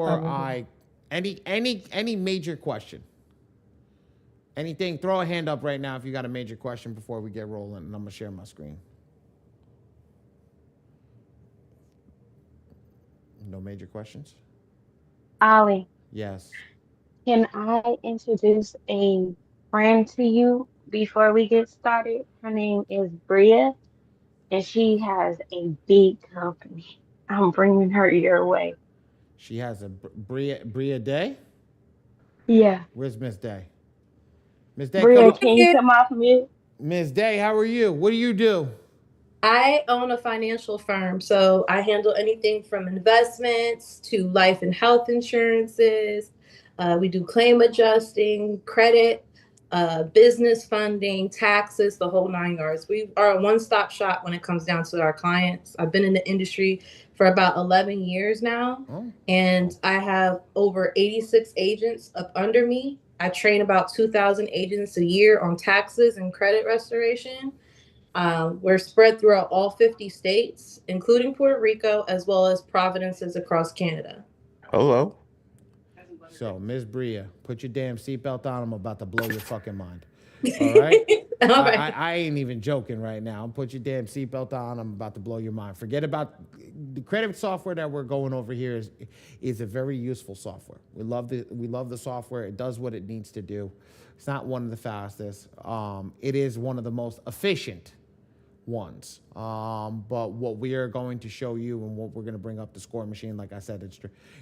before any major question? Anything? Throw a hand up right now if you got a major question before we get rolling, and I'm gonna share my screen. No major questions? Ali, Yes. can I introduce a friend to you before we get started? Her name is Bria, and she has a big company. I'm bringing her your way. She has a Bria Day. Yeah. Where's Miss Day? Miss Day, come Bria, up. can you come off mute? Miss Day, how are you? What do you do? I own a financial firm, so I handle anything from investments to life and health insurances. We do claim adjusting, credit, business funding, taxes, the whole nine yards. We are a one-stop shop when it comes down to our clients. I've been in the industry for about 11 years now, Oh. and I have over 86 agents up under me. I train about 2,000 agents a year on taxes and credit restoration. We're spread throughout all 50 states, including Puerto Rico, as well as provinces across Canada. Hello. So, Miss Bria, put your damn seatbelt on. I'm about to blow your fucking mind. All right? All right. I ain't even joking right now. Put your damn seatbelt on. I'm about to blow your mind. Forget about the credit software that we're going over here is a very useful software. We love the software. It does what it needs to do. It's not one of the fastest. It is one of the most efficient ones. But what we are going to show you and what we're going to bring up the score machine, like I said,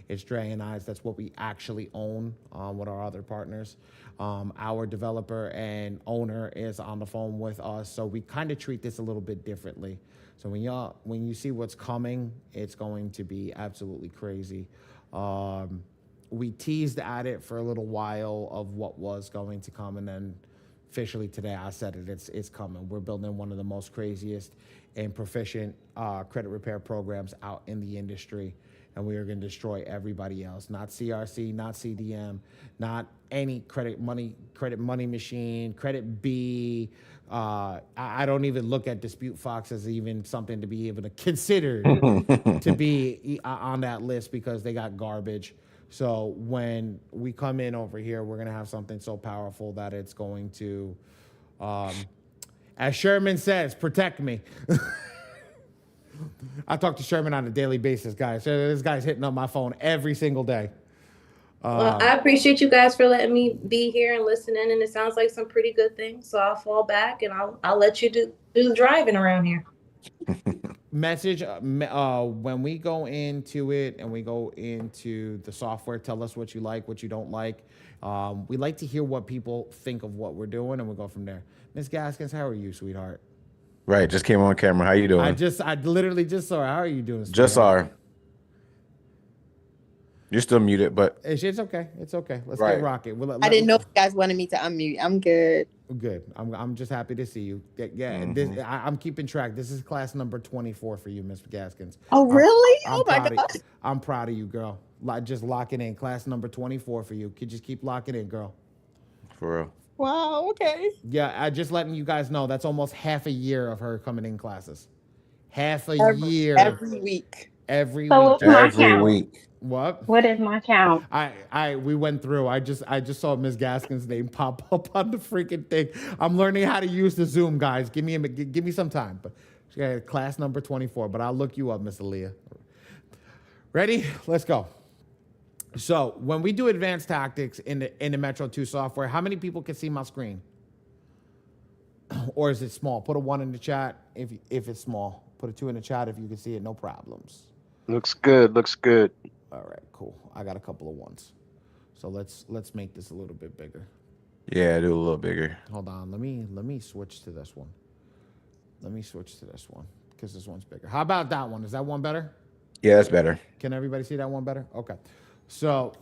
it's Dre and I's. That's what we actually own with our other partners. Our developer and owner is on the phone with us, so we kind of treat this a little bit differently. So when you see what's coming, it's going to be absolutely crazy. We teased at it for a little while of what was going to come, and then officially today I said it's coming. We're building one of the most craziest and proficient credit repair programs out in the industry, and we are going to destroy everybody else. Not CRC, not CDM, not any credit money machine, credit B. I don't even look at Dispute Fox as even something to be able to consider to be on that list because they got garbage. So when we come in over here, we're going to have something so powerful that it's going to, as Sherman says, protect me. I talk to Sherman on a daily basis, guys. So this guy's hitting up my phone every single day. Well, I appreciate you guys for letting me be here and listen in, and it sounds like some pretty good things. So I'll fall back and I'll let you do the driving around here. Message when we go into it and we go into the software, tell us what you like, what you don't like. We like to hear what people think of what we're doing, and we'll go from there. Miss Gaskins, how are you, sweetheart? Right, just came on camera. How you doing? I literally just saw her. How are you doing, sweetheart? Just saw her. You're still muted, but It's okay. It's okay. Let's Right. get rocking. I didn't know if you guys wanted me to unmute. I'm good. Good. I'm just happy to see you. Yeah. I'm keeping track. This is class number 24 for you, Miss Gaskins. Oh, really? I'm Oh my proud of gosh. you. I'm proud of you, girl. Just lock it in. Class number 24 for you. Could just keep locking in, girl. for real. Wow. Okay. Yeah, I just letting you guys know that's almost half a year of her coming in classes. Half a year. Every week. Every So week. what's my Every count? week. What? What is my count? We went through. I just saw Ms. Gaskin's name pop up on the freaking thing. I'm learning how to use the Zoom, guys. Give me some time. But she got class number 24. But I'll look you up, Miss Aaliyah. Ready? Let's go. So when we do advanced tactics in the Metro 2 software, how many people can see my screen? Or is it small? Put a 1 in the chat if it's small. Put a 2 in the chat if you can see it. No problems. Looks good. Looks good. All right, cool. I got a couple of 1s. So let's make this a little bit bigger. Yeah, do a little bigger. Hold on. Let me switch to this one. Let me switch to this one because this one's bigger. How about that one? Is that one better? Yeah, that's better. Can everybody see that one better? Okay. So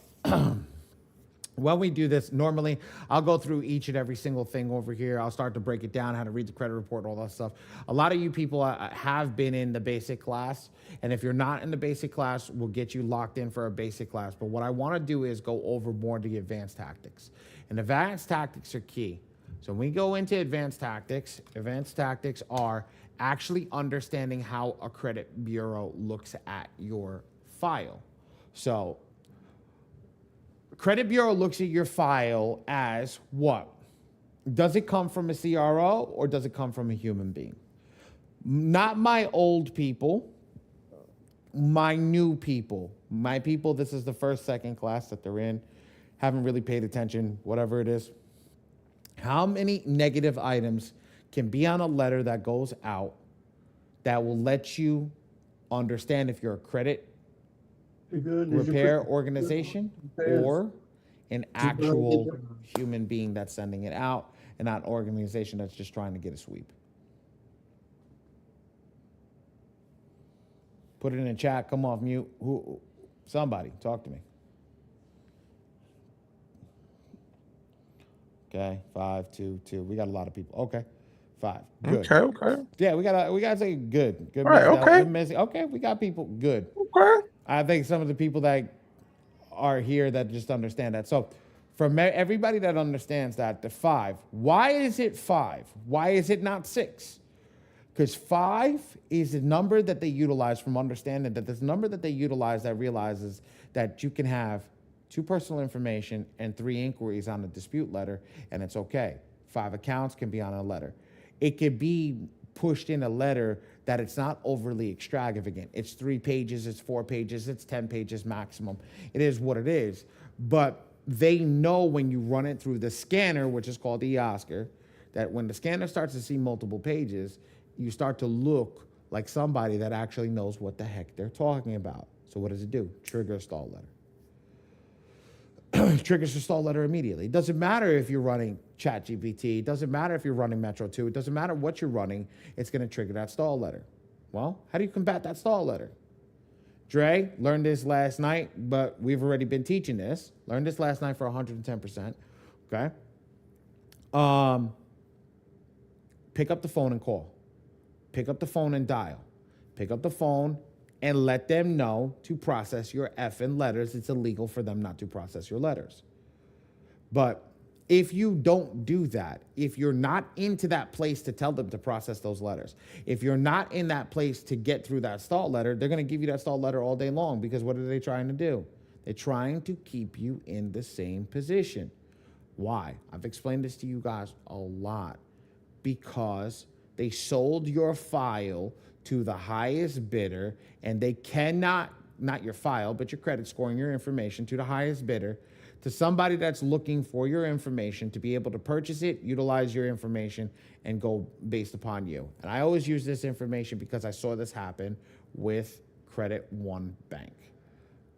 when we do this, normally I'll go through each and every single thing over here. I'll start to break it down, how to read the credit report, all that stuff. A lot of you people have been in the basic class. And if you're not in the basic class, we'll get you locked in for a basic class. But what I want to do is go over more of the advanced tactics. And advanced tactics are key. So when we go into advanced tactics are actually understanding how a credit bureau looks at your file. So Credit Bureau looks at your file as what? Does it come from a CRO or does it come from a human being? Not my old people, my new people. My people, this is the first, second class that they're in, haven't really paid attention, whatever it is. How many negative items can be on a letter that goes out that will let you understand if you're a credit repair organization or an actual human being that's sending it out and not an organization that's just trying to get a sweep? Put it in the chat. Come off mute. Somebody, talk to me. Okay, 5, 2, 2. We got a lot of people. Okay, 5. Good. Okay. Yeah, we gotta say good. Good. Right, message. okay. Good message. Okay, we got people. Good. Okay. I think some of the people that are here that just understand that. So, for everybody that understands that, the 5. Why is it 5? Why is it not 6? Because 5 is a number that they utilize from understanding that this number that they utilize that realizes that you can have 2 personal information and 3 inquiries on a dispute letter, and it's okay. 5 accounts can be on a letter. It could be pushed in a letter that it's not overly extravagant. It's 3 pages, it's 4 pages, it's 10 pages maximum. It is what it is. But they know when you run it through the scanner, which is called eOscar, that when the scanner starts to see multiple pages, you start to look like somebody that actually knows what the heck they're talking about. So what does it do? Trigger a stall letter. Triggers a stall letter immediately. It doesn't matter if you're running ChatGPT. It doesn't matter if you're running Metro 2. It doesn't matter what you're running. It's going to trigger that stall letter. Well, how do you combat that stall letter? Dre learned this last night, but we've already been teaching this. Learned this last night for 110%. Okay. Pick up the phone and call. Pick up the phone and dial. Pick up the phone and let them know to process your effing letters. It's illegal for them not to process your letters. But if you don't do that, if you're not into that place to tell them to process those letters, if you're not in that place to get through that stall letter, they're going to give you that stall letter all day long, because what are they trying to do? They're trying to keep you in the same position. Why? I've explained this to you guys a lot. Because they sold your file to the highest bidder, and they cannot, not your file, but your credit score and your information, to the highest bidder, to somebody that's looking for your information to be able to purchase it, utilize your information, and go based upon you. And I always use this information because I saw this happen with Credit One Bank.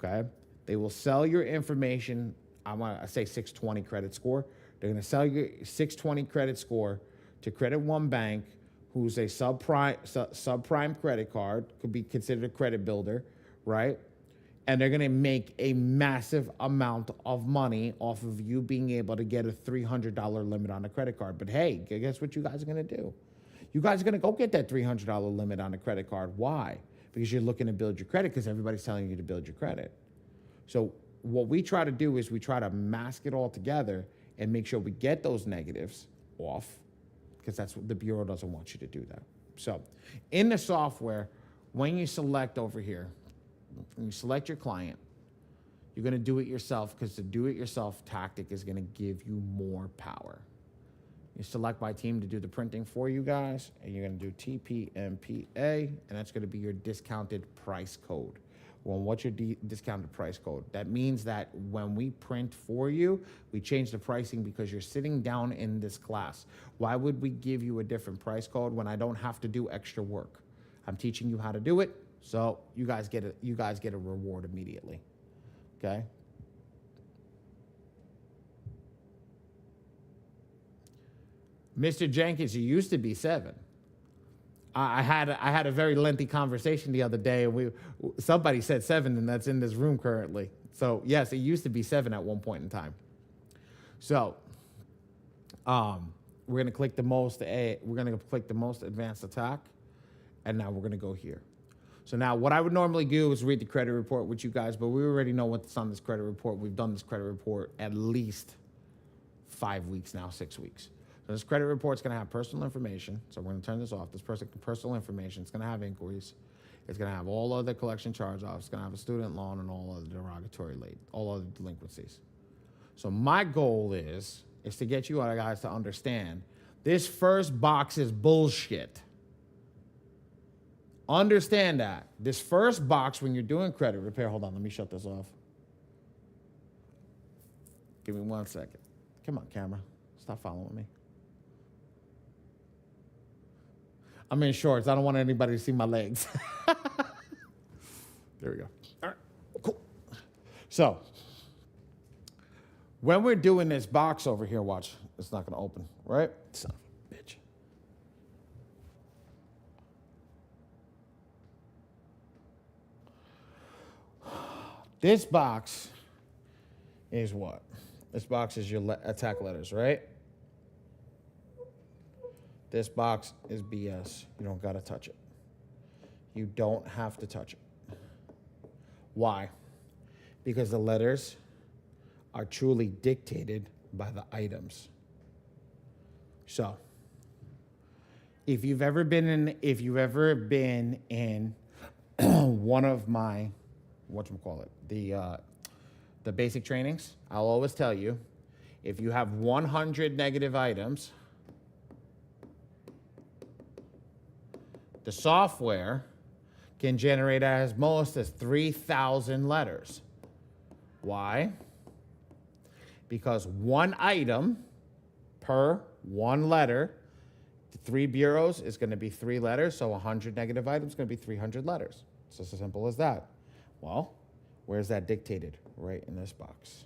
Okay? They will sell your information. I want to say 620 credit score. They're going to sell your 620 credit score to Credit One Bank, who's a subprime credit card, could be considered a credit builder, right? And they're going to make a massive amount of money off of you being able to get a $300 limit on a credit card. But hey, guess what you guys are going to do? You guys are going to go get that $300 limit on a credit card. Why? Because you're looking to build your credit, because everybody's telling you to build your credit. So what we try to do is we try to mask it all together and make sure we get those negatives off, because that's what the Bureau doesn't want you to do that. So in the software, when you select over here, when you select your client, you're going to do it yourself, because the do-it-yourself tactic is going to give you more power. You select my team to do the printing for you guys, and you're going to do TPMPA, and that's going to be your discounted price code. Well, what's your discounted price code? That means that when we print for you, we change the pricing because you're sitting down in this class. Why would we give you a different price code when I don't have to do extra work? I'm teaching you how to do it, so you guys get a reward immediately. Okay? Mr. Jenkins, you used to be 7. I had a very lengthy conversation the other day, and somebody said 7, and that's in this room currently. So yes, it used to be 7 at one point in time. So we're gonna click the most advanced attack, and now we're gonna go here. So now what I would normally do is read the credit report with you guys, but we already know what's on this credit report. We've done this credit report at least 5 weeks now, 6 weeks. So this credit report's going to have personal information. So we're going to turn this off. This personal information. It's going to have inquiries. It's going to have all other collection charge-offs. It's going to have a student loan and all other derogatory late, all other delinquencies. So my goal is to get you guys to understand this first box is bullshit. Understand that. This first box, when you're doing credit repair, hold on, let me shut this off. Give me 1 second. Come on, camera. Stop following me. I'm in shorts. I don't want anybody to see my legs. There we go. All right, cool. So, when we're doing this box over here, watch, it's not going to open, right? Son of a bitch. This box is what? This box is your attack letters, right? This box is BS. You don't got to touch it. You don't have to touch it. Why? Because the letters are truly dictated by the items. So, if you've ever been in one of my the basic trainings, I'll always tell you, if you have 100 negative items, the software can generate as most as 3,000 letters. Why? Because one item per one letter, 3 bureaus is going to be 3 letters, so 100 negative items is going to be 300 letters. It's just as simple as that. Well, where's that dictated? Right in this box.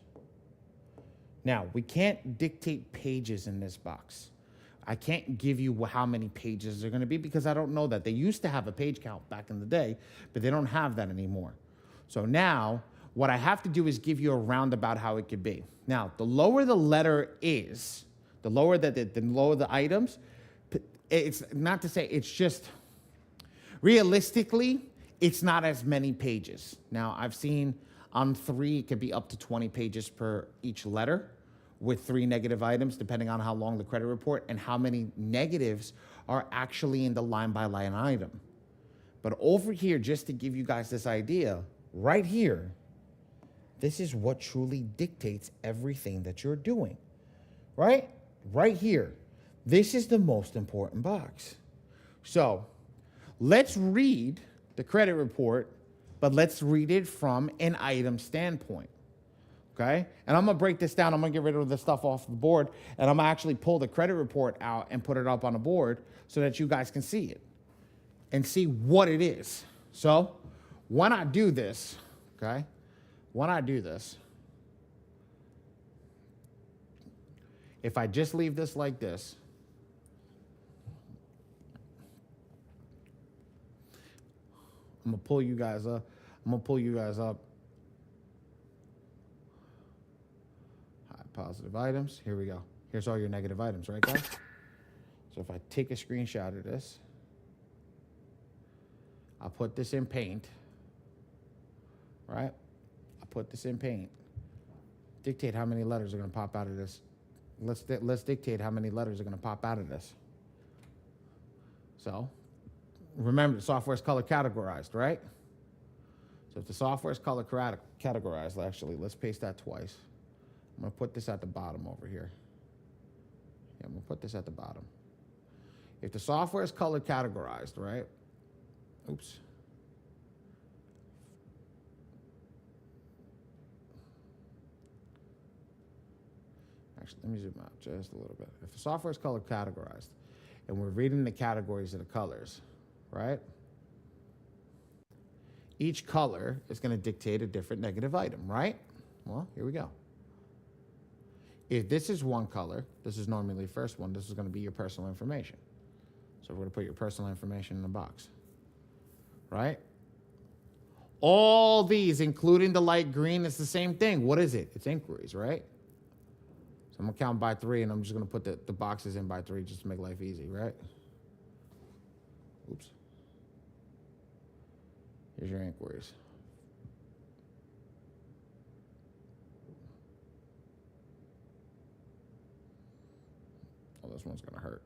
Now, we can't dictate pages in this box. I can't give you how many pages they're going to be because I don't know that. They used to have a page count back in the day, but they don't have that anymore. So now, what I have to do is give you a roundabout how it could be. Now, the lower the letter is, the lower the items, it's not to say it's just, realistically, it's not as many pages. Now, I've seen on 3, it could be up to 20 pages per each letter with 3 negative items, depending on how long the credit report and how many negatives are actually in the line-by-line item. But over here, just to give you guys this idea, right here, this is what truly dictates everything that you're doing, right? Right here. This is the most important box. So let's read the credit report, but let's read it from an item standpoint. Okay? And I'm going to break this down. I'm going to get rid of the stuff off the board, and I'm going to actually pull the credit report out and put it up on a board so that you guys can see it and see what it is. So when I do this, okay, if I just leave this like this, I'm going to pull you guys up. Positive items. Here we go. Here's all your negative items, right, guys? So if I take a screenshot of this, I'll put this in Paint, right? I'll put this in Paint. Dictate how many letters are going to pop out of this. Let's dictate how many letters are going to pop out of this. So remember, the software is color categorized, right? So if the software is color categorized, actually, let's paste that twice. I'm going to put this at the bottom over here. Yeah, I'm going to put this at the bottom. If the software is color categorized, right? Oops. Actually, let me zoom out just a little bit. If the software is color categorized and we're reading the categories of the colors, right? Each color is going to dictate a different negative item, right? Well, here we go. If this is one color, this is normally the first one, this is going to be your personal information. So we're going to put your personal information in the box, right? All these, including the light green, it's the same thing. What is it? It's inquiries, right? So I'm going to count by 3, and I'm just going to put the boxes in by 3 just to make life easy, right? Oops. Here's your inquiries. Oh, this one's going to hurt.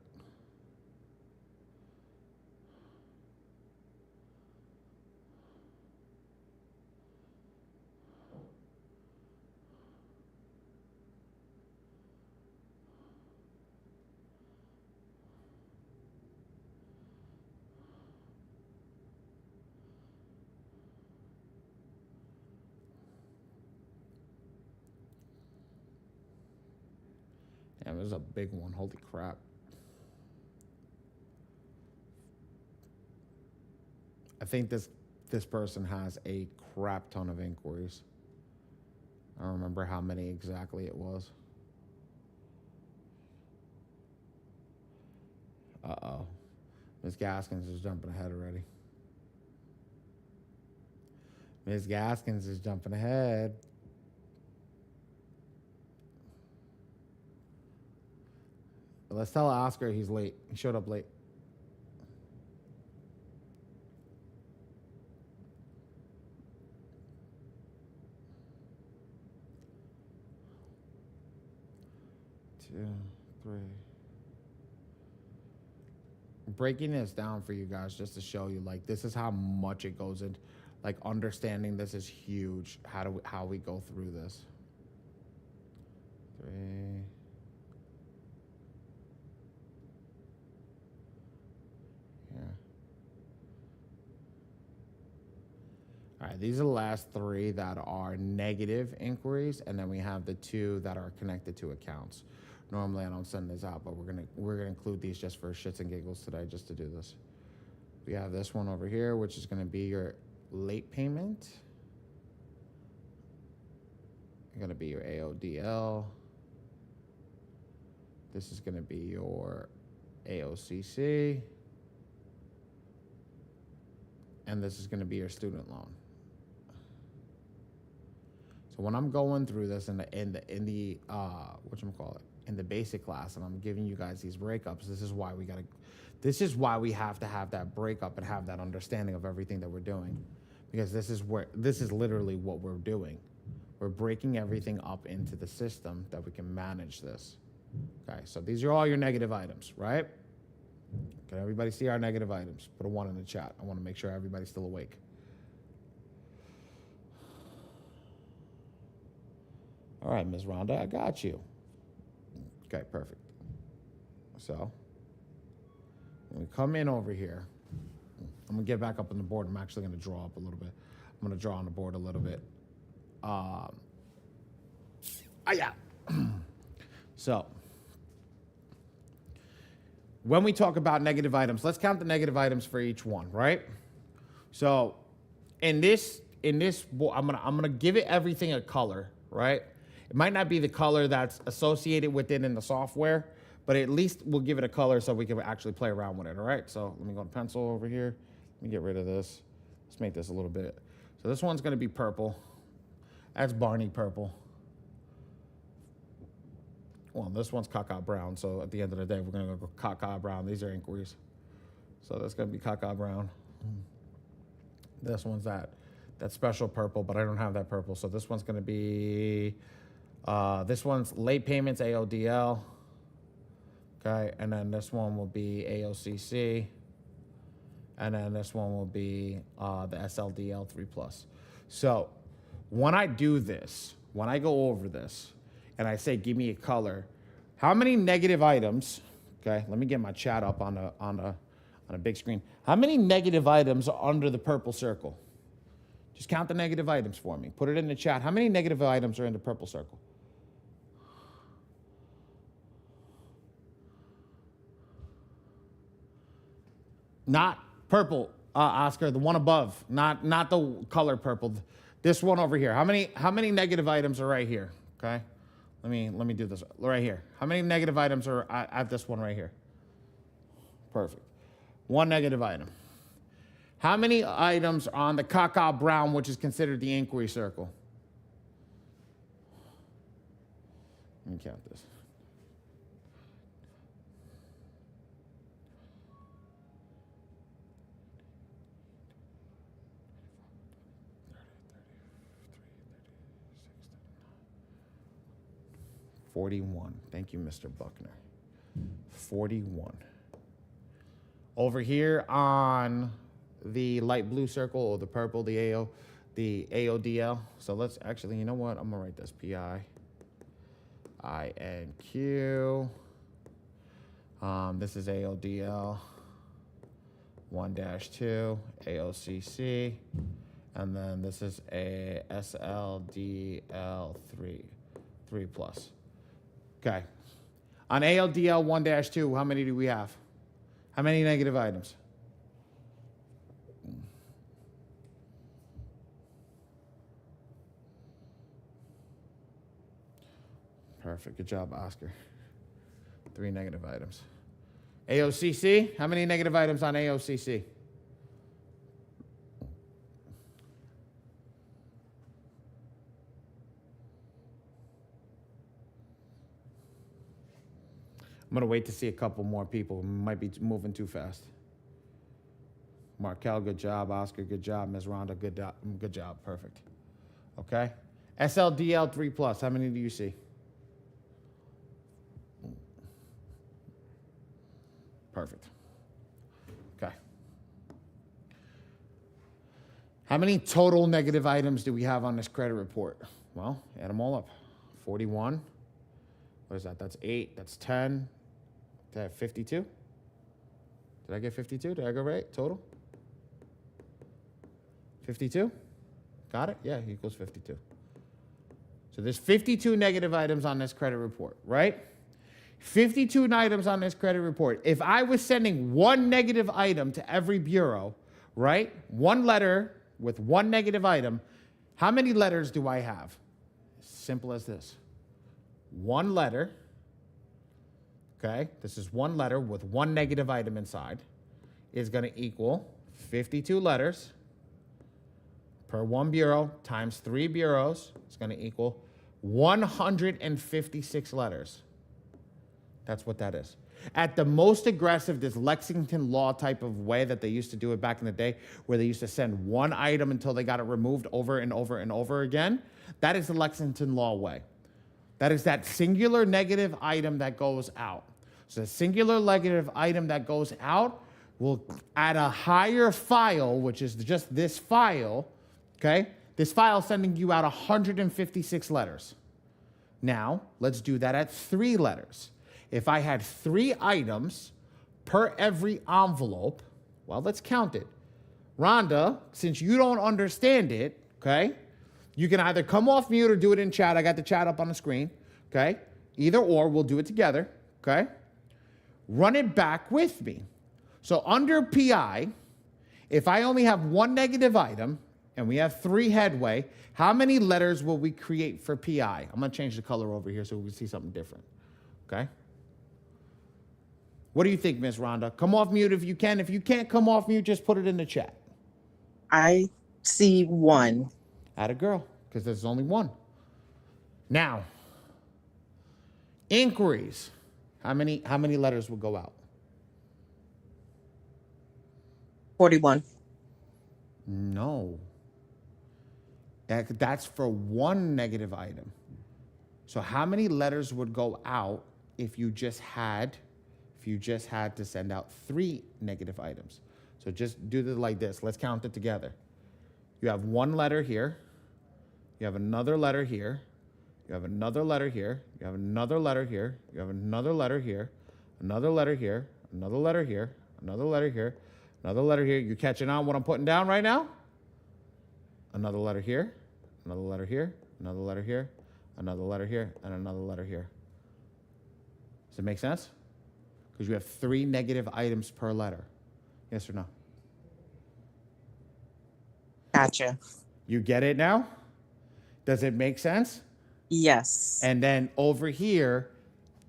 Damn, this is a big one. Holy crap. I think this person has a crap ton of inquiries. I don't remember how many exactly it was. Uh-oh. Ms. Gaskins is jumping ahead already. Ms. Gaskins is jumping ahead. Let's tell Oscar he's late. He showed up late. Two, three. Breaking this down for you guys just to show you, like, this is how much it goes in. Like, understanding this is huge. How we go through this. 3. Yeah. All right, these are the last 3 that are negative inquiries, and then we have the 2 that are connected to accounts. Normally, I don't send this out, but we're gonna include these just for shits and giggles today, just to do this. We have this one over here, which is gonna be your late payment. Gonna be your AODL. This is gonna be your AOCC, and this is gonna be your student loan. So when I'm going through this in the whatchamacallit, in the basic class, and I'm giving you guys these breakups, this is why we have to have that breakup and have that understanding of everything that we're doing, because this is literally what we're doing. We're breaking everything up into the system that we can manage this. Okay, so these are all your negative items, right? Can everybody see our negative items? Put a 1 in the chat. I want to make sure everybody's still awake. All right, Ms. Rhonda, I got you. Okay, perfect. So, when we come in over here, I'm going to get back up on the board. I'm actually going to draw up a little bit. I'm going to draw on the board a little bit. Yeah. So, when we talk about negative items, let's count the negative items for each one, right? So, in this, I'm gonna give it everything a color, right? It might not be the color that's associated with it in the software, but at least we'll give it a color so we can actually play around with it, all right? So let me go to pencil over here. Let me get rid of this. Let's make this a little bit. So this one's gonna be purple. That's Barney purple. Well, this one's Caca brown, so at the end of the day, we're gonna go Caca brown. These are inquiries. So that's gonna be Caca brown. This one's that special purple, but I don't have that purple. So this one's gonna be, this one's late payments, AODL. Okay, and then this one will be AOCC. And then this one will be the SLDL 3+. So when I do this, when I go over this, and I say, give me a color, how many negative items, okay, let me get my chat up on a big screen. How many negative items are under the purple circle? Just count the negative items for me. Put it in the chat. How many negative items are in the purple circle? Not purple, Oscar, the one above, not the color purple. This one over here. How many negative items are right here? Okay, let me do this right here. How many negative items are at this one right here? Perfect. 1 negative item. How many items are on the Caca brown, which is considered the inquiry circle? Let me count this. $41. Thank you, Mr. Buckner. 41. Over here on the light blue circle, or the purple, the AODL. So let's actually, you know what? I'm gonna write this PINQ. This is AODL 1-2 AOCC, and then this is a SLDL 3+. Okay. On ALDL 1-2, how many do we have? How many negative items? Perfect. Good job, Oscar. 3 negative items. AOCC, how many negative items on AOCC? I'm going to wait to see a couple more people. Might be moving too fast. Markel, good job. Oscar, good job. Ms. Rhonda, good job. Perfect. Okay. SLDL 3+, how many do you see? Perfect. Okay. How many total negative items do we have on this credit report? Well, add them all up. 41. What is that? That's 8. That's 10. Did I have 52? Did I get 52? Did I go right? Total? 52? Got it? Yeah, equals 52. So there's 52 negative items on this credit report, right? 52 items on this credit report. If I was sending one negative item to every bureau, right? One letter with one negative item, how many letters do I have? Simple as this. One letter, okay? This is one letter with one negative item inside, is going to equal 52 letters per one bureau times 3 bureaus. It's going to equal 156 letters. That's what that is. At the most aggressive, this Lexington law type of way that they used to do it back in the day, where they used to send one item until they got it removed over and over and over again, that is the Lexington law way. That is that singular negative item that goes out. So the singular negative item that goes out will add a higher file, which is just this file, okay? This file sending you out 156 letters. Now, let's do that at 3 letters. If I had 3 items per every envelope, well, let's count it. Rhonda, since you don't understand it, okay, you can either come off mute or do it in chat. I got the chat up on the screen, okay? Either or, we'll do it together, okay? Run it back with me. So under PI, if I only have 1 negative item and we have 3 headway, how many letters will we create for PI? I'm going to change the color over here so we can see something different, okay? What do you think, Miss Rhonda? Come off mute if you can. If you can't come off mute, just put it in the chat. I see 1. Atta girl, because there's only 1. Now, inquiries. How many letters will go out? 41. No. That's for 1 negative item. So how many letters would go out if you just had to send out 3 negative items? So just do it like this. Let's count it together. You have 1 letter here. You have another letter here. You have another letter here. You have another letter here. You have another letter here. Another letter here. Another letter here. Another letter here. Another letter here. You catching on what I'm putting down right now? Another letter here. Another letter here. Another letter here. Another letter here. And another letter here. Does it make sense? Because you have 3 negative items per letter. Yes or no? Gotcha. You get it now? Does it make sense? Yes. And then over here,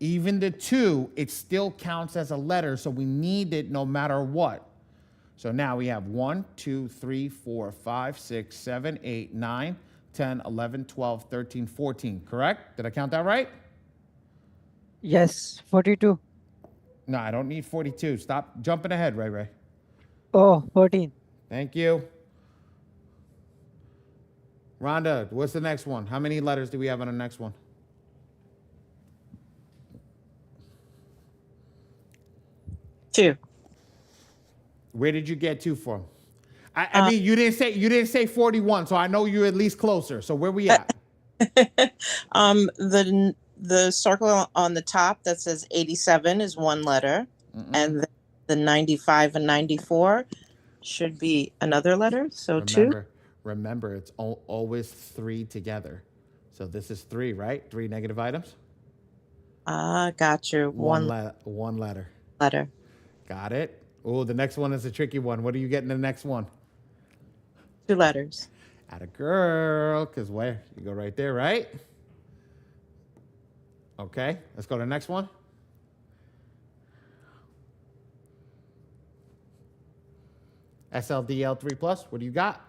even the 2, it still counts as a letter, so we need it no matter what. So now we have 1, 2, 3, 4, 5, 6, 7, 8, 9, 10, 11, 12, 13, 14, correct? Did I count that right? Yes, 42. No, I don't need 42. Stop jumping ahead, Ray Ray. Oh, 14. Thank you. Rhonda, what's the next one? How many letters do we have on the next one? Two. Where did you get 2 from? I mean, you didn't say 41, so I know you're at least closer. So where we at? The circle on the top that says 87 is 1 letter, and the 95 and 94 should be another letter. So Remember, it's always 3 together. So this is 3, right? 3 negative items. Ah, got you. One One letter. letter. Got it. Oh, the next one is a tricky one. What do you get in the next one? 2 letters. At a girl, because where? You go right there, right? Okay, let's go to the next one. SLDL3 plus, what do you got?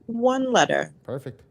1 letter. Perfect.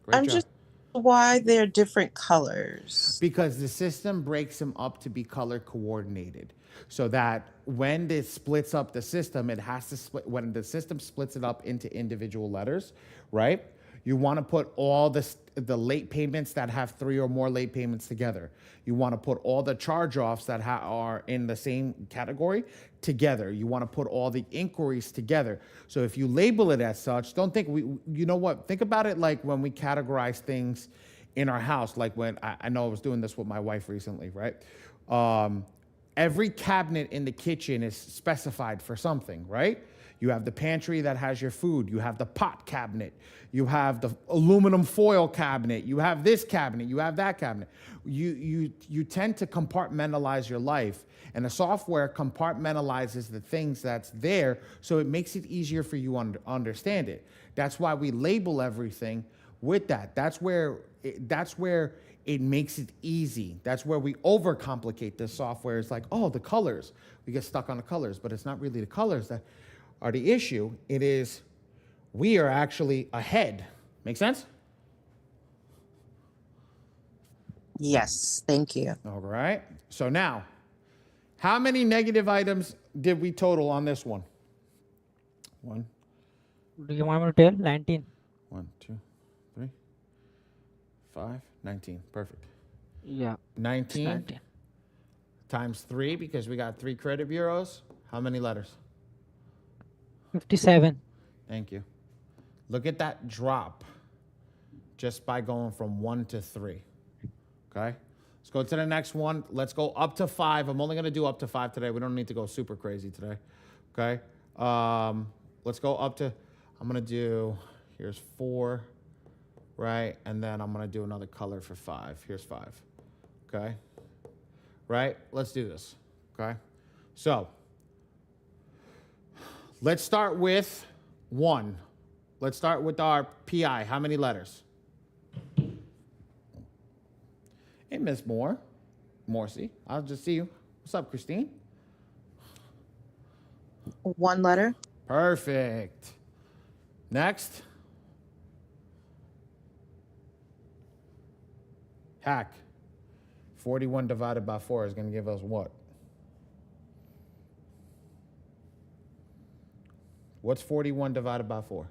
Great I'm job. just why they're different colors. Because the system breaks them up to be color coordinated, so that when this splits up the system, it has to split. When the system splits it up into individual letters, right? You want to put all the late payments that have 3 or more late payments together. You want to put all the charge-offs that are in the same category together. You want to put all the inquiries together. So if you label it as such, don't think you know what? Think about it like when we categorize things in our house. Like when I know I was doing this with my wife recently, right? Every cabinet in the kitchen is specified for something, right? You have the pantry that has your food. You have the pot cabinet. You have the aluminum foil cabinet. You have this cabinet. You have that cabinet. You tend to compartmentalize your life, and the software compartmentalizes the things that's there, so it makes it easier for you to understand it. That's why we label everything with that. That's where it makes it easy. That's where we overcomplicate this software. It's like, oh, the colors. We get stuck on the colors, but it's not really the colors that are the issue. It is we are actually ahead. Make sense? Yes, thank you. All right. So now, how many negative items did we total on this one? 1, Do you want me to tell? 19. 1, 2, 3, 5, 19. Perfect. Yeah. 19 19. times 3, because we got 3 credit bureaus. How many letters? 57. Thank you. Look at that drop just by going from 1 to 3. Okay? Let's go to the next one. Let's go up to 5. I'm only going to do up to 5 today. We don't need to go super crazy today. Okay? Let's go up to, I'm going to do, here's 4, right? And then I'm going to do another color for 5. Here's 5. Okay? Right? Let's do this. Okay? So, let's start with 1. Let's start with our PI. How many letters? Hey, Miss Morsi. I'll just see you. What's up, Christine? 1 letter. Perfect. Next. Hack. 41 divided by 4 is going to give us what? What's 41 divided by 4?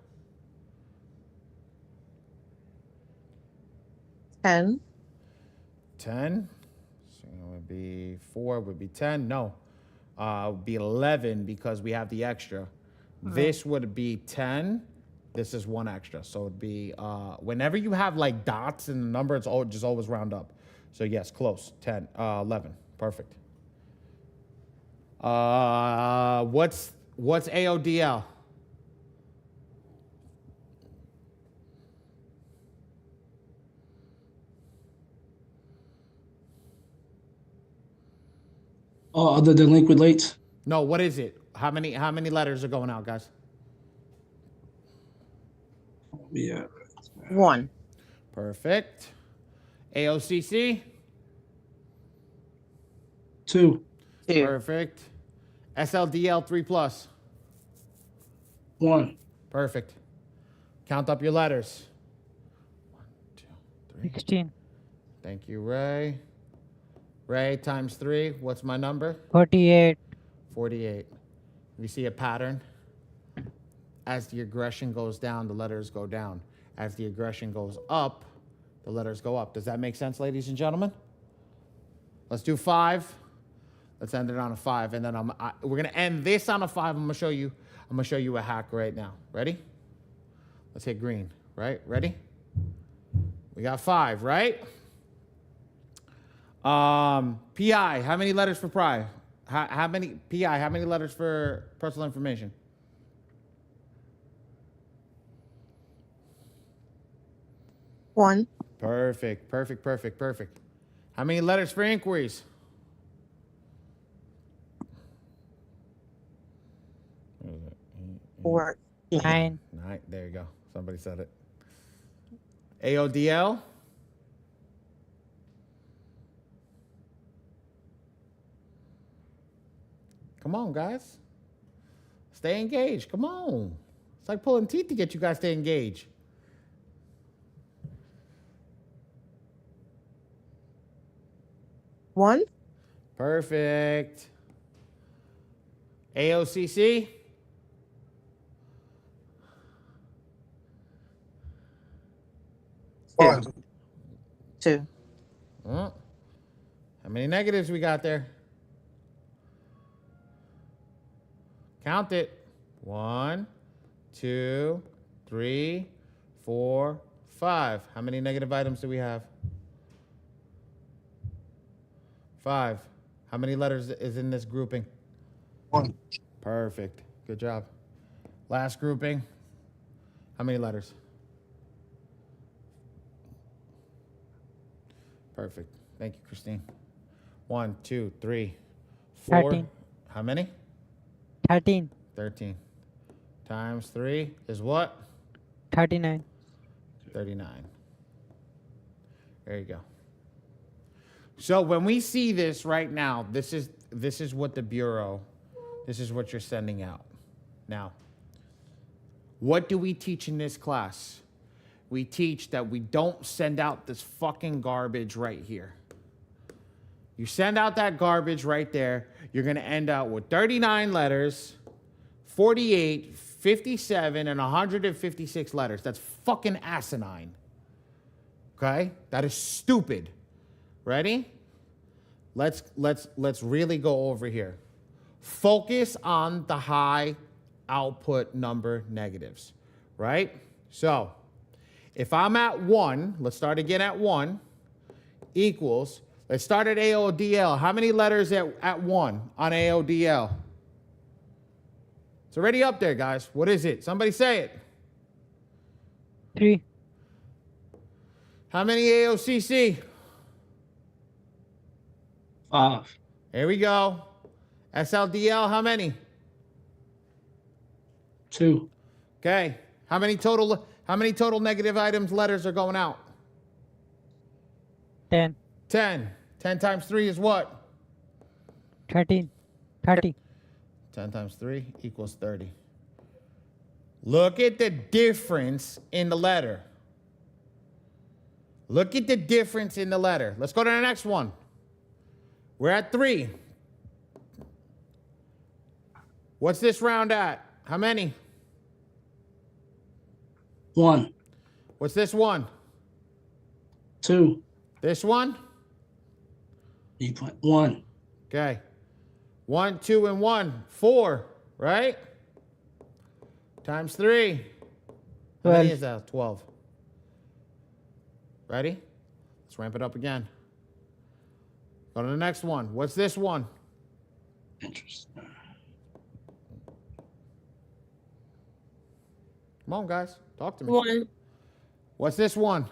10. 10. So it would be 4 would be 10. No. It would be 11 because we have the extra. This would be 10. This is 1 extra. So it'd be, whenever you have like dots in the number, it's just always round up. So yes, close. 10, 11. Perfect. What's AODL? The delinquent late. No, what is it? How many letters are going out, guys? Yeah. 1. Perfect. AOCC? 2. 2. Perfect. SLDL 3 plus? 1. Perfect. Count up your letters. 1, 2, 3. 16. Thank you, Ray. Ray times 3. What's my number? 48. 48. You see a pattern? As the aggression goes down, the letters go down. As the aggression goes up, the letters go up. Does that make sense, ladies and gentlemen? Let's do 5. Let's end it on a 5, and then we're gonna end this on a 5. I'm gonna show you a hack right now. Ready? Let's hit green. Right? Ready? We got 5, right? PI. How many letters for PI? How many PI? How many letters for personal information? One. Perfect. How many letters for inquiries? 14. 9. 9. There you go. Somebody said it. AODL? Come on, guys. Stay engaged. Come on. It's like pulling teeth to get you guys to engage. One. Perfect. AOCC? Two. How many negatives we got there? Count it. 1, 2, 3, 4, 5. How many negative items do we have? 5. How many letters is in this grouping? 1. Perfect. Good job. Last grouping. How many letters? Perfect. Thank you, Christine. 1, 2, 3, 4. 13. How many? 13. 13. Times 3 is what? 39. 39. There you go. So when we see this right now, this is what the Bureau, this is what you're sending out. Now, what do we teach in this class? We teach that we don't send out this fucking garbage right here. You send out that garbage right there, you're going to end out with 39 letters, 48, 57, and 156 letters. That's fucking asinine. Okay? That is stupid. Ready? Let's really go over here. Focus on the high output number negatives, right? So, if I'm at 1, let's start again at 1, equals, let's start at AODL. How many letters at 1 on AODL? It's already up there, guys. What is it? Somebody say it. 3. How many AOCC? 5. Here we go. SLDL, how many? 2. Okay. How many total negative items letters are going out? 10. 10. 10 times 3 is what? 13. 30. 10 times 3 equals 30. Look at the difference in the letter. Look at the difference in the letter. Let's go to the next one. We're at 3. What's this round at? How many? 1. What's this one? 2. This one? 1. Okay. 1, 2, and 1. 4, right? Times 3. How many 12. is that? 12. Ready? Let's ramp it up again. Go to the next one. What's this one? Interesting. Come on, guys. Talk to me. 1, What's this one?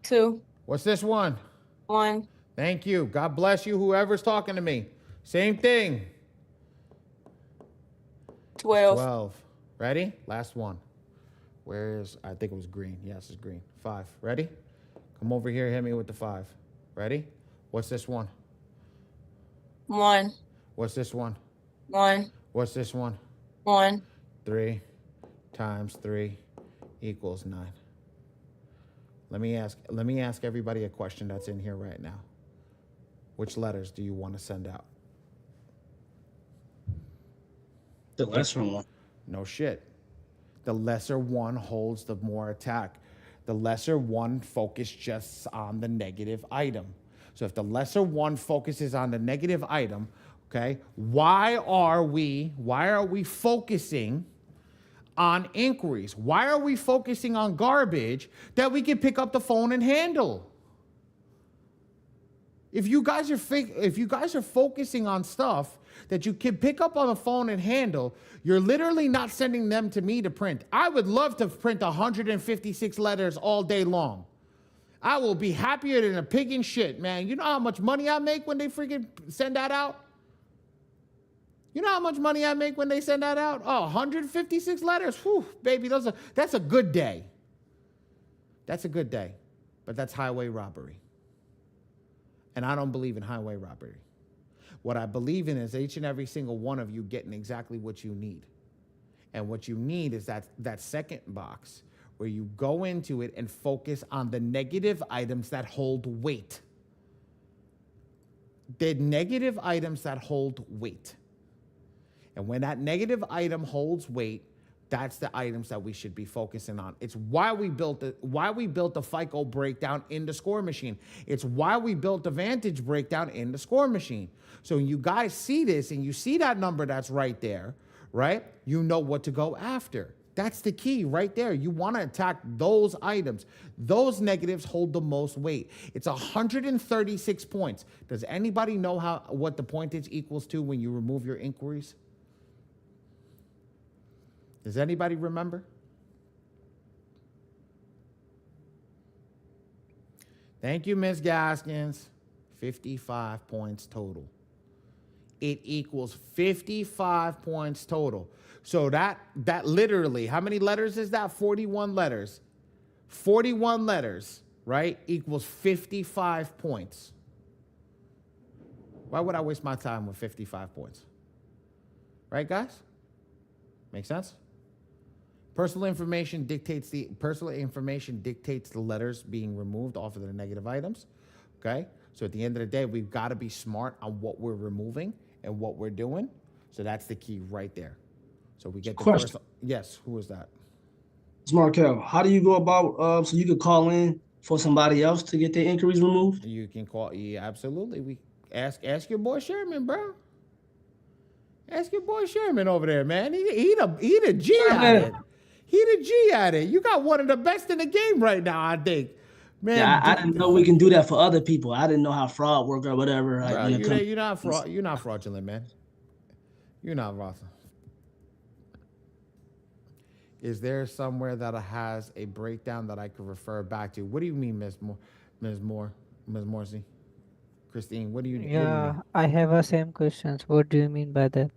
2, What's this one? 1, Thank you. God bless you, whoever's talking to me. Same thing. 12, 12. Ready? Last one. I think it was green. Yes, it's green. 5. Ready? Come over here, hit me with the 5. Ready? What's this one? 1, What's this one? 1, What's this one? 1, 3 times 3 equals 9. Let me ask everybody a question that's in here right now. Which letters do you want to send out? The lesser one. No shit. The lesser one holds the more attack. The lesser one focuses just on the negative item. So if the lesser one focuses on the negative item, okay, why are we focusing on inquiries? Why are we focusing on garbage that we can pick up the phone and handle? If you guys are focusing on stuff that you can pick up on the phone and handle, you're literally not sending them to me to print. I would love to print 156 letters all day long. I will be happier than a pig in shit, man. You know how much money I make when they freaking send that out? You know how much money I make when they send that out? Oh, 156 letters. Whew, baby, that's a good day. That's a good day. But that's highway robbery. And I don't believe in highway robbery. What I believe in is each and every single one of you getting exactly what you need. And what you need is that second box where you go into it and focus on the negative items that hold weight. The negative items that hold weight. And when that negative item holds weight, that's the items that we should be focusing on. It's why we built the FICO breakdown in the score machine. It's why we built the Vantage breakdown in the score machine. So when you guys see this and you see that number that's right there, right? You know what to go after. That's the key right there. You want to attack those items. Those negatives hold the most weight. It's 136 points. Does anybody know what the pointage equals to when you remove your inquiries? Does anybody remember? Thank you, Ms. Gaskins. 55 points total. It equals 55 points total. So that literally, how many letters is that? 41 letters. 41 letters, right, equals 55 points. Why would I waste my time with 55 points? Right, guys? Make sense? Personal information dictates the letters being removed off of the negative items. Okay? So at the end of the day, we've got to be smart on what we're removing and what we're doing. So that's the key right there. So we get the Question. Yes, who is that? It's Markel. How do you go about so you could call in for somebody else to get their inquiries removed? You can call. Yeah, absolutely. We ask your boy Sherman, bro. Ask your boy Sherman over there, man. He the G at it. He the G at it. You got one of the best in the game right now, I think. Man, Yeah, I didn't know we can do that for other people. I didn't know how fraud worked or whatever. Like, bro, when it comes, you're not fraudulent, man. You're not fraudulent. Is there somewhere that has a breakdown that I could refer back to? What do you mean, Ms. Morrissey? Christine, what do you mean? Yeah, I have the same questions. What do you mean by that?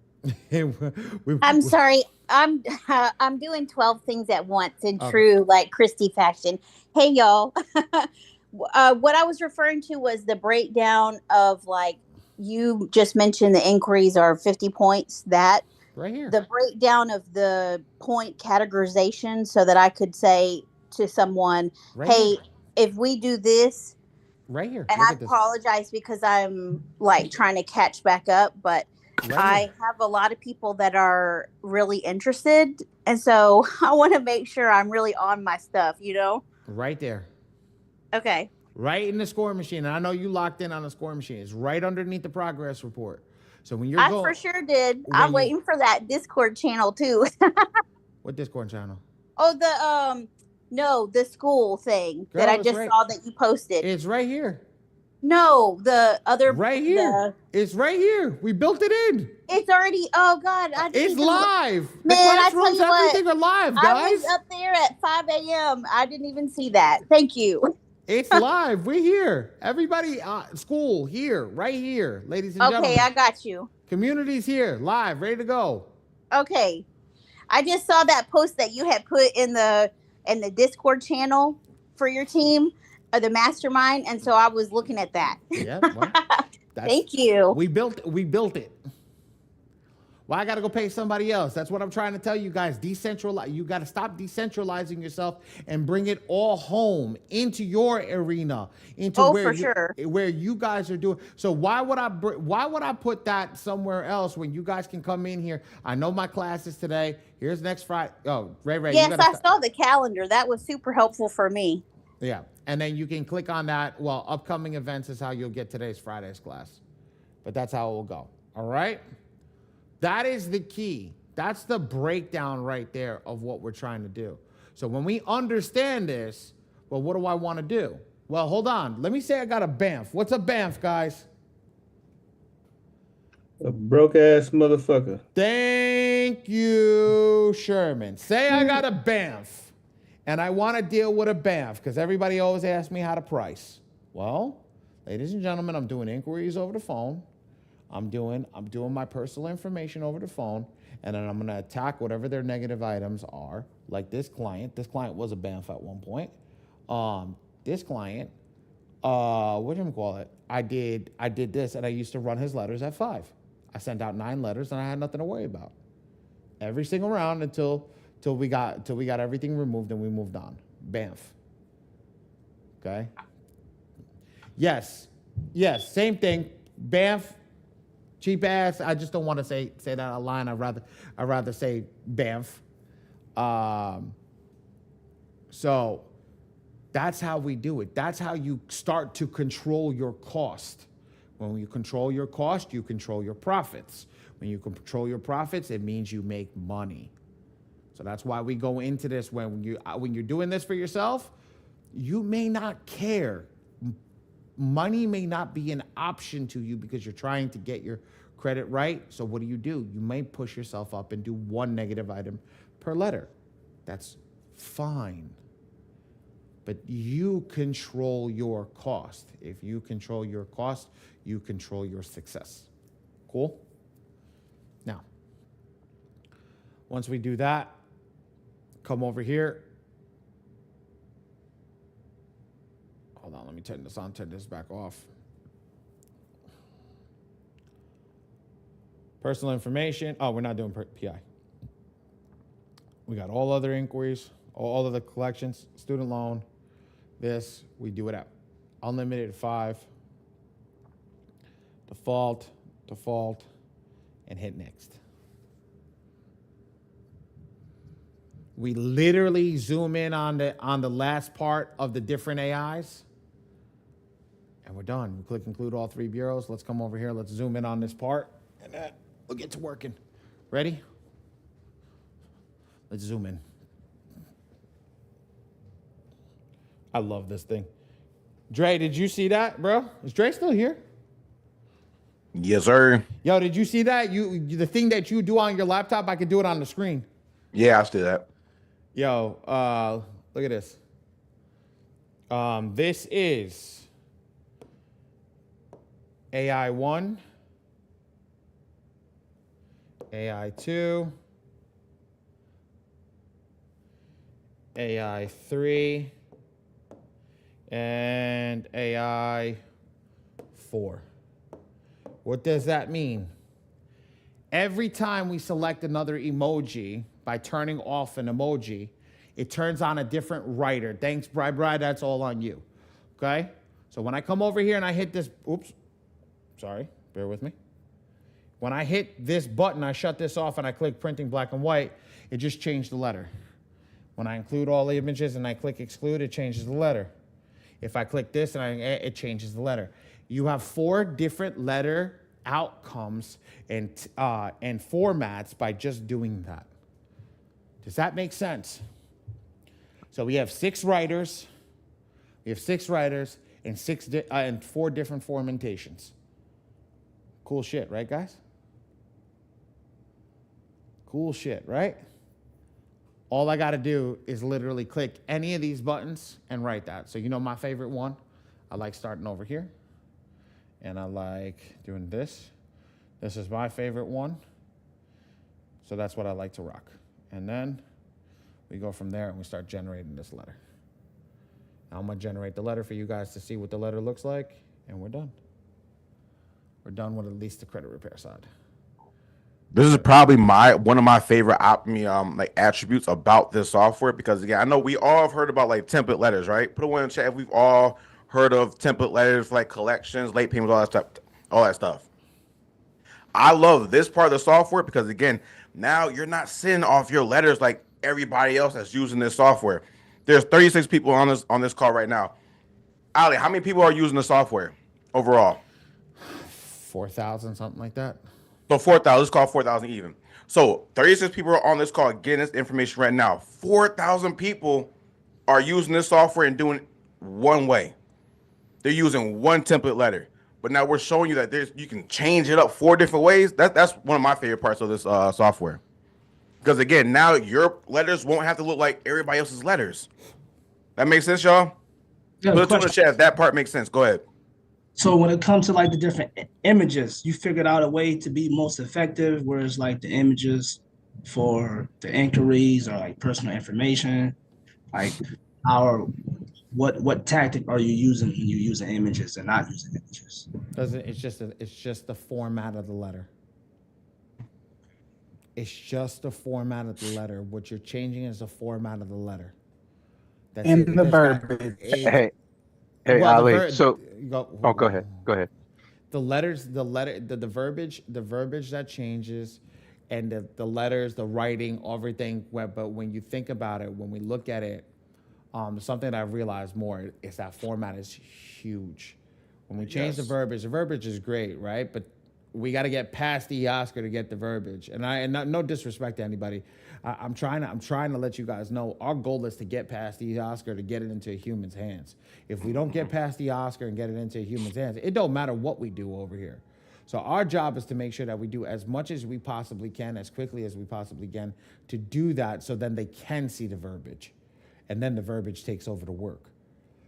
I'm sorry. I'm doing 12 things at once in Okay. true like Christy fashion. Hey y'all. What I was referring to was the breakdown of like you just mentioned the inquiries are 50 points. That Right here. the breakdown of the point categorization so that I could say to someone, Right hey, here. if we do this, Right here. and Look I at this. apologize because I'm like trying to catch back up, but Right I here. have a lot of people that are really interested. And so I want to make sure I'm really on my stuff, you know? Right there. Okay. Right in the score machine. And I know you locked in on the score machine. It's right underneath the progress report. So when you're I going, for sure did. when I'm you- waiting for that Discord channel too. what Discord channel? Oh, the school thing Girl, that I it's just right- saw that you posted. It's right here. No, the other Right here. It's right here. We built it in. It's already. Oh God, I didn't It's even look. live. The Man, I tell classrooms, you what, everything are live, I guys. was up there at 5 a.m. I didn't even see that. Thank you. It's live. We're here. Everybody, school here, right here, ladies and gentlemen. Okay, I got you. Community's here, live, ready to go. Okay, I just saw that post that you had put in the Discord channel for your team, the mastermind, and so I was looking at that. Yeah. Well, Thank you. We built it. Why I got to go pay somebody else? That's what I'm trying to tell you guys. Decentralize. You got to stop decentralizing yourself and bring it all home into your arena, into where you guys are doing. So why would I put that somewhere else when you guys can come in here? I know my class is today. Here's next Friday. Oh, Ray. Yes, I saw the calendar. That was super helpful for me. Yeah, and then you can click on that. Well, upcoming events is how you'll get today's Friday's class, but that's how it will go. All right. That is the key. That's the breakdown right there of what we're trying to do. So when we understand this, well, what do I want to do? Well, hold on. Let me say I got a BAMF. What's a BAMF, guys? A broke ass motherfucker. Thank you, Sherman. Say I got a BAMF. and I want to deal with a BAMF because everybody always asks me how to price. Well, ladies and gentlemen, I'm doing inquiries over the phone. I'm doing my personal information over the phone, and then I'm going to attack whatever their negative items are. Like this client. This client was a BAMF at one point. This client, what do you call it? I did this, and I used to run his letters at 5. I sent out 9 letters, and I had nothing to worry about. Every single round until we got everything removed and we moved on. BAMF. Okay. Yes, same thing. BAMF, cheap ass. I just don't want to say that out line. I'd rather say BAMF. So that's how we do it. That's how you start to control your cost. When you control your cost, you control your profits. When you control your profits, it means you make money. So that's why we go into this. When you're doing this for yourself, you may not care. Money may not be an option to you because you're trying to get your credit right. So what do? You may push yourself up and do 1 negative item per letter. That's fine. But you control your cost. If you control your cost, you control your success. Cool? Now, once we do that, come over here. Hold on, let me turn this on, turn this back off. Personal information. Oh, we're not doing PI. We got all other inquiries, all of the collections, student loan. This, we do it at unlimited 5. Default, and hit next. We literally zoom in on the last part of the different AIs. And we're done. We click include all 3 bureaus. Let's come over here. Let's zoom in on this part. And then we'll get to working. Ready? Let's zoom in. I love this thing. Dre, did you see that, bro? Is Dre still here? Yes, sir. Yo, did you see that? The thing that you do on your laptop, I could do it on the screen. Yeah, I see that. Yo, look at this. This is AI 1, AI 2, AI 3, and AI 4. What does that mean? Every time we select another emoji by turning off an emoji, it turns on a different writer. Thanks, Bri, that's all on you. Okay? So when I come over here and I hit this, sorry, bear with me. When I hit this button, I shut this off and I click printing black and white, it just changed the letter. When I include all the images and I click exclude, it changes the letter. If I click this and it changes the letter. You have 4 different letter outcomes and formats by just doing that. Does that make sense? So we have 6 writers. We have 6 writers and 4 different formatations. Cool shit, right, guys? Cool shit, right? All I got to do is literally click any of these buttons and write that. So you know my favorite one? I like starting over here. And I like doing this. This is my favorite one. So that's what I like to rock. And then we go from there and we start generating this letter. Now I'm going to generate the letter for you guys to see what the letter looks like. And we're done. We're done with at least the credit repair side. This is probably one of my favorite like attributes about this software, because again, I know we all have heard about like template letters, right? Put a one in the chat if we've all heard of template letters for like collections, late payments, all that stuff. I love this part of the software because again, now you're not sending off your letters like everybody else that's using this software. There's 36 people on this call right now. Ali, how many people are using the software overall? 4,000, something like that. So 4,000, let's call 4,000 even. So 36 people are on this call getting this information right now. 4,000 people are using this software and doing it one way. They're using one template letter. But now we're showing you that you can change it up 4 different ways. That's one of my favorite parts of this software. Because again, now your letters won't have to look like everybody else's letters. That makes sense, y'all? Yeah, Put it in the question. chat if that part makes sense. Go ahead. So when it comes to like the different images, you figured out a way to be most effective, whereas like the images for the inquiries or like personal information, like our what tactic are you using when you're using images and not using images? It's just the format of the letter. It's just the format of the letter. What you're changing is the format of the letter. That's In it. the There's got verbiage. it's Hey, well the Ali. So, go ahead. Go ahead. the letters, the verbiage that changes, and the letters, the writing, everything. But when you think about it, when we look at it, something that I've realized more is that format is huge. When we change the verbiage is great, right? But we got to get past the Oscar to get the verbiage. And no disrespect to anybody. I'm trying to let you guys know our goal is to get past the Oscar to get it into a human's hands. If we don't get past the Oscar and get it into a human's hands, it don't matter what we do over here. So our job is to make sure that we do as much as we possibly can, as quickly as we possibly can, to do that so then they can see the verbiage. And then the verbiage takes over the work.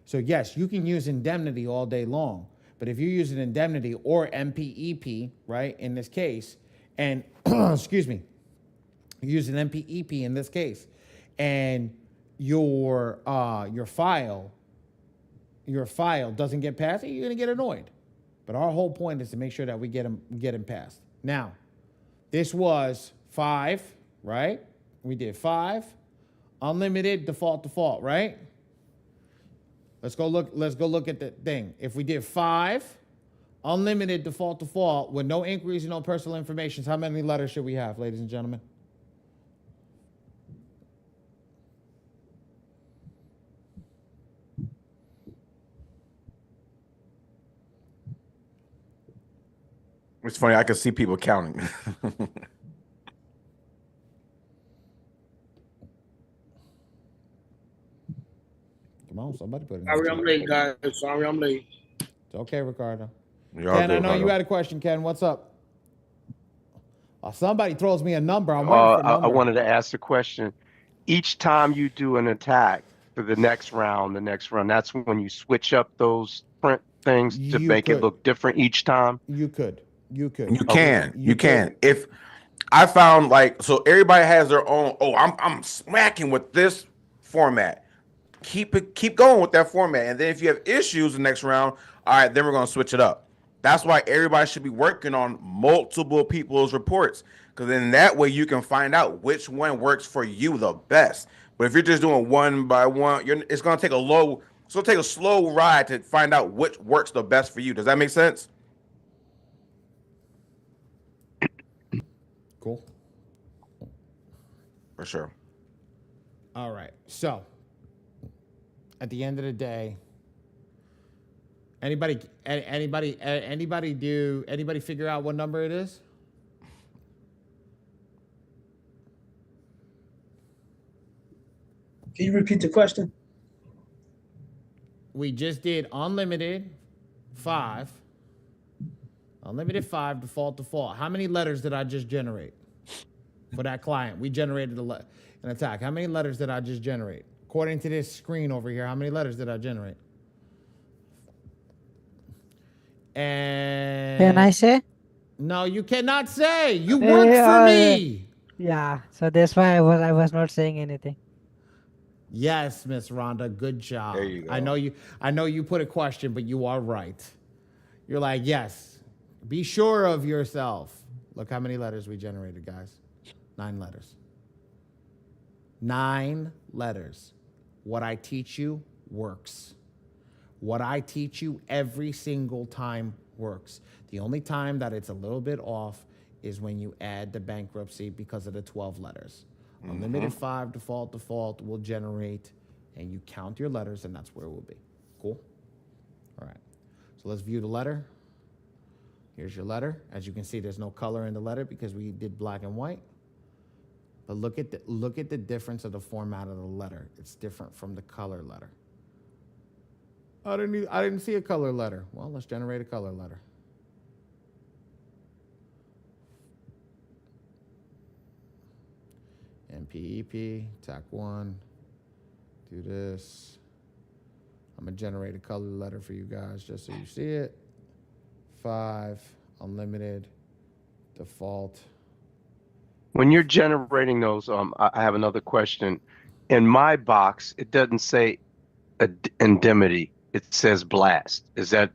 So yes, you can use indemnity all day long, but if you're using indemnity or MPEP, right, in this case, and excuse me, you're using MPEP in this case, and your file doesn't get passed, you're gonna get annoyed. But our whole point is to make sure that we get them passed. Now, this was 5, right? We did 5. Unlimited, default, right? Let's go look at the thing. If we did 5, unlimited, default, with no inquiries and no personal information, how many letters should we have, ladies and gentlemen? It's funny, I can see people counting. Come on, somebody put it in. Sorry, I'm late, guys. Sorry, I'm late. It's okay, Ricardo. Ken, I know you had a question, Ken. What's up? Somebody throws me a number. I'm waiting for a number. I wanted to ask the question. Each time you do an attack for the next round, that's when you switch up those print things to make it look different each time? You could. You can. If I found so everybody has their own, I'm smacking with this format. Keep going with that format. And then if you have issues the next round, all right, then we're gonna switch it up. That's why everybody should be working on multiple people's reports. Because then that way you can find out which one works for you the best. But if you're just doing one by one, it's gonna take a slow ride to find out which works the best for you. Does that make sense? Cool. For sure. All right. So, at the end of the day, anybody figure out what number it is? Can you repeat the question? We just did unlimited 5. Unlimited 5, default. How many letters did I just generate for that client? We generated an attack. How many letters did I just generate? According to this screen over here, how many letters did I generate? And Can I say? No, you cannot say. You work for me. Yeah, so that's why I was not saying anything. Yes, Miss Rhonda, good job. There you go. I know you put a question, but you are right. You're like, yes, be sure of yourself. Look how many letters we generated, guys. 9 letters. 9 letters. What I teach you works. What I teach you every single time works. The only time that it's a little bit off is when you add the bankruptcy because of the 12 letters. Unlimited 5, default will generate, and you count your letters, and that's where it will be. Cool? All right. So let's view the letter. Here's your letter. As you can see, there's no color in the letter because we did black and white. But look at the difference of the format of the letter. It's different from the color letter. I didn't see a color letter. Well, let's generate a color letter. NPEP, tack 1. Do this. I'm going to generate a color letter for you guys just so you see it. 5, unlimited, default. When you're generating those, I have another question. In my box, it doesn't say indemnity. It says blast. Does that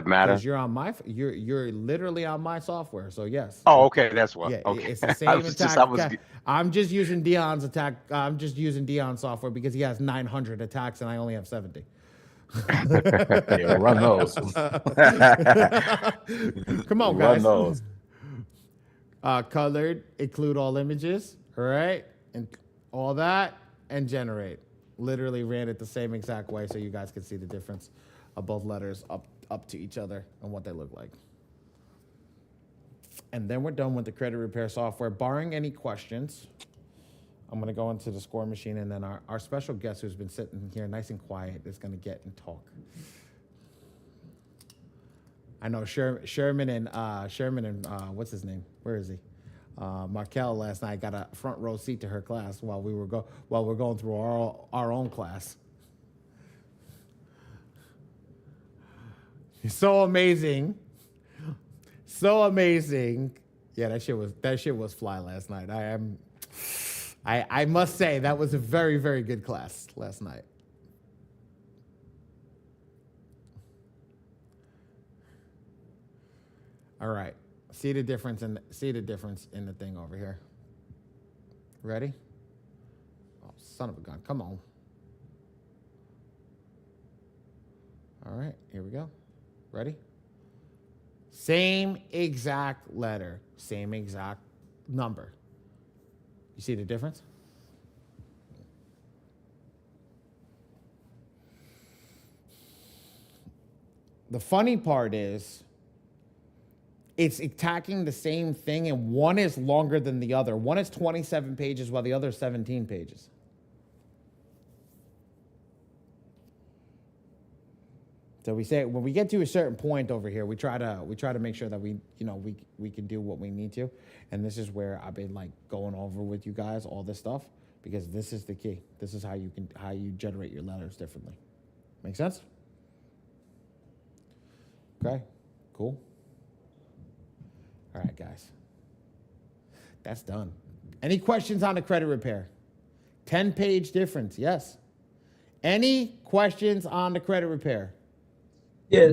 matter? Because you're on you're literally on my software, so yes. Oh, okay, that's what. Yeah, Okay. it's the same attack. I'm just using Dion's attack. I'm just using Dion's software because he has 900 attacks and I only have 70. Yeah, run those. Come on, Run guys. those. Colored, include all images, all right, and all that, and generate. Literally ran it the same exact way so you guys can see the difference of both letters up to each other and what they look like. And then we're done with the credit repair software. Barring any questions, I'm going to go into the score machine, and then our special guest who's been sitting here nice and quiet is going to get and talk. I know Sherman and what's his name? Where is he? Markel last night got a front row seat to her class while we're going through our own class. So amazing. So amazing. Yeah, that shit was fly last night. I must say that was a very, very good class last night. All right. See the difference in the thing over here. Ready? Oh, son of a gun. Come on. All right, here we go. Ready? Same exact letter, same exact number. You see the difference? The funny part is it's attacking the same thing, and one is longer than the other. One is 27 pages while the other is 17 pages. So we say when we get to a certain point over here, we try to make sure that we can do what we need to. And this is where I've been like going over with you guys all this stuff, because this is the key. This is how you generate your letters differently. Make sense? Okay, cool. All right, guys. That's done. Any questions on the credit repair? 10-page difference, yes. Any questions on the credit repair? Yeah.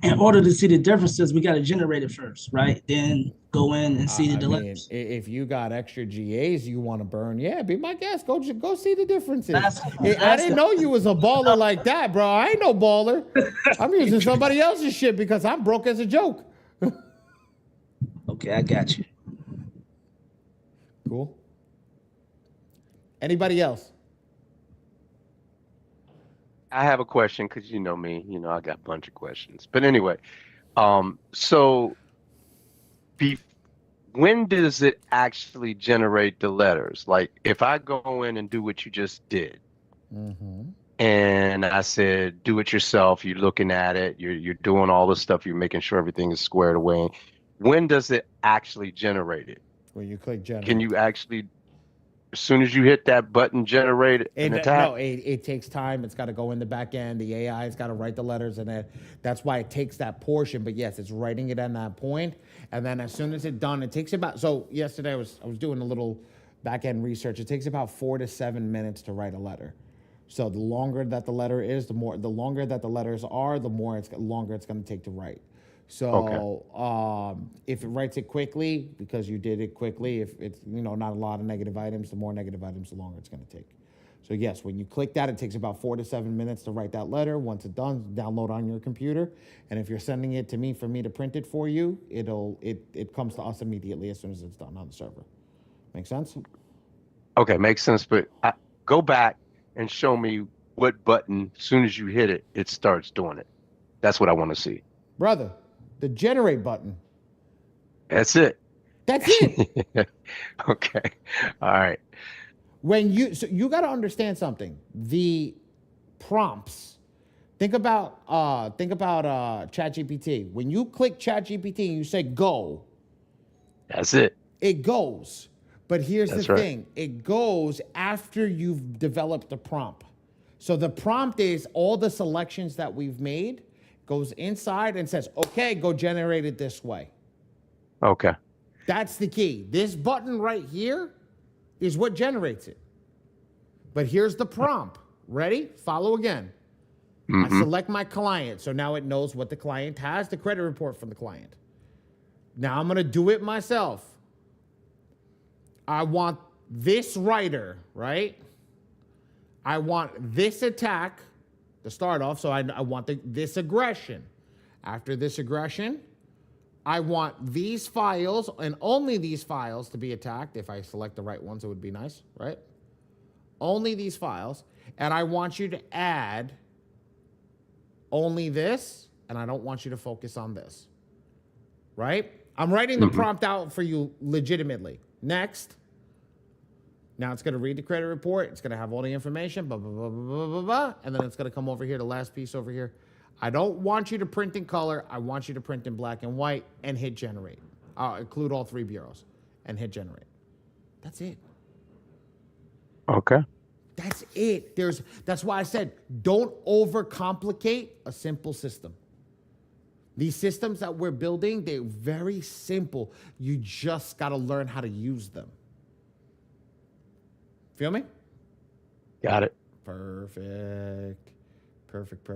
In order to see the differences, we got to generate it first, right? Then go in and see the delays. If you got extra GAs you want to burn, yeah, be my guest. Go see the differences. I didn't know you was a baller like that, bro. I ain't no baller. I'm using somebody else's shit because I'm broke as a joke. Okay, I got you. Cool. Anybody else? I have a question because you know me, I got a bunch of questions. But anyway, so when does it actually generate the letters? Like if I go in and do what you just did, and I said, do it yourself, you're looking at it, you're doing all this stuff, you're making sure everything is squared away. When does it actually generate it? When you click generate. Can you actually, as soon as you hit that button, generate an attack? No, it takes time. It's got to go in the back end. The AI has got to write the letters, and that's why it takes that portion. But yes, it's writing it at that point, and then as soon as it's done, it takes about. So yesterday I was doing a little back end research. It takes about 4 to 7 minutes to write a letter. So the longer that the letter is, the longer that the letters are, the longer it's going to take to write. So if it writes it quickly, because you did it quickly, if it's not a lot of negative items, the more negative items, the longer it's going to take. So yes, when you click that, it takes about 4 to 7 minutes to write that letter. Once it's done, download on your computer. And if you're sending it to me for me to print it for you, it comes to us immediately as soon as it's done on the server. Make sense? Okay, makes sense. But go back and show me what button, as soon as you hit it, it starts doing it. That's what I want to see. Brother, the generate button. That's it. That's it. Okay. All right. So you got to understand something. The prompts. Think about ChatGPT. When you click ChatGPT and you say go, that's it. It goes. But here's That's the right. thing. It goes after you've developed the prompt. So the prompt is all the selections that we've made goes inside and says, okay, go generate it this way. Okay. That's the key. This button right here is what generates it. But here's the prompt. Ready? Follow again. I select my client. So now it knows what the client has, the credit report from the client. Now I'm going to do it myself. I want this writer, right? I want this attack to start off. So I want this aggression. After this aggression, I want these files and only these files to be attacked. If I select the right ones, it would be nice, right? Only these files. And I want you to add only this, and I don't want you to focus on this, right? I'm writing the prompt out for you legitimately. Next. Now it's going to read the credit report. It's going to have all the information, blah, blah, blah, blah, blah, blah, and then it's going to come over here, the last piece over here. I don't want you to print in color. I want you to print in black and white and hit generate. I'll include all 3 bureaus and hit generate. That's it. Okay. That's it. That's why I said don't overcomplicate a simple system. These systems that we're building, they're very simple. You just got to learn how to use them. Feel me? Got it. Perfect. Perfect.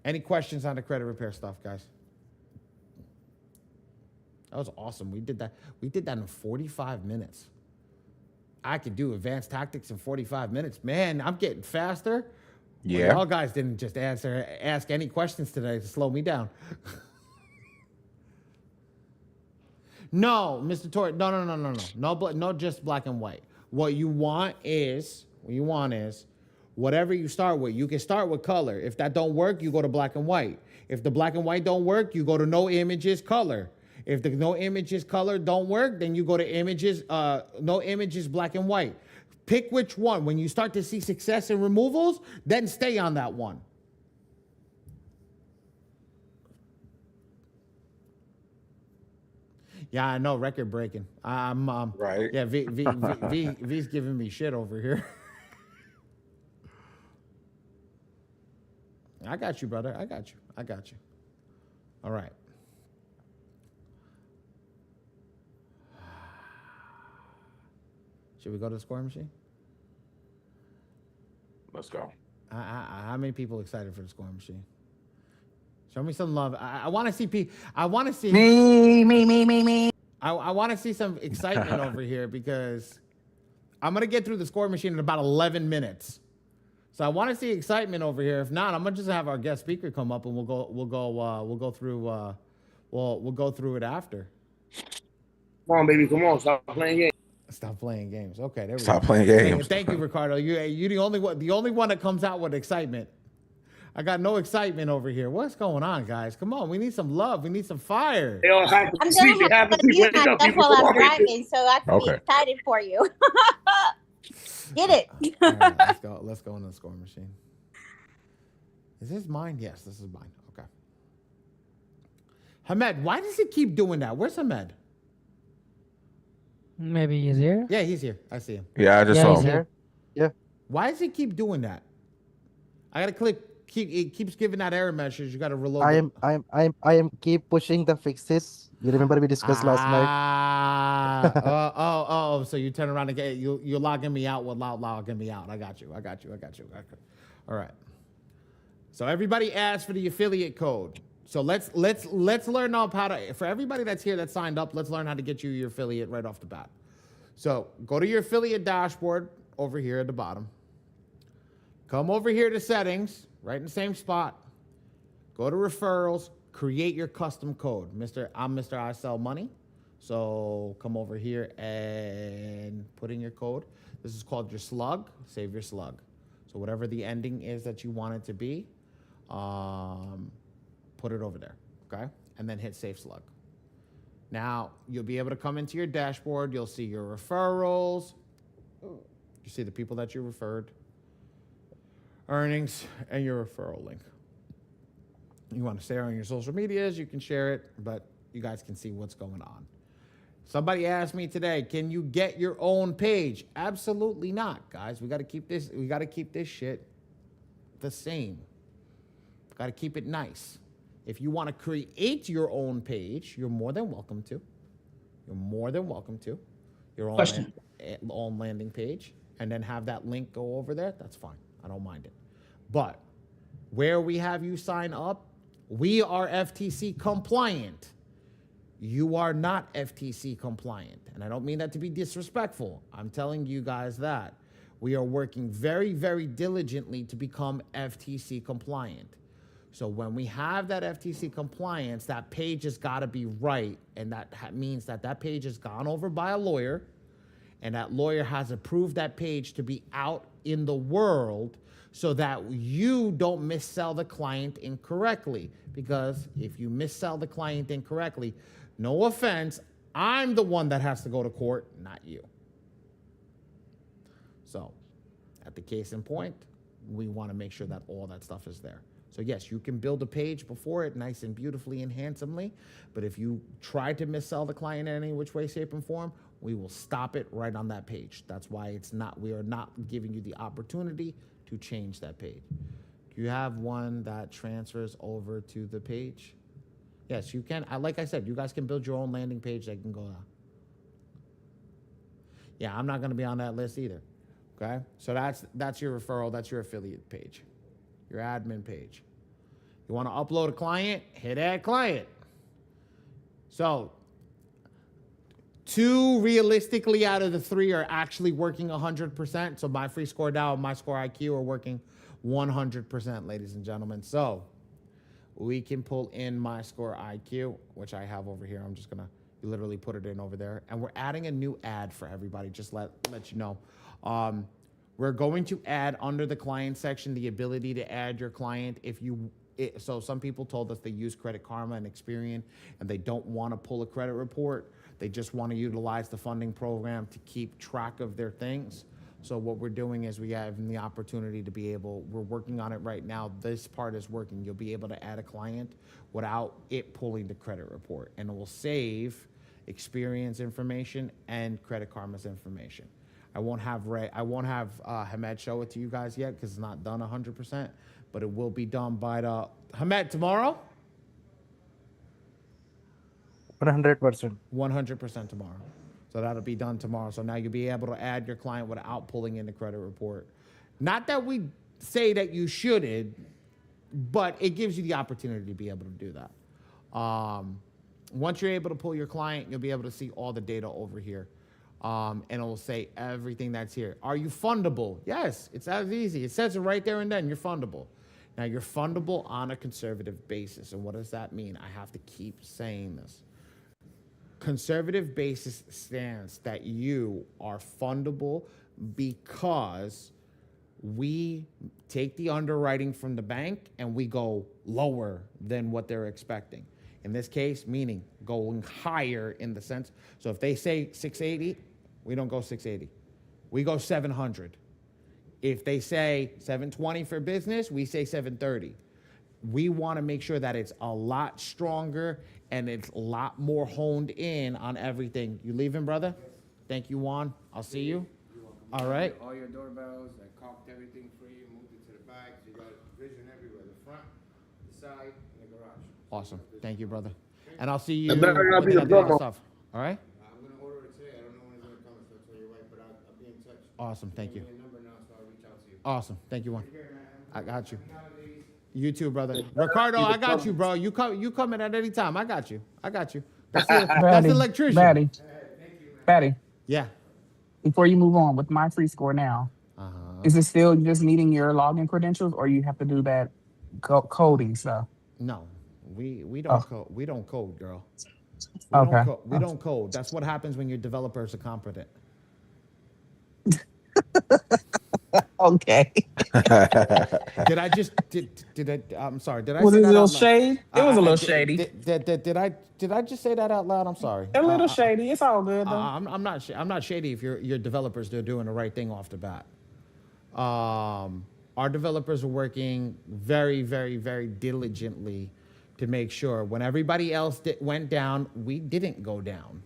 Any questions on the credit repair stuff, guys? That was awesome. We did that in 45 minutes. I could do advanced tactics in 45 minutes. Man, I'm getting faster. Yeah. Well, y'all guys didn't just ask any questions today to slow me down. No, Mr. Torre. No. No, just black and white. What you want is whatever you start with. You can start with color. If that don't work, you go to black and white. If the black and white don't work, you go to no images, color. If the no images, color don't work, then you go to images, no images, black and white. Pick which one. When you start to see success in removals, then stay on that one. Yeah, I know, record breaking. I'm Right. Yeah, V's giving me shit over here. I got you, brother. I got you. All right. Should we go to the scoring machine? Let's go. How many people excited for the scoring machine? Show me some love. I want to see people. I want to see Me. I want to see some excitement over here because I'm gonna get through the scoring machine in about 11 minutes. So I want to see excitement over here. If not, I'm gonna just have our guest speaker come up and we'll go through it after. Come on, baby. Come on. Stop playing games. Stop playing games. Okay, there we go. Stop playing games. Thank you, Ricardo. You're the only one that comes out with excitement. I got no excitement over here. What's going on, guys? Come on, we need some love. We need some fire. They all have to I'm sleep. gonna They have have to to sleep. mute Wake up, myself people. while Come I'm on, baby. driving, so I can be excited for you. Get it? All right, let's go. Let's go into the scoring machine. Is this mine? Yes, this is mine. Okay. Hamed, why does it keep doing that? Where's Hamed? Maybe he's here. Yeah, he's here. I see him. Yeah, I just Yeah, saw he's him. here. Yeah. Why does it keep doing that? I gotta click. It keeps giving that error message. You gotta reload. I am keep pushing the fixes. You remember we discussed last night? Oh. So you turn around and you're logging me out without logging me out. I got you. All right. So everybody asks for the affiliate code. So let's learn up how to. For everybody that's here that signed up, let's learn how to get you your affiliate right off the bat. So go to your affiliate dashboard over here at the bottom. Come over here to settings, right in the same spot. Go to referrals, create your custom code. I'm Mr. I Sell Money. So come over here and put in your code. This is called your slug. Save your slug. So whatever the ending is that you want it to be, put it over there, okay? And then hit save slug. Now, you'll be able to come into your dashboard. You'll see your referrals. You see the people that you referred, earnings, and your referral link. You want to share on your social medias, you can share it, but you guys can see what's going on. Somebody asked me today, can you get your own page? Absolutely not, guys. We got to keep this shit the same. Got to keep it nice. If you want to create your own page, you're more than welcome to. Your own landing page, and then have that link go over there. That's fine. I don't mind it. But where we have you sign up, we are FTC compliant. You are not FTC compliant. And I don't mean that to be disrespectful. I'm telling you guys that. We are working very, very diligently to become FTC compliant. So when we have that FTC compliance, that page has got to be right. And that means that page has gone over by a lawyer, and that lawyer has approved that page to be out in the world so that you don't missell the client incorrectly. Because if you missell the client incorrectly, no offense, I'm the one that has to go to court, not you. So, at the case in point, we want to make sure that all that stuff is there. So yes, you can build a page before it nice and beautifully and handsomely, but if you try to missell the client in any which way, shape, and form, we will stop it right on that page. That's why we are not giving you the opportunity to change that page. Do you have one that transfers over to the page? Yes, you can. Like I said, you guys can build your own landing page that can go out. Yeah, I'm not going to be on that list either. Okay? So that's your referral. That's your affiliate page, your admin page. You want to upload a client? Hit add client. So 2 realistically out of the 3 are actually working 100%. So my free score Dow and my score IQ are working 100%, ladies and gentlemen. So we can pull in my score IQ, which I have over here. I'm just going to literally put it in over there. And we're adding a new ad for everybody, just let you know. We're going to add under the client section the ability to add your client so some people told us they use Credit Karma and Experian and they don't want to pull a credit report. They just want to utilize the funding program to keep track of their things. So what we're doing is we have the opportunity to we're working on it right now. This part is working. You'll be able to add a client without it pulling the credit report, and it will save Experian's information and Credit Karma's information. I won't have Hamed show it to you guys yet because it's not done 100%, but it will be done by Hamed tomorrow. 100%. 100% tomorrow. So that'll be done tomorrow. So now you'll be able to add your client without pulling in the credit report. Not that we say that you shouldn't, but it gives you the opportunity to be able to do that. Once you're able to pull your client, you'll be able to see all the data over here. And it will say everything that's here. Are you fundable? Yes, it's as easy. It says it right there and then, you're fundable. Now, you're fundable on a conservative basis. And what does that mean? I have to keep saying this. Conservative basis stands that you are fundable because we take the underwriting from the bank and we go lower than what they're expecting. In this case, meaning going higher in the sense. So if they say 680, we don't go 680. We go 700. If they say 720 for business, we say 730. We want to make sure that it's a lot stronger and it's a lot more honed in on everything. You leaving, brother? Yes. Thank you, Juan. I'll see you. All right. All your doorbells, I caulked everything for you, moved it to the back. So you got vision everywhere, the front, the side, and the garage. Awesome. Thank you, brother. And I'll see you It better not when be you a got the other promo. stuff. All right? I'm going to order it today. I don't know when it's going to come, so I'll tell you right, but I'll be in touch. Awesome. Thank you. Give me a number now, so I'll reach out to you. Awesome. Thank you, Juan. Take care, man. I got you. Happy holidays. You too, brother. Ricardo, I got you, bro. You come in at any time. I got you. That's the electrician. Batty, Yeah. before you move on with my free score now, is it still just needing your login credentials, or you have to do that coding stuff? No, we don't code. We don't code, girl. We don't code. That's what happens when your developers are competent. Okay. Did I just did I? I'm sorry. Did I? Was say it that a little out loud? shade? It was a little shady. Did I just say that out loud? I'm sorry. A little shady. It's all good though. I'm not shady if your developers are doing the right thing off the bat. Our developers are working very, very, very diligently to make sure when everybody else went down, we didn't go down.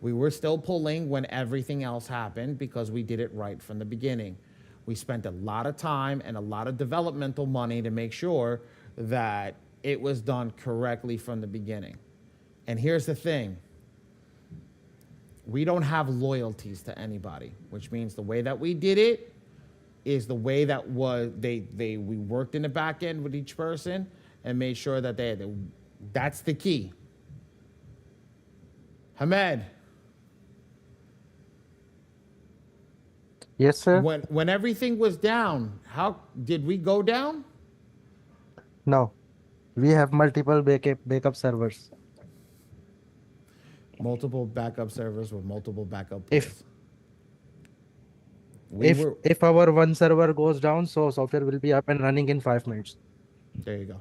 We were still pulling when everything else happened because we did it right from the beginning. We spent a lot of time and a lot of developmental money to make sure that it was done correctly from the beginning. And here's the thing. We don't have loyalties to anybody, which means the way that we did it is the way that was we worked in the back end with each person and made sure that that's the key. Hamed. Yes, sir. When everything was down, how did we go down? No, we have multiple backup servers. Multiple backup servers with multiple backup If pools. if our one server goes down, so software will be up and running in 5 minutes. There you go.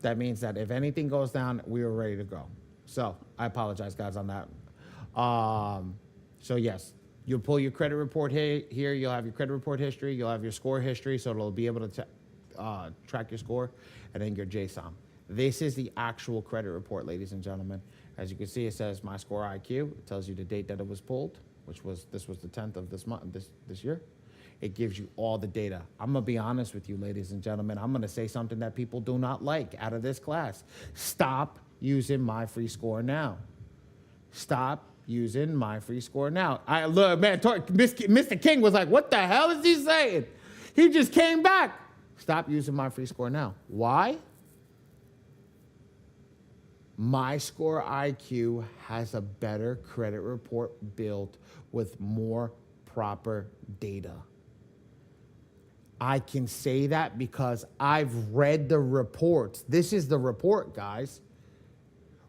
That means that if anything goes down, we were ready to go. So I apologize, guys, on that. So yes, you'll pull your credit report here. You'll have your credit report history. You'll have your score history, so it'll be able to track your score, and then your JSON. This is the actual credit report, ladies and gentlemen. As you can see, it says my score IQ. It tells you the date that it was pulled, which was the 10th of this month, this year. It gives you all the data. I'm gonna be honest with you, ladies and gentlemen. I'm gonna say something that people do not like out of this class. Stop using my free score now. Stop using my free score now. I look, man, Mr. King was like, what the hell is he saying? He just came back. Stop using my free score now. Why? My Score IQ has a better credit report built with more proper data. I can say that because I've read the reports. This is the report, guys.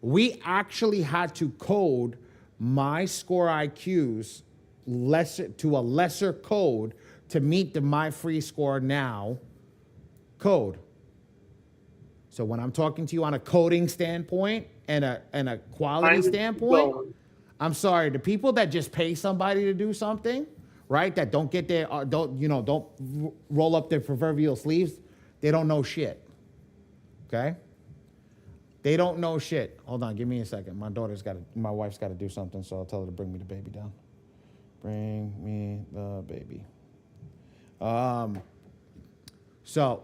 We actually had to code My Score IQs to a lesser code to meet the My Free Score Now code. So when I'm talking to you on a coding standpoint and a quality standpoint, I'm sorry, the people that just pay somebody to do something, right? That don't get their don't roll up their proverbial sleeves, they don't know shit. Okay? They don't know shit. Hold on, give me a second. My wife's got to do something, so I'll tell her to bring me the baby down. Bring me the baby. So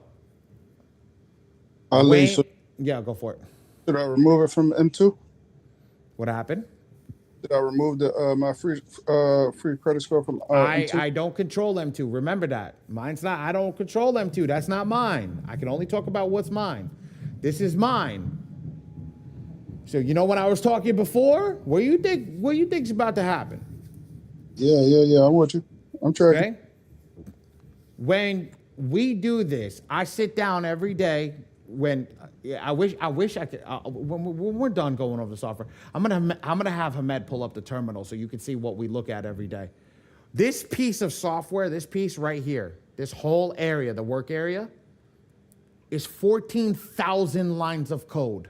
Ali, so yeah, go for it. did I remove it from M2? What happened? Did I remove the my free credit score from M2? I don't control M2. Remember that. Mine's not. I don't control M2. That's not mine. I can only talk about what's mine. This is mine. So you know when I was talking before, what do you think's about to happen? Yeah. I'm with you. I'm tracking. Okay. When we do this, I sit down every day. When I wish I could. When we're done going over the software, I'm gonna have Hamed pull up the terminal so you can see what we look at every day. This piece of software, this piece right here, this whole area, the work area, is 14,000 lines of code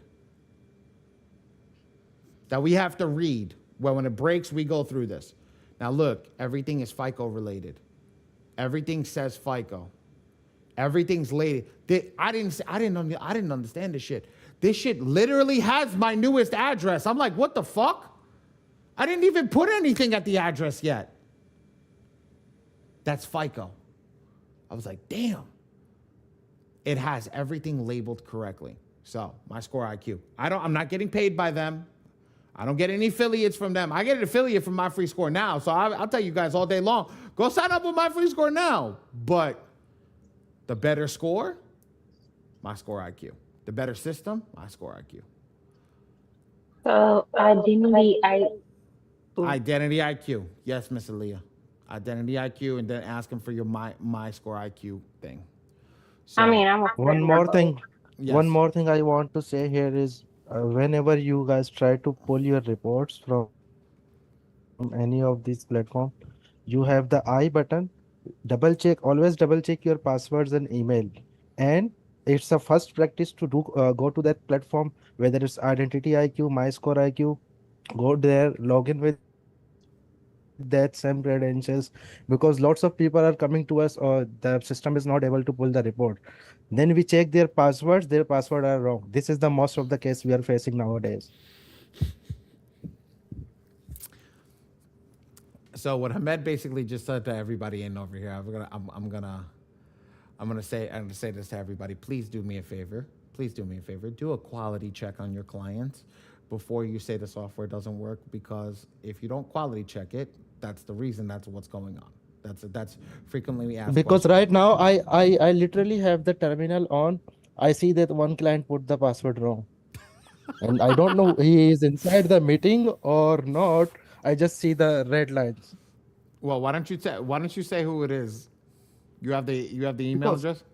that we have to read. Well, when it breaks, we go through this. Now look, everything is FICO related. Everything says FICO. Everything's lady. I didn't understand this shit. This shit literally has my newest address. I'm like, what the fuck? I didn't even put anything at the address yet. That's FICO. I was like, damn. It has everything labeled correctly. So my Score IQ. I'm not getting paid by them. I don't get any affiliates from them. I get an affiliate from My Free Score Now. So I'll tell you guys all day long, go sign up with My Free Score Now. But the better score, My Score IQ. The better system, My Score IQ. So Identity IQ. Yes, Miss Aaliyah. Identity IQ, and then ask them for your my Score IQ thing. So, I'm One more thing. Yes. One more thing I want to say here is whenever you guys try to pull your reports from any of these platforms, you have the I button. Always double check your passwords and email. And it's a first practice to go to that platform, whether it's Identity IQ, My Score IQ, go there, log in with your email that same credentials, because lots of people are coming to us or the system is not able to pull the report. Then we check their password are wrong. This is the most of the case we are facing nowadays. So what Hamed basically just said to everybody in over here, I'm gonna say this to everybody. Please do me a favor. Please do me a favor. Do a quality check on your clients before you say the software doesn't work, because if you don't quality check it, that's the reason. That's what's going on. That's frequently asked Because questions. right now I literally have the terminal on. I see that one client put the password wrong. And I don't know he is inside the meeting or not. I just see the red lines. Well, why don't you say who it is? You have the email Because address?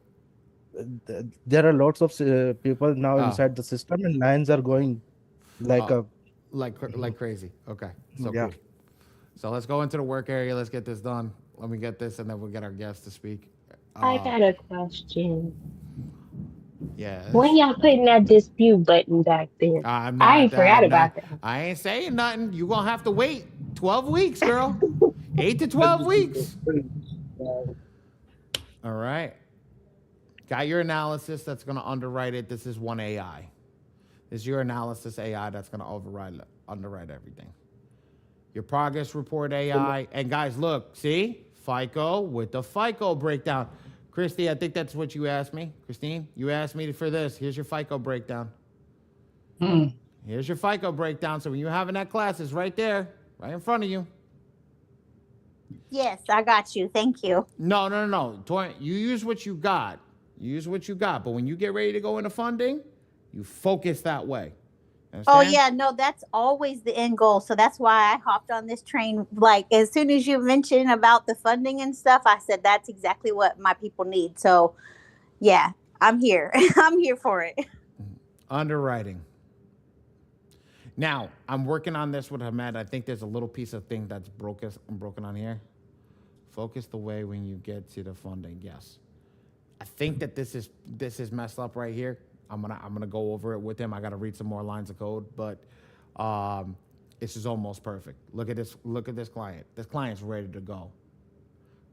there are lots of people now Oh, inside the system and lines are going like oh, a like crazy. Okay, so yeah. cool. So let's go into the work area. Let's get this done. Let me get this, and then we'll get our guests to speak. I Uh, got a question. When yes. y'all putting that dispute button back there? I'm I not. ain't forgot I'm not. about that. I ain't saying nothing. You gonna have to wait 12 weeks, girl. 8 to 12 weeks. All right. Got your analysis that's gonna underwrite it. This is one AI. This is your analysis AI that's gonna underwrite everything. Your progress report AI. And guys, look, see? FICO with the FICO breakdown. Christy, I think that's what you asked me. Christine, you asked me for this. Here's your FICO breakdown. Here's your FICO breakdown. So when you're having that class, it's right there, right in front of you. Yes, I got you. Thank you. No. You use what you got. You use what you got. But when you get ready to go into funding, you focus that way. Oh Understand? yeah, no, that's always the end goal. So that's why I hopped on this train. Like as soon as you mentioned about the funding and stuff, I said that's exactly what my people need. So yeah, I'm here. I'm here for it. Underwriting. Now, I'm working on this with Hamed. I think there's a little piece of thing that's broken on here. Focus the way when you get to the funding. Yes. I think that this is messed up right here. I'm gonna go over it with him. I gotta read some more lines of code, but this is almost perfect. Look at this. Look at this client. This client's ready to go.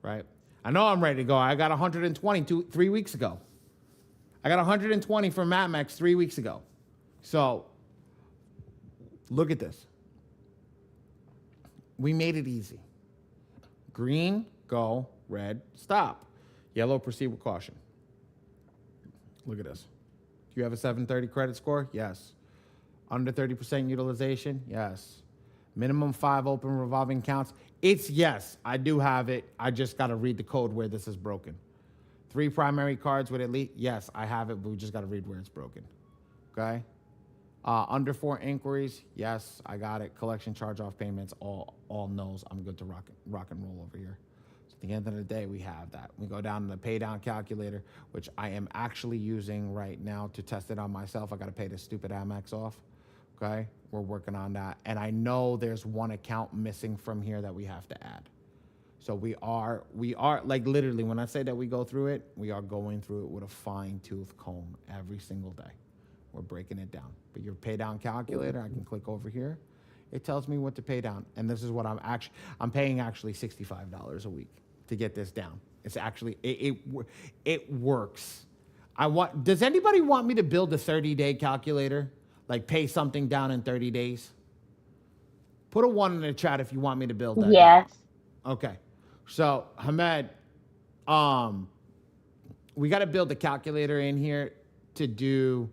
Right? I know I'm ready to go. I got 120 3 weeks ago. I got 120 from Matmex 3 weeks ago. So look at this. We made it easy. Green, go. Red, stop. Yellow, proceed with caution. Look at this. Do you have a 730 credit score? Yes. Under 30% utilization? Yes. Minimum 5 open revolving accounts? It's yes. I do have it. I just got to read the code where this is broken. 3 primary cards with elite? Yes, I have it, but we just got to read where it's broken. Okay? Under 4 inquiries? Yes, I got it. Collection, charge-off payments, all no's. I'm good to rock and roll over here. So at the end of the day, we have that. We go down to the pay down calculator, which I am actually using right now to test it on myself. I got to pay this stupid Amex off. Okay? We're working on that. And I know there's one account missing from here that we have to add. So we are like literally when I say that we go through it, we are going through it with a fine-tooth comb every single day. We're breaking it down. But your pay down calculator, I can click over here. It tells me what to pay down. And this is what I'm paying actually $65 a week to get this down. It's actually, it works. Does anybody want me to build a 30-day calculator? Like pay something down in 30 days? Put a 1 in the chat if you want me to build that down. Yes. Okay. So, Hamed, we got to build a calculator in here to do,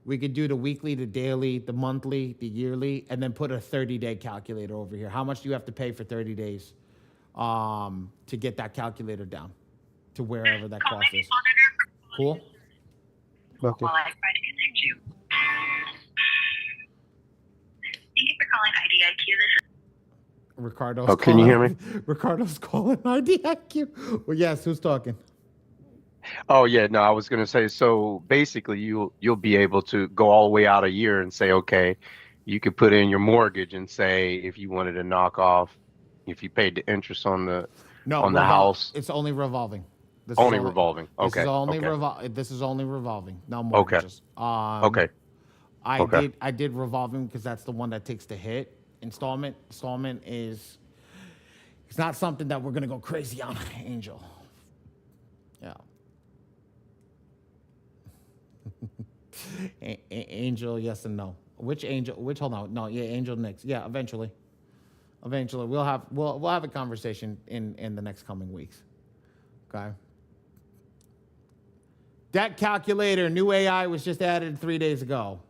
we could do the weekly, the daily, the monthly, the yearly, and then put a 30-day calculator over here. How much do you have to pay for 30 days to get that calculator down to wherever that cost is? Cool? Okay. While I try to connect you. Thank you for calling IDIQ. This is Ricardo's can you hear me? Ricardo's calling IDIQ. Well, yes, who's talking? Oh yeah, no, I was gonna say, so basically you'll be able to go all the way out a year and say, okay, you could put in your mortgage and say if you wanted to knock off, if you paid the interest on the house. It's only revolving. This Only revolving. This is Okay. only Okay. this is only revolving. No mortgages. Okay. I did revolving because that's the one that takes the hit. Installment is It's not something that we're going to go crazy on, Angel. Yeah. Angel, yes and no. Which Angel? Which? Hold on. No, yeah, Angel next. Yeah, eventually. Eventually, we'll have a conversation in the next coming weeks. Okay. Debt calculator, new AI was just added 3 days ago.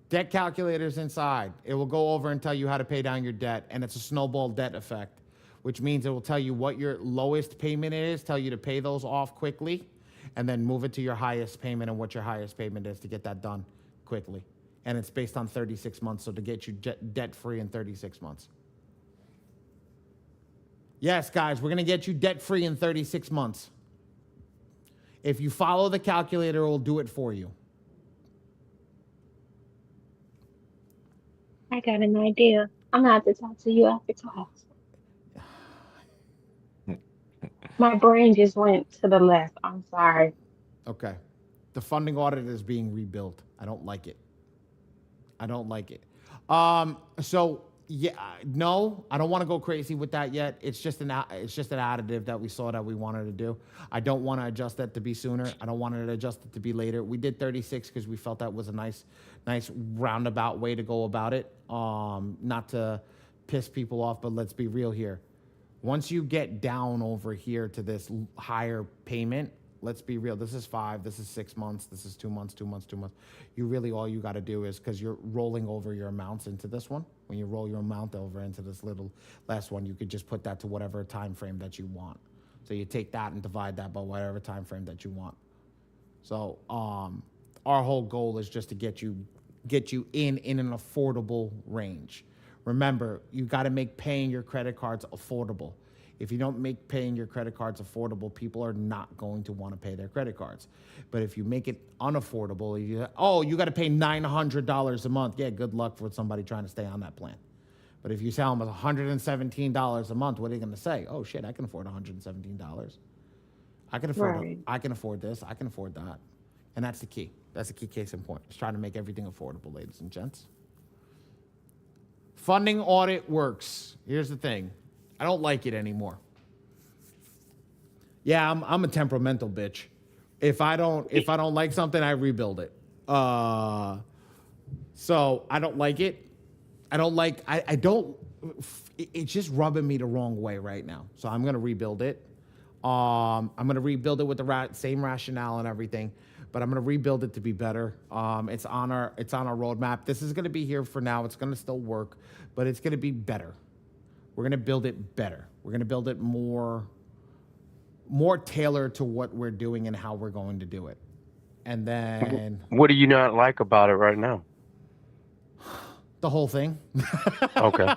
Debt calculator's inside. It will go over and tell you how to pay down your debt, and it's a snowball debt effect, which means it will tell you what your lowest payment is, tell you to pay those off quickly, and then move it to your highest payment and what your highest payment is to get that done quickly. And it's based on 36 months, so to get you debt-free in 36 months. Yes, guys, we're going to get you debt-free in 36 months. If you follow the calculator, it will do it for you. I got an idea. I'm gonna have to talk to you after class. My brain just went to the left. I'm sorry. Okay. The funding audit is being rebuilt. I don't like it. I don't like it. So yeah, no, I don't want to go crazy with that yet. It's just an additive that we saw that we wanted to do. I don't want to adjust that to be sooner. I don't want to adjust it to be later. We did 36 because we felt that was a nice roundabout way to go about it. Not to piss people off, but let's be real here. Once you get down over here to this higher payment, let's be real. This is 5, this is 6 months, this is 2 months, 2 months, 2 months. You really, all you got to do is, because you're rolling over your amounts into this one. When you roll your amount over into this little last one, you could just put that to whatever time frame that you want. So you take that and divide that by whatever time frame that you want. So our whole goal is just to get you in an affordable range. Remember, you got to make paying your credit cards affordable. If you don't make paying your credit cards affordable, people are not going to want to pay their credit cards. But if you make it unaffordable, you got to pay $900 a month. Yeah, good luck for somebody trying to stay on that plan. But if you sell them $117 a month, what are they going to say? Oh shit, I can afford $117. I can afford Right. I can afford this. I can afford that. And that's the key. That's the key case in point. Just trying to make everything affordable, ladies and gents. Funding audit works. Here's the thing. I don't like it anymore. Yeah, I'm a temperamental bitch. If I don't like something, I rebuild it. So I don't like it. It's just rubbing me the wrong way right now. So I'm gonna rebuild it. I'm gonna rebuild it with the same rationale and everything, but I'm gonna rebuild it to be better. It's on our roadmap. This is gonna be here for now. It's gonna still work, but it's gonna be better. We're going to build it better. We're going to build it more tailored to what we're doing and how we're going to do it. And then What do you not like about it right now? the whole thing. Okay.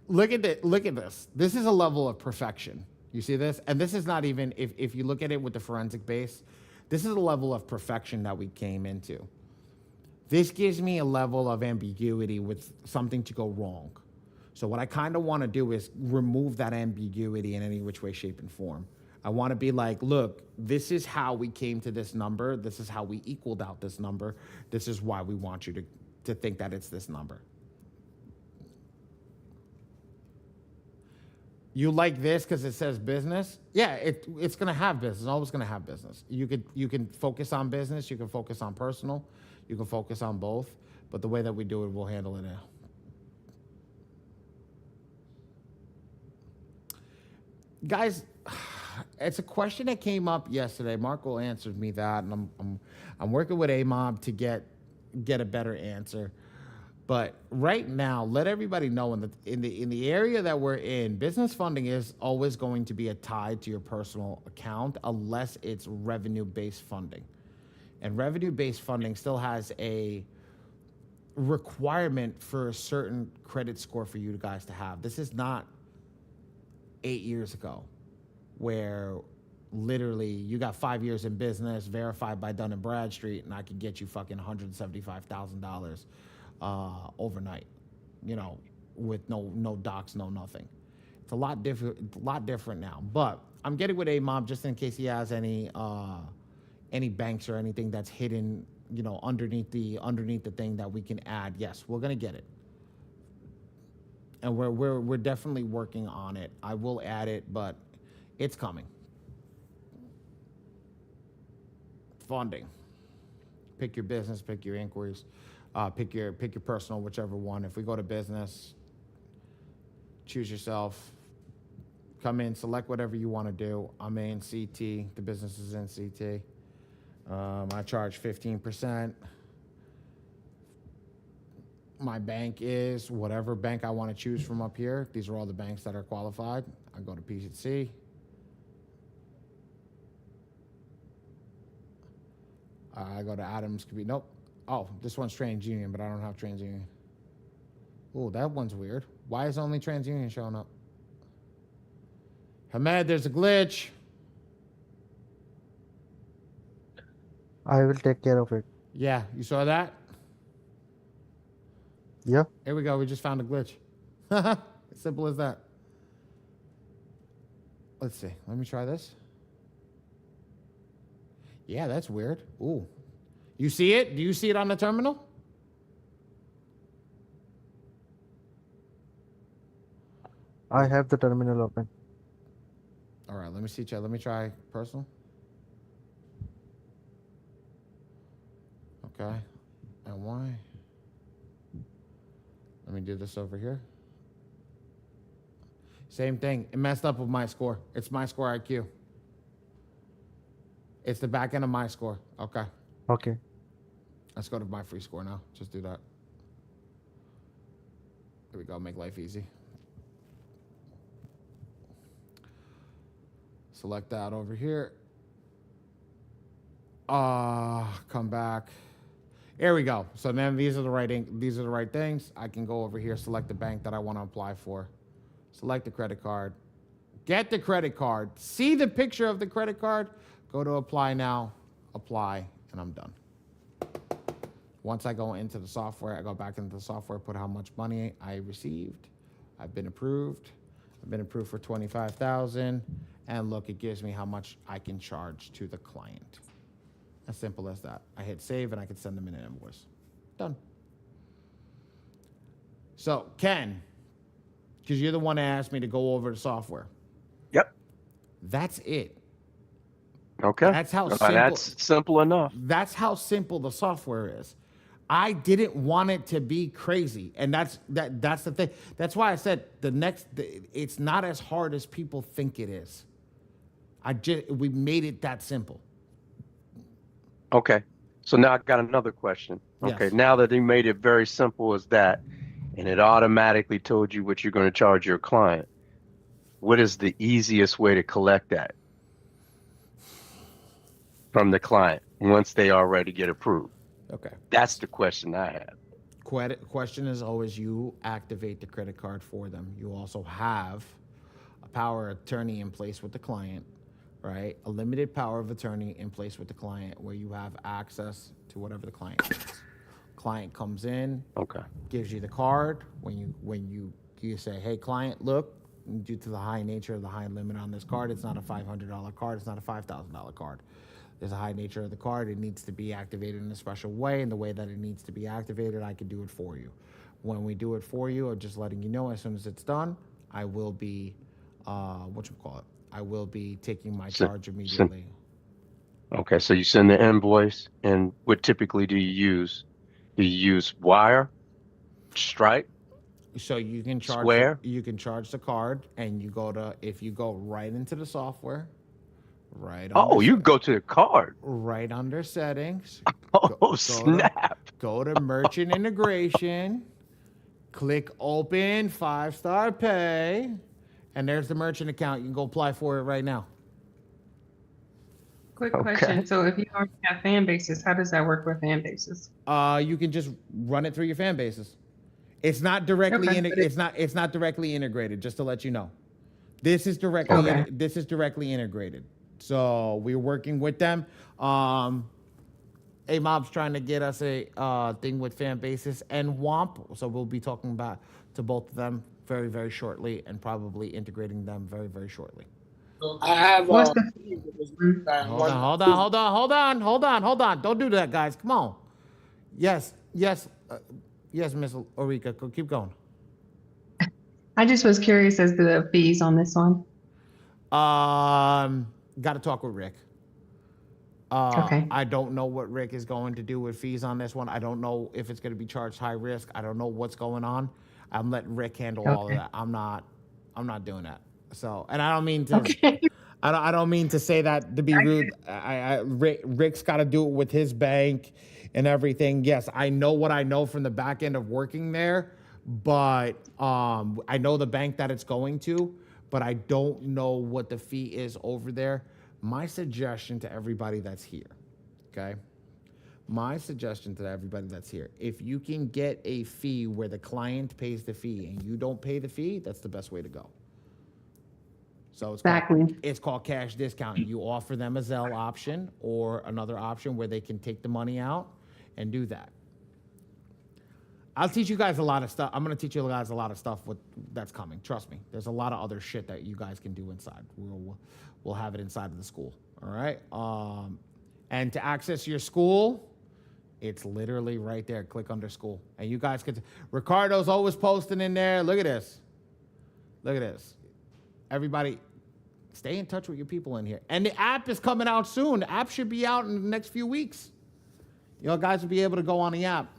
Look at this. This is a level of perfection. You see this? And this is not even, if you look at it with the forensic base, this is a level of perfection that we came into. This gives me a level of ambiguity with something to go wrong. So what I kind of want to do is remove that ambiguity in any which way, shape, and form. I want to be like, look, this is how we came to this number. This is how we equaled out this number. This is why we want you to think that it's this number. You like this because it says business? Yeah, it's going to have business. It's always going to have business. You can focus on business. You can focus on personal. You can focus on both, but the way that we do it, we'll handle it now. Guys, it's a question that came up yesterday. Marco answered me that, and I'm working with AMOB to get a better answer. But right now, let everybody know in the area that we're in, business funding is always going to be tied to your personal account unless it's revenue-based funding. And revenue-based funding still has a requirement for a certain credit score for you guys to have. This is not 8 years ago where literally you got 5 years in business verified by Dun & Bradstreet and I could get you fucking $175,000 overnight, with no docs, no nothing. It's a lot different now. But I'm getting with AMOB just in case he has any banks or anything that's hidden, underneath the thing that we can add. Yes, we're gonna get it. and we're definitely working on it. I will add it, but it's coming. Funding. Pick your business, pick your inquiries, pick your personal, whichever one. If we go to business, choose yourself. Come in, select whatever you want to do. I'm in CT. The business is in CT. I charge 15%. My bank is whatever bank I want to choose from up here. These are all the banks that are qualified. I go to PCC. I go to Adams. Nope. Oh, this one's TransUnion, but I don't have TransUnion. Oh, that one's weird. Why is only TransUnion showing up? Hamed, there's a glitch. I will take care of it. Yeah, you saw that? Yeah. Here we go. We just found a glitch. Simple as that. Let's see. Let me try this. Yeah, that's weird. Ooh. You see it? Do you see it on the terminal? I have the terminal open. All right, let me see, Chad. Let me try personal. Okay. And why? Let me do this over here. Same thing. It messed up with my score. It's my score IQ. It's the back end of my score. Okay. Okay. Let's go to my free score now. Just do that. Here we go. Make life easy. Select that over here. Come back. Here we go. So then these are the right things. I can go over here, select the bank that I want to apply for. Select the credit card. Get the credit card. See the picture of the credit card. Go to apply now. Apply, and I'm done. Once I go into the software, I go back into the software, put how much money I received. I've been approved. I've been approved for $25,000. And look, it gives me how much I can charge to the client. As simple as that. I hit save and I can send them an invoice. Done. So, Ken, because you're the one that asked me to go over the software. Yep. That's it. Okay. That's how simple. That's simple enough. That's how simple the software is. I didn't want it to be crazy, and that's the thing. That's why I said it's not as hard as people think it is. We made it that simple. Okay. So now I got another question. Okay. Yes. Now that you made it very simple as that, and it automatically told you what you're going to charge your client, what is the easiest way to collect that from the client once they already get approved? Okay. That's the question I have. Question is always you activate the credit card for them. You also have a power of attorney in place with the client, right? A limited power of attorney in place with the client where you have access to whatever the client needs. Client comes in, okay, gives you the card. When you say, hey, client, look, due to the high nature of the high limit on this card, it's not a $500 card, it's not a $5,000 card. There's a high nature of the card. It needs to be activated in a special way, and the way that it needs to be activated, I can do it for you. When we do it for you, I'm just letting you know as soon as it's done, I will be, I will be taking my charge immediately. Okay, so you send the invoice, and what typically do you use? Do you use Wire, Stripe? So you can charge Square? you can charge the card, and if you go right into the software, You go to the card. Right under settings. Snap. Go to merchant integration. Click open 5-star pay. And there's the merchant account. You can go apply for it right now. Quick question. So if you already have fan bases, how does that work with fan bases? You can just run it through your fan bases. It's not directly it's not directly integrated, just to let you know. This is directly integrated. So we're working with them. A-Mob's trying to get us a thing with fan bases and WOMP. So we'll be talking about to both of them very, very shortly, and probably integrating them very, very shortly. I have. Hold on. Don't do that, guys. Come on. Yes, Miss Orica. Keep going. I just was curious as to the fees on this one. Got to talk with Rick. Okay. I don't know what Rick is going to do with fees on this one. I don't know if it's going to be charged high risk. I don't know what's going on. I'm letting Rick handle all of that. I'm not doing that. So, and I don't mean to. Okay. I don't mean to say that to be rude. Rick's got to do it with his bank and everything. Yes, I know what I know from the back end of working there, but I know the bank that it's going to, but I don't know what the fee is over there. My suggestion to everybody that's here, okay? My suggestion to everybody that's here, if you can get a fee where the client pays the fee and you don't pay the fee, that's the best way to go. So it's called cash discounting. You offer them a Zelle option or another option where they can take the money out and do that. I'll teach you guys a lot of stuff. I'm going to teach you guys a lot of stuff that's coming. Trust me. There's a lot of other shit that you guys can do inside. We'll have it inside of the school. All right. And to access your school, it's literally right there. Click under school. And you guys can. Ricardo's always posting in there. Look at this. Look at this. Everybody, stay in touch with your people in here. And the app is coming out soon. The app should be out in the next few weeks. You guys will be able to go on the app.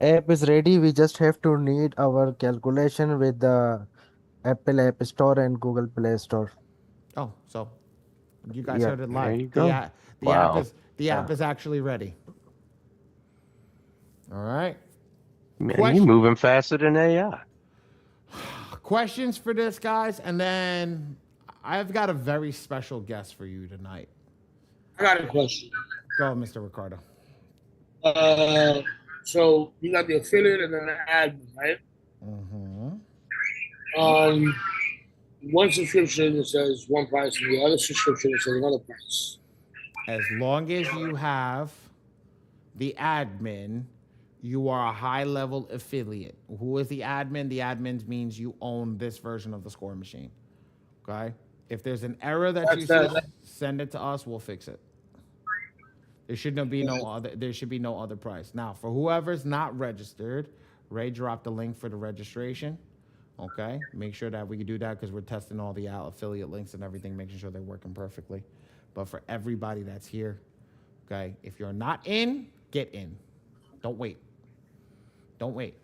App is ready. We just have to need our calculation with the Apple App Store and Google Play Store. Oh, so you guys Yeah. heard it live. There you go. The app is actually ready. All right. Man, you moving faster than AI. Questions for this, guys, and then I've got a very special guest for you tonight. I got a question. Go, Mr. Ricardo. So you got the affiliate and then the admin, right? Mm-hmm. One subscription it says one price, and the other subscription it says another price. As long as you have the admin, you are a high-level affiliate. Who is the admin? The admin means you own this version of the score machine. Okay? If there's an error that you see, send it to us. We'll fix it. There should be no other price. Now, for whoever's not registered, Ray dropped the link for the registration. Okay? Make sure that we can do that because we're testing all the affiliate links and everything, making sure they're working perfectly. But for everybody that's here, okay, if you're not in, get in. Don't wait. Don't wait.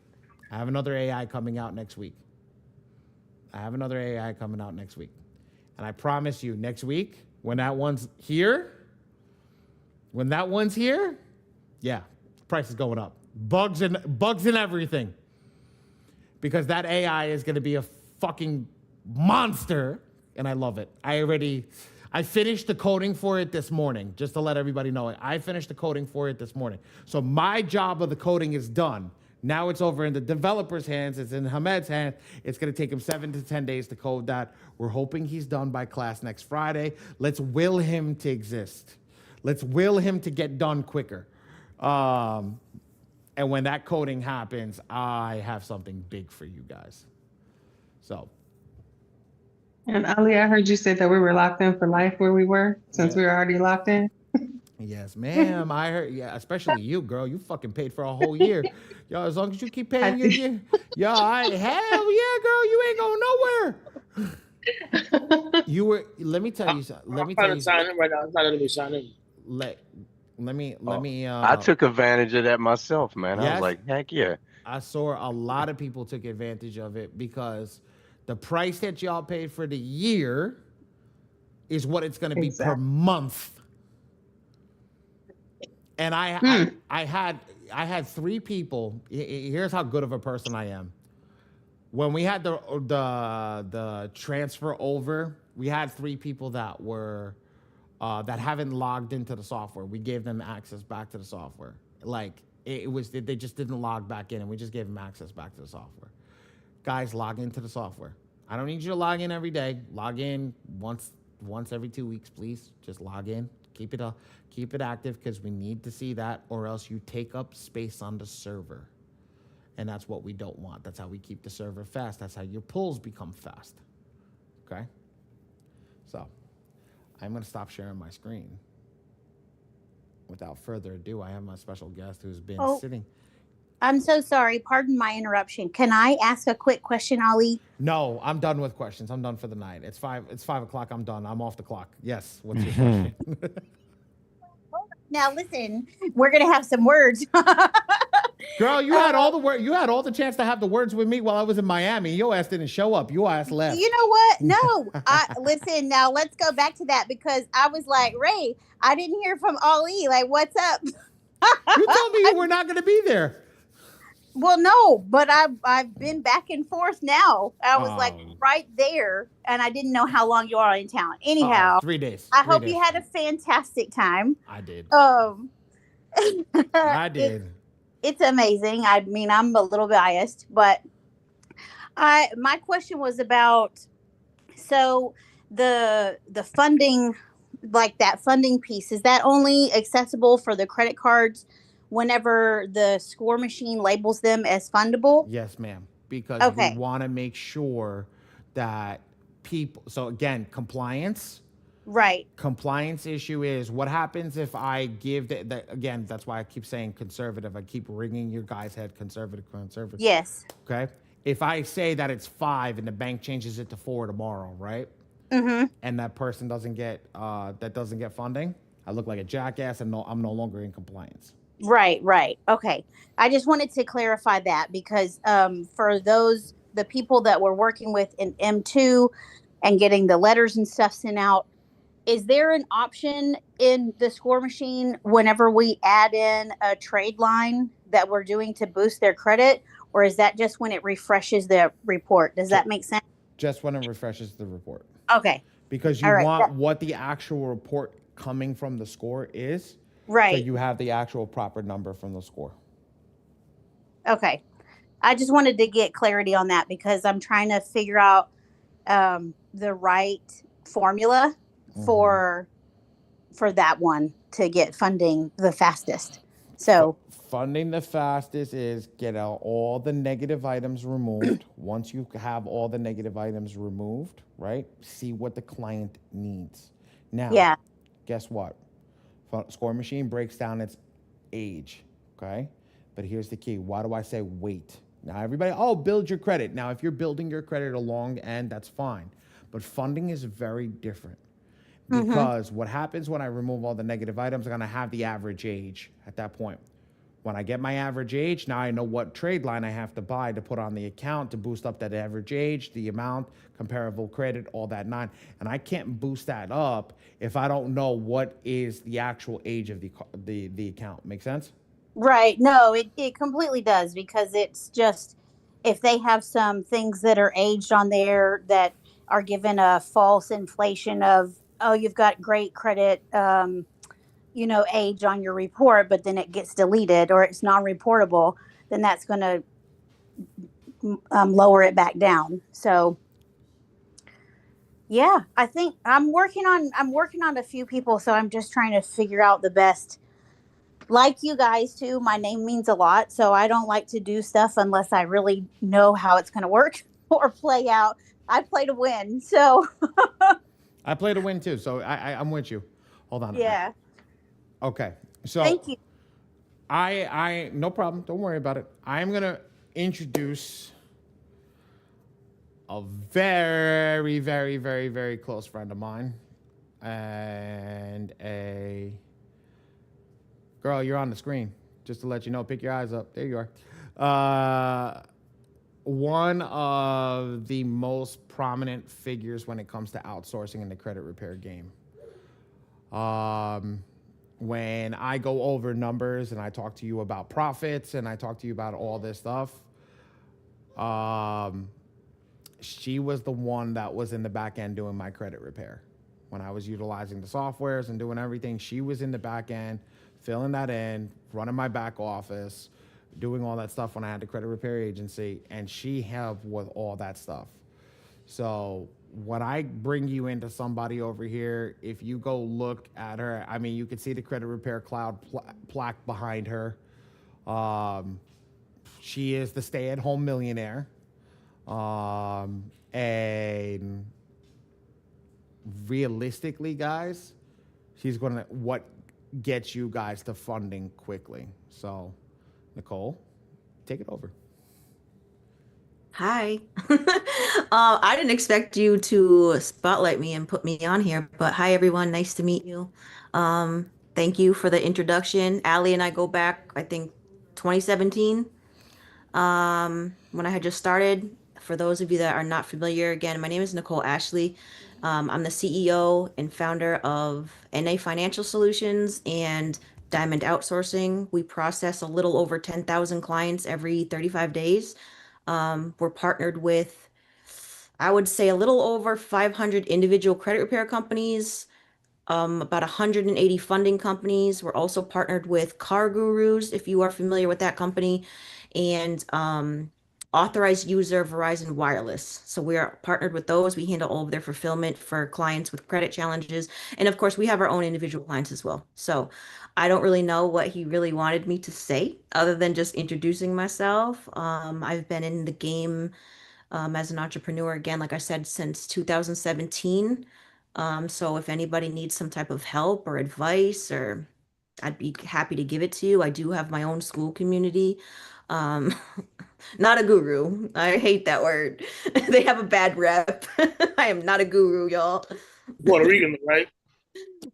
I have another AI coming out next week. And I promise you, next week, when that one's here, yeah, price is going up. Bugs and everything. Because that AI is going to be a fucking monster, and I love it. I finished the coding for it this morning, just to let everybody know it. I finished the coding for it this morning. So my job of the coding is done. Now it's over in the developer's hands. It's in Hamed's hands. It's going to take him 7 to 10 days to code that. We're hoping he's done by class next Friday. Let's will him to exist. Let's will him to get done quicker. And when that coding happens, I have something big for you guys. So. And Ali, I heard you say that we were locked in for life where we were, since we were already locked in. Yes, ma'am. I heard, yeah, especially you, girl. You fucking paid for a whole year. Yo, as long as you keep paying your year. Yo, hell yeah, girl. You ain't going nowhere. Let me tell you something. I'm trying to sign in right now. I'm not going to be signing in. Let me. I took advantage of that myself, man. I Yes? was like, heck yeah. I saw a lot of people took advantage of it because the price that y'all paid for the year is what it's going to be per month. And I had 3 people. Here's how good of a person I am. When we had the transfer over, we had 3 people that were that haven't logged into the software. We gave them access back to the software. Like they just didn't log back in, and we just gave them access back to the software. Guys, log into the software. I don't need you to log in every day. Log in once every 2 weeks, please. Just log in. Keep it active because we need to see that, or else you take up space on the server. And that's what we don't want. That's how we keep the server fast. That's how your pulls become fast. Okay? So, I'm going to stop sharing my screen. Without further ado, I have my special guest who's been sitting. I'm so sorry. Pardon my interruption. Can I ask a quick question, Ali? No, I'm done with questions. I'm done for the night. It's 5 o'clock. I'm done. I'm off the clock. Yes. What's your question? Now listen, we're gonna have some words. Girl, you had all the word. You had all the chance to have the words with me while I was in Miami. Your ass didn't show up. Your ass left. You know what? No, listen. Now let's go back to that because I was like, Ray, I didn't hear from Ali. Like, what's up? You told me you were not going to be there. Well, no, but I've been back and forth now. I was like right there, and I didn't know how long you are in town. Anyhow, 3 days. I hope you had a fantastic time. I did. I did. It's amazing. I mean, I'm a little biased, but my question was about the funding, like that funding piece. Is that only accessible for the credit cards whenever the score machine labels them as fundable? Yes, ma'am. Because Okay. we want to make sure that people. So again, compliance. Right. Compliance issue is what happens if I give again, that's why I keep saying conservative. I keep ringing your guy's head conservative. Yes. Okay. If I say that it's 5 and the bank changes it to 4 tomorrow, right? Mm-hmm. And that person doesn't get funding, I look like a jackass and I'm no longer in compliance. Right. Okay. I just wanted to clarify that because for the people that we're working with in M2 and getting the letters and stuff sent out, is there an option in the score machine whenever we add in a trade line that we're doing to boost their credit, or is that just when it refreshes the report? Does that make sense? Just when it refreshes the report. Okay. Because you All right. want what the actual report coming from the score is. Right. So you have the actual proper number from the score. Okay. I just wanted to get clarity on that because I'm trying to figure out the right formula for that one to get funding the fastest. So funding the fastest is get out all the negative items removed. Once you have all the negative items removed, right? See what the client needs. Now, guess what? Score machine breaks down its age, okay? But here's the key. Why do I say wait? Now, everybody, build your credit. Now, if you're building your credit along the end, that's fine. But funding is very different. Because what happens when I remove all the negative items, I'm going to have the average age at that point. When I get my average age, now I know what trade line I have to buy to put on the account to boost up that average age, the amount, comparable credit, all that nine. And I can't boost that up if I don't know what is the actual age of the account. Make sense? Right. No, it completely does because it's just if they have some things that are aged on there that are given a false inflation of, oh, you've got great credit, age on your report, but then it gets deleted or it's non-reportable, then that's going to lower it back down. So, yeah, I think I'm working on a few people, so I'm just trying to figure out the best. Like you guys too, my name means a lot, so I don't like to do stuff unless I really know how it's going to work or play out. I play to win, so. I play to win too, so I'm with you. Hold on. Yeah. Okay. So thank you. I no problem. Don't worry about it. I'm gonna introduce a very, very, very, very close friend of mine, and a girl. You're on the screen. Just to let you know. Pick your eyes up. There you are. One of the most prominent figures when it comes to outsourcing in the credit repair game. When I go over numbers and I talk to you about profits and I talk to you about all this stuff, she was the one that was in the back end doing my credit repair. When I was utilizing the softwares and doing everything, she was in the back end, filling that in, running my back office, doing all that stuff when I had the credit repair agency, and she helped with all that stuff. So when I bring you into somebody over here, if you go look at her, I mean, you can see the credit repair cloud plaque behind her. She is the stay-at-home millionaire. And realistically, guys, she's gonna what gets you guys to funding quickly. So, Nicole, take it over. Hi. I didn't expect you to spotlight me and put me on here, but hi everyone, nice to meet you. Thank you for the introduction. Ali and I go back, I think 2017, when I had just started. For those of you that are not familiar, again, my name is Nicole Ashley. I'm the CEO and founder of NA Financial Solutions and Diamond Outsourcing. We process a little over 10,000 clients every 35 days. We're partnered with, I would say, a little over 500 individual credit repair companies, about 180 funding companies. We're also partnered with Car Gurus, if you are familiar with that company, and authorized user Verizon Wireless. So we are partnered with those. We handle all of their fulfillment for clients with credit challenges. And of course, we have our own individual clients as well. So I don't really know what he really wanted me to say other than just introducing myself. I've been in the game as an entrepreneur, again, like I said, since 2017. So if anybody needs some type of help or advice, or I'd be happy to give it to you. I do have my own school community. Um, not a guru. I hate that word. They have a bad rep. I am not a guru, y'all. Puerto Rican, right?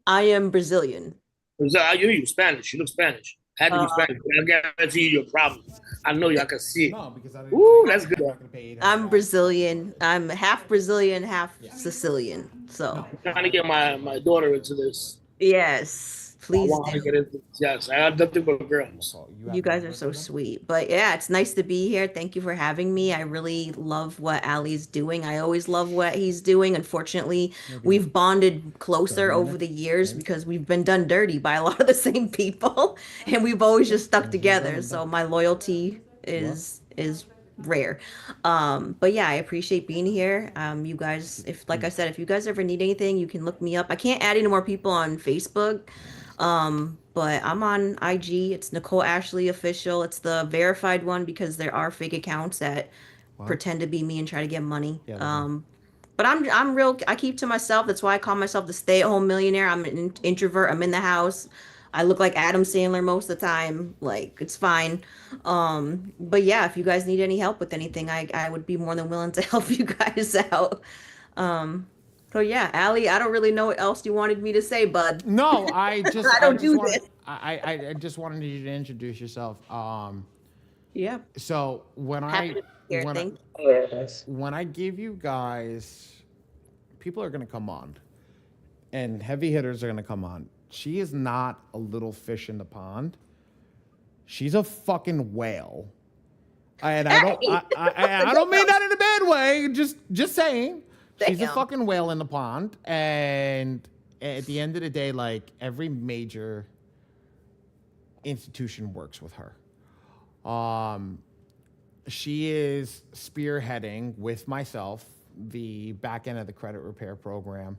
I am Brazilian. You Spanish. You look Spanish. Had to be Spanish. I guarantee you your problem. I know you. I can see it. No, because I Ooh, that's good. I'm Brazilian. I'm half Brazilian, half Sicilian. So I'm trying to get my daughter into this. yes, please I want her to do. get into this. Yes, I have nothing but girls. You guys are so sweet. But yeah, it's nice to be here. Thank you for having me. I really love what Ali's doing. I always love what he's doing. Unfortunately, we've bonded closer over the years because we've been done dirty by a lot of the same people, and we've always just stuck together. So my loyalty is rare. But yeah, I appreciate being here. You guys, if like I said, if you guys ever need anything, you can look me up. I can't add any more people on Facebook. But I'm on IG. It's Nicole Ashley Official. It's the verified one because there are fake accounts that pretend to be me and try to get money. But I'm real. I keep to myself. That's why I call myself the stay-at-home millionaire. I'm an introvert. I'm in the house. I look like Adam Sandler most of the time. Like, it's fine. But yeah, if you guys need any help with anything, I would be more than willing to help you guys out. So yeah, Ali, I don't really know what else you wanted me to say, bud. No, I just I don't just do wanted, this. I just wanted you to introduce yourself. Yeah. So when Happy I to be here. when Thank when I give you guys, people are gonna come on, and heavy hitters are gonna come on. She is not a little fish in the pond. She's a fucking whale. And I don't mean that in a bad way. Just saying. She's a fucking whale in the pond. And at the end of the day, like, every major institution works with her. She is spearheading with myself the back end of the credit repair program.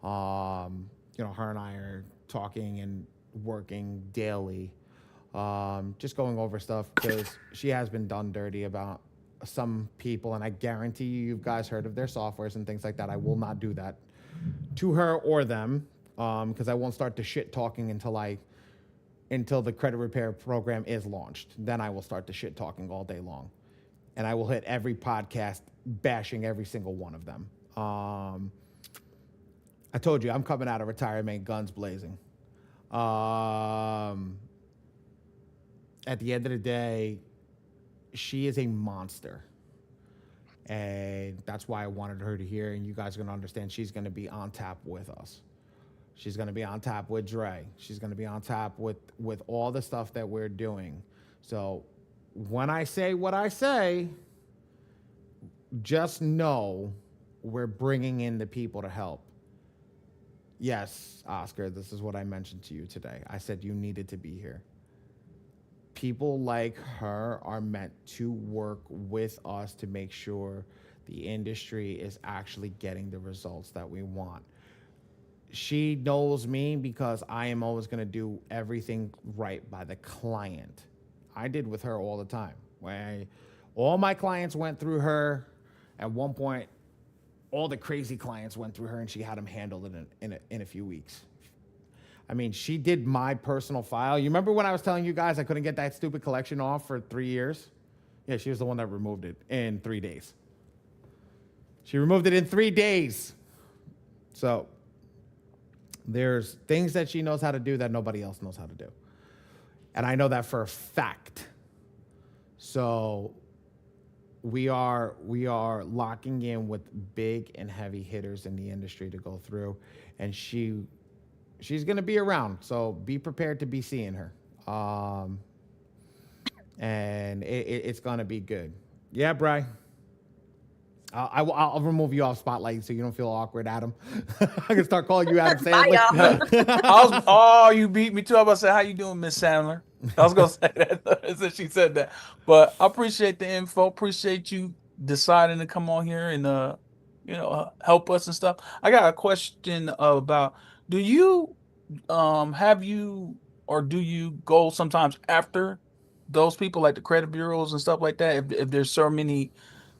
Her and I are talking and working daily, just going over stuff because she has been done dirty about some people, and I guarantee you guys heard of their softwares and things like that. I will not do that to her or them, because I won't start the shit talking until the credit repair program is launched. Then I will start the shit talking all day long, and I will hit every podcast bashing every single one of them. I told you, I'm coming out of retirement guns blazing. At the end of the day, she is a monster. And that's why I wanted her to hear, and you guys are going to understand she's going to be on tap with us. She's going to be on tap with Dre. She's going to be on tap with all the stuff that we're doing. So when I say what I say, just know we're bringing in the people to help. Yes, Oscar, this is what I mentioned to you today. I said you needed to be here. People like her are meant to work with us to make sure the industry is actually getting the results that we want. She knows me because I am always going to do everything right by the client. I did with her all the time. All my clients went through her. At one point, all the crazy clients went through her, and she had them handled in a few weeks. I mean, she did my personal file. You remember when I was telling you guys I couldn't get that stupid collection off for 3 years? Yeah, she was the one that removed it in 3 days. She removed it in 3 days. So there's things that she knows how to do that nobody else knows how to do. And I know that for a fact. So we are locking in with big and heavy hitters in the industry to go through, and she's going to be around. So be prepared to be seeing her. And it's going to be good. Yeah, Bri. I'll remove you off spotlight so you don't feel awkward, Adam. I can start calling you Adam Sandler. Oh, you beat me too. I was about to say, how you doing, Miss Sandler? I was gonna say that since she said that. But I appreciate the info. Appreciate you deciding to come on here and help us and stuff. I got a question about: do you have you or do you go sometimes after those people like the credit bureaus and stuff like that? If there's so many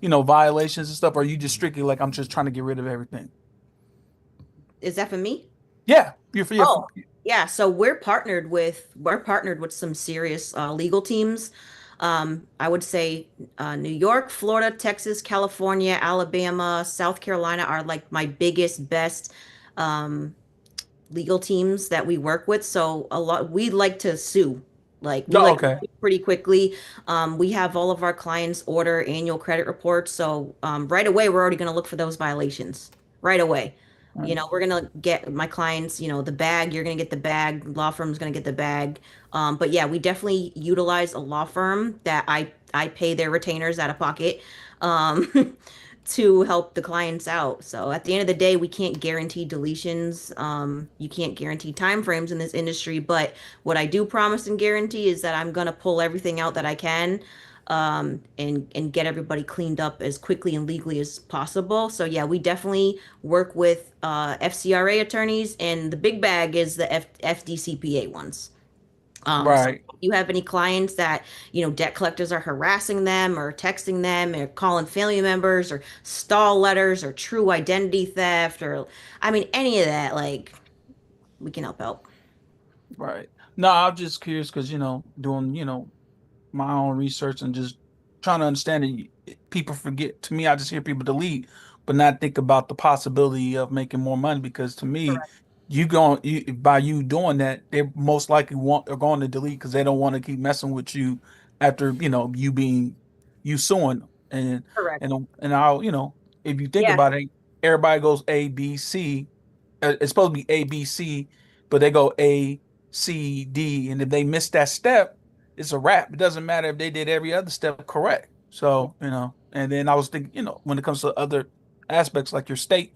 violations and stuff, or are you just strictly like, I'm just trying to get rid of everything? Is that for me? Yeah, you're for Oh, yeah. So we're partnered with some serious legal teams. I would say New York, Florida, Texas, California, Alabama, South Carolina are like my biggest, best legal teams that we work with. So we like to sue. Like we like to sue pretty quickly. We have all of our clients order annual credit reports. So right away, we're already going to look for those violations right away. We're going to get my clients, the bag, you're going to get the bag, law firm's going to get the bag. But yeah, we definitely utilize a law firm that I pay their retainers out of pocket. To help the clients out. So at the end of the day, we can't guarantee deletions. You can't guarantee timeframes in this industry, but what I do promise and guarantee is that I'm gonna pull everything out that I can, and get everybody cleaned up as quickly and legally as possible. So yeah, we definitely work with FCRA attorneys, and the big bag is the FDCPA ones. So Right. if you have any clients that, debt collectors are harassing them or texting them or calling family members or stall letters or true identity theft or, any of that, like, we can help out. Right. No, I'm just curious because, doing, my own research and just trying to understand it. People forget. To me, I just hear people delete, but not think about the possibility of making more money. Because to me, by you doing that, they most likely are going to delete because they don't want to keep messing with you after you suing them. Correct. And I'll if you think about it, everybody goes A B C. It's supposed to be A B C, but they go A C D, and if they miss that step, it's a wrap. It doesn't matter if they did every other step correct. So, and then I was thinking, when it comes to other aspects like your state,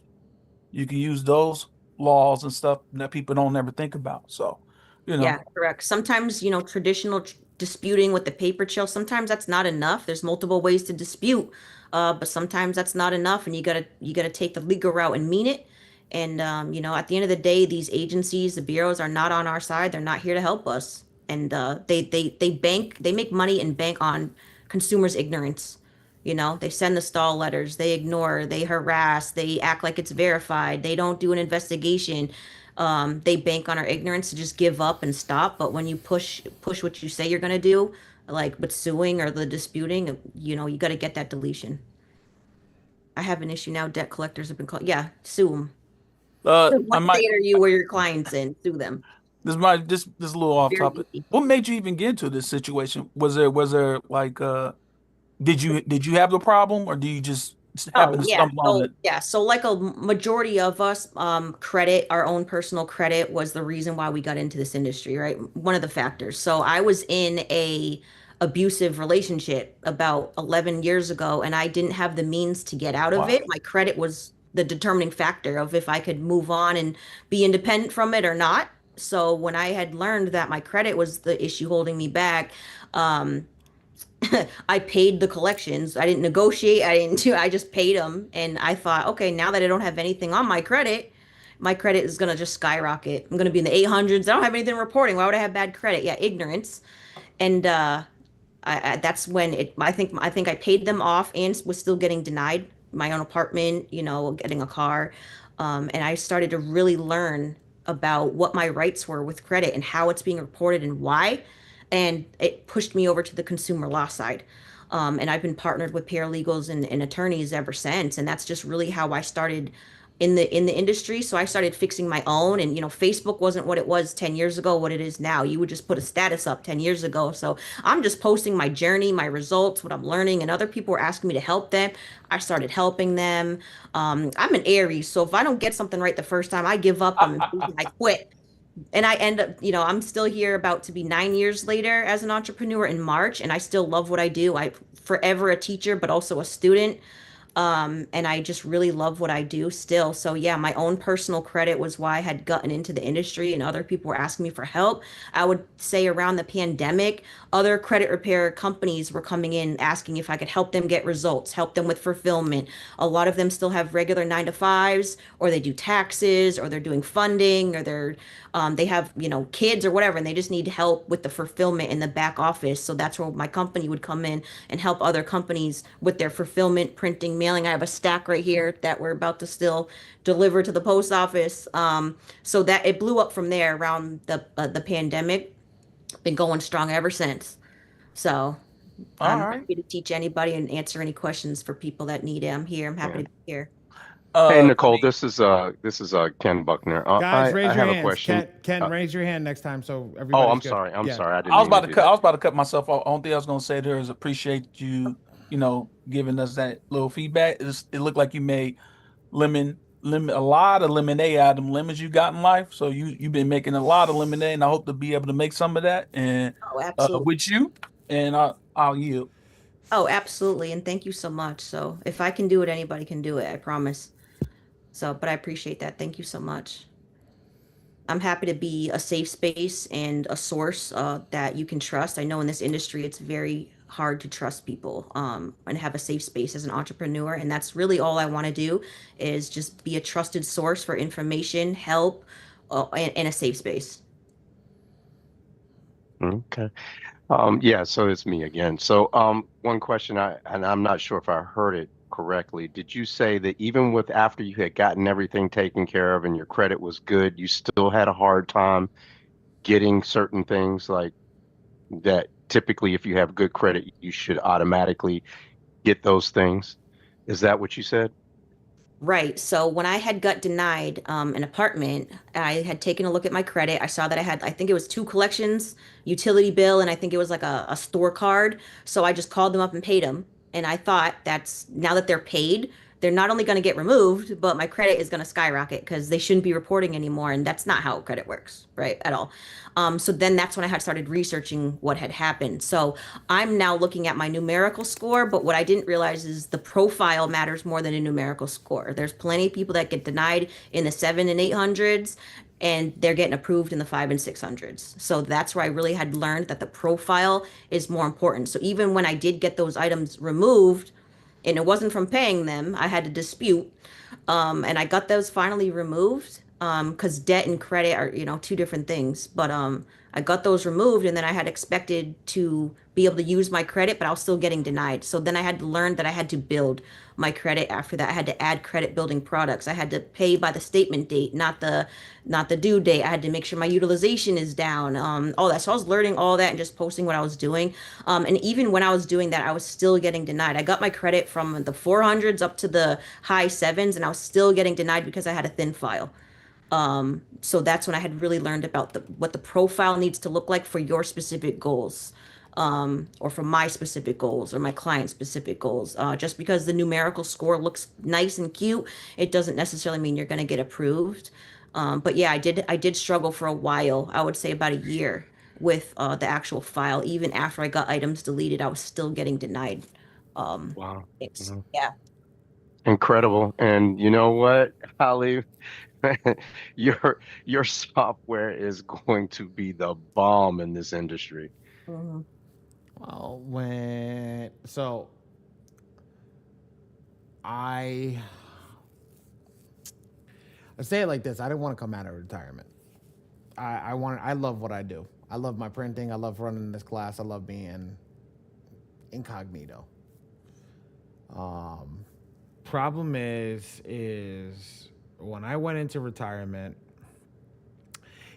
you can use those laws and stuff that people don't ever think about. So, Yeah, correct. Sometimes, traditional disputing with the paper trail, sometimes that's not enough. There's multiple ways to dispute, but sometimes that's not enough, and you gotta take the legal route and mean it. And at the end of the day, these agencies, the bureaus are not on our side. They're not here to help us. And they make money and bank on consumers' ignorance. They send the stall letters, they ignore, they harass, they act like it's verified, they don't do an investigation. They bank on our ignorance to just give up and stop. But when you push what you say you're gonna do, like with suing or the disputing, you got to get that deletion. I have an issue now. Debt collectors have been called. Yeah, sue them. What state are you or your clients in? Sue them. This is a little off Very topic. easy. What made you even get into this situation? Was there like did you have the problem, or do you just happen to stumble on it? So like a majority of us, our own personal credit was the reason why we got into this industry, right? One of the factors. So I was in a abusive relationship about 11 years ago, and I didn't have the means to get out of it. My credit was the determining factor of if I could move on and be independent from it or not. So when I had learned that my credit was the issue holding me back, I paid the collections. I didn't negotiate. I just paid them. And I thought, okay, now that I don't have anything on my credit is going to just skyrocket. I'm going to be in the 800s. I don't have anything reporting. Why would I have bad credit? Yeah, ignorance. And that's when I think I paid them off and was still getting denied my own apartment, getting a car. And I started to really learn about what my rights were with credit and how it's being reported and why. And it pushed me over to the consumer law side. And I've been partnered with paralegals and attorneys ever since. And that's just really how I started in the industry. So I started fixing my own, and Facebook wasn't what it was 10 years ago, what it is now. You would just put a status up 10 years ago. So I'm just posting my journey, my results, what I'm learning, and other people were asking me to help them. I started helping them. I'm an Aries, so if I don't get something right the first time, I give up, I quit. And I end up, I'm still here about to be 9 years later as an entrepreneur in March, and I still love what I do. I forever a teacher, but also a student. And I just really love what I do still. So yeah, my own personal credit was why I had gotten into the industry, and other people were asking me for help. I would say around the pandemic, other credit repair companies were coming in asking if I could help them get results, help them with fulfillment. A lot of them still have regular 9 to 5s, or they do taxes, or they're doing funding, or they have, kids or whatever, and they just need help with the fulfillment in the back office. So that's where my company would come in and help other companies with their fulfillment, printing, mailing. I have a stack right here that we're about to still deliver to the post office. So that it blew up from there around the pandemic. Been going strong ever since. So All I'm right. happy to teach anybody and answer any questions for people that need it. I'm here. I'm happy Yeah. to be here. Hey, I Nicole, mean, this is Ken Buckner. Guys, I raise your have a hands. question. Ken, raise your hand next time so Oh, everybody's I'm good. sorry. I'm Yeah. sorry. I didn't I was mean to about to do cut. I that. was about to cut myself off. Only thing I was gonna say to her is appreciate you, giving us that little feedback. It looked like you made lemon a lot of lemonade out of them lemons you got in life. So you've been making a lot of lemonade, and I hope to be able to make some of that and Oh, absolutely. with you. And I'll yield. Oh, absolutely. And thank you so much. So if I can do it, anybody can do it. I promise. So, but I appreciate that. Thank you so much. I'm happy to be a safe space and a source that you can trust. I know in this industry, it's very hard to trust people and have a safe space as an entrepreneur. And that's really all I want to do is just be a trusted source for information, help, and a safe space. Okay. Yeah, so it's me again. So, one question and I'm not sure if I heard it correctly. Did you say that even with after you had gotten everything taken care of and your credit was good, you still had a hard time getting certain things like that? Typically, if you have good credit, you should automatically get those things. Is that what you said? Right. So when I had got denied an apartment, I had taken a look at my credit. I saw that I think it was two collections, utility bill, and I think it was like a store card. So I just called them up and paid them. And I thought that's now that they're paid, they're not only going to get removed, but my credit is going to skyrocket because they shouldn't be reporting anymore. And that's not how credit works, right? At all. So then that's when I had started researching what had happened. So I'm now looking at my numerical score, but what I didn't realize is the profile matters more than a numerical score. There's plenty of people that get denied in the 700s and 800s, and they're getting approved in the 500s and 600s. So that's where I really had learned that the profile is more important. So even when I did get those items removed, and it wasn't from paying them, I had to dispute. And I got those finally removed because debt and credit are, two different things. But I got those removed, and then I had expected to be able to use my credit, but I was still getting denied. So then I had to learn that I had to build my credit after that. I had to add credit building products. I had to pay by the statement date, not the due date. I had to make sure my utilization is down. All that. So I was learning all that and just posting what I was doing. And even when I was doing that, I was still getting denied. I got my credit from the 400s up to the high sevens, and I was still getting denied because I had a thin file. So that's when I had really learned about what the profile needs to look like for your specific goals, or for my specific goals or my client specific goals. Just because the numerical score looks nice and cute, it doesn't necessarily mean you're going to get approved. But yeah, I did struggle for a while. I would say about a year with the actual file. Even after I got items deleted, I was still getting denied. Wow. Yeah. Incredible. And you know what, Ali? Your software is going to be the bomb in this industry. Mhm. Well, I say it like this: I didn't want to come out of retirement. I love what I do. I love my printing. I love running this class. I love being incognito. Problem is when I went into retirement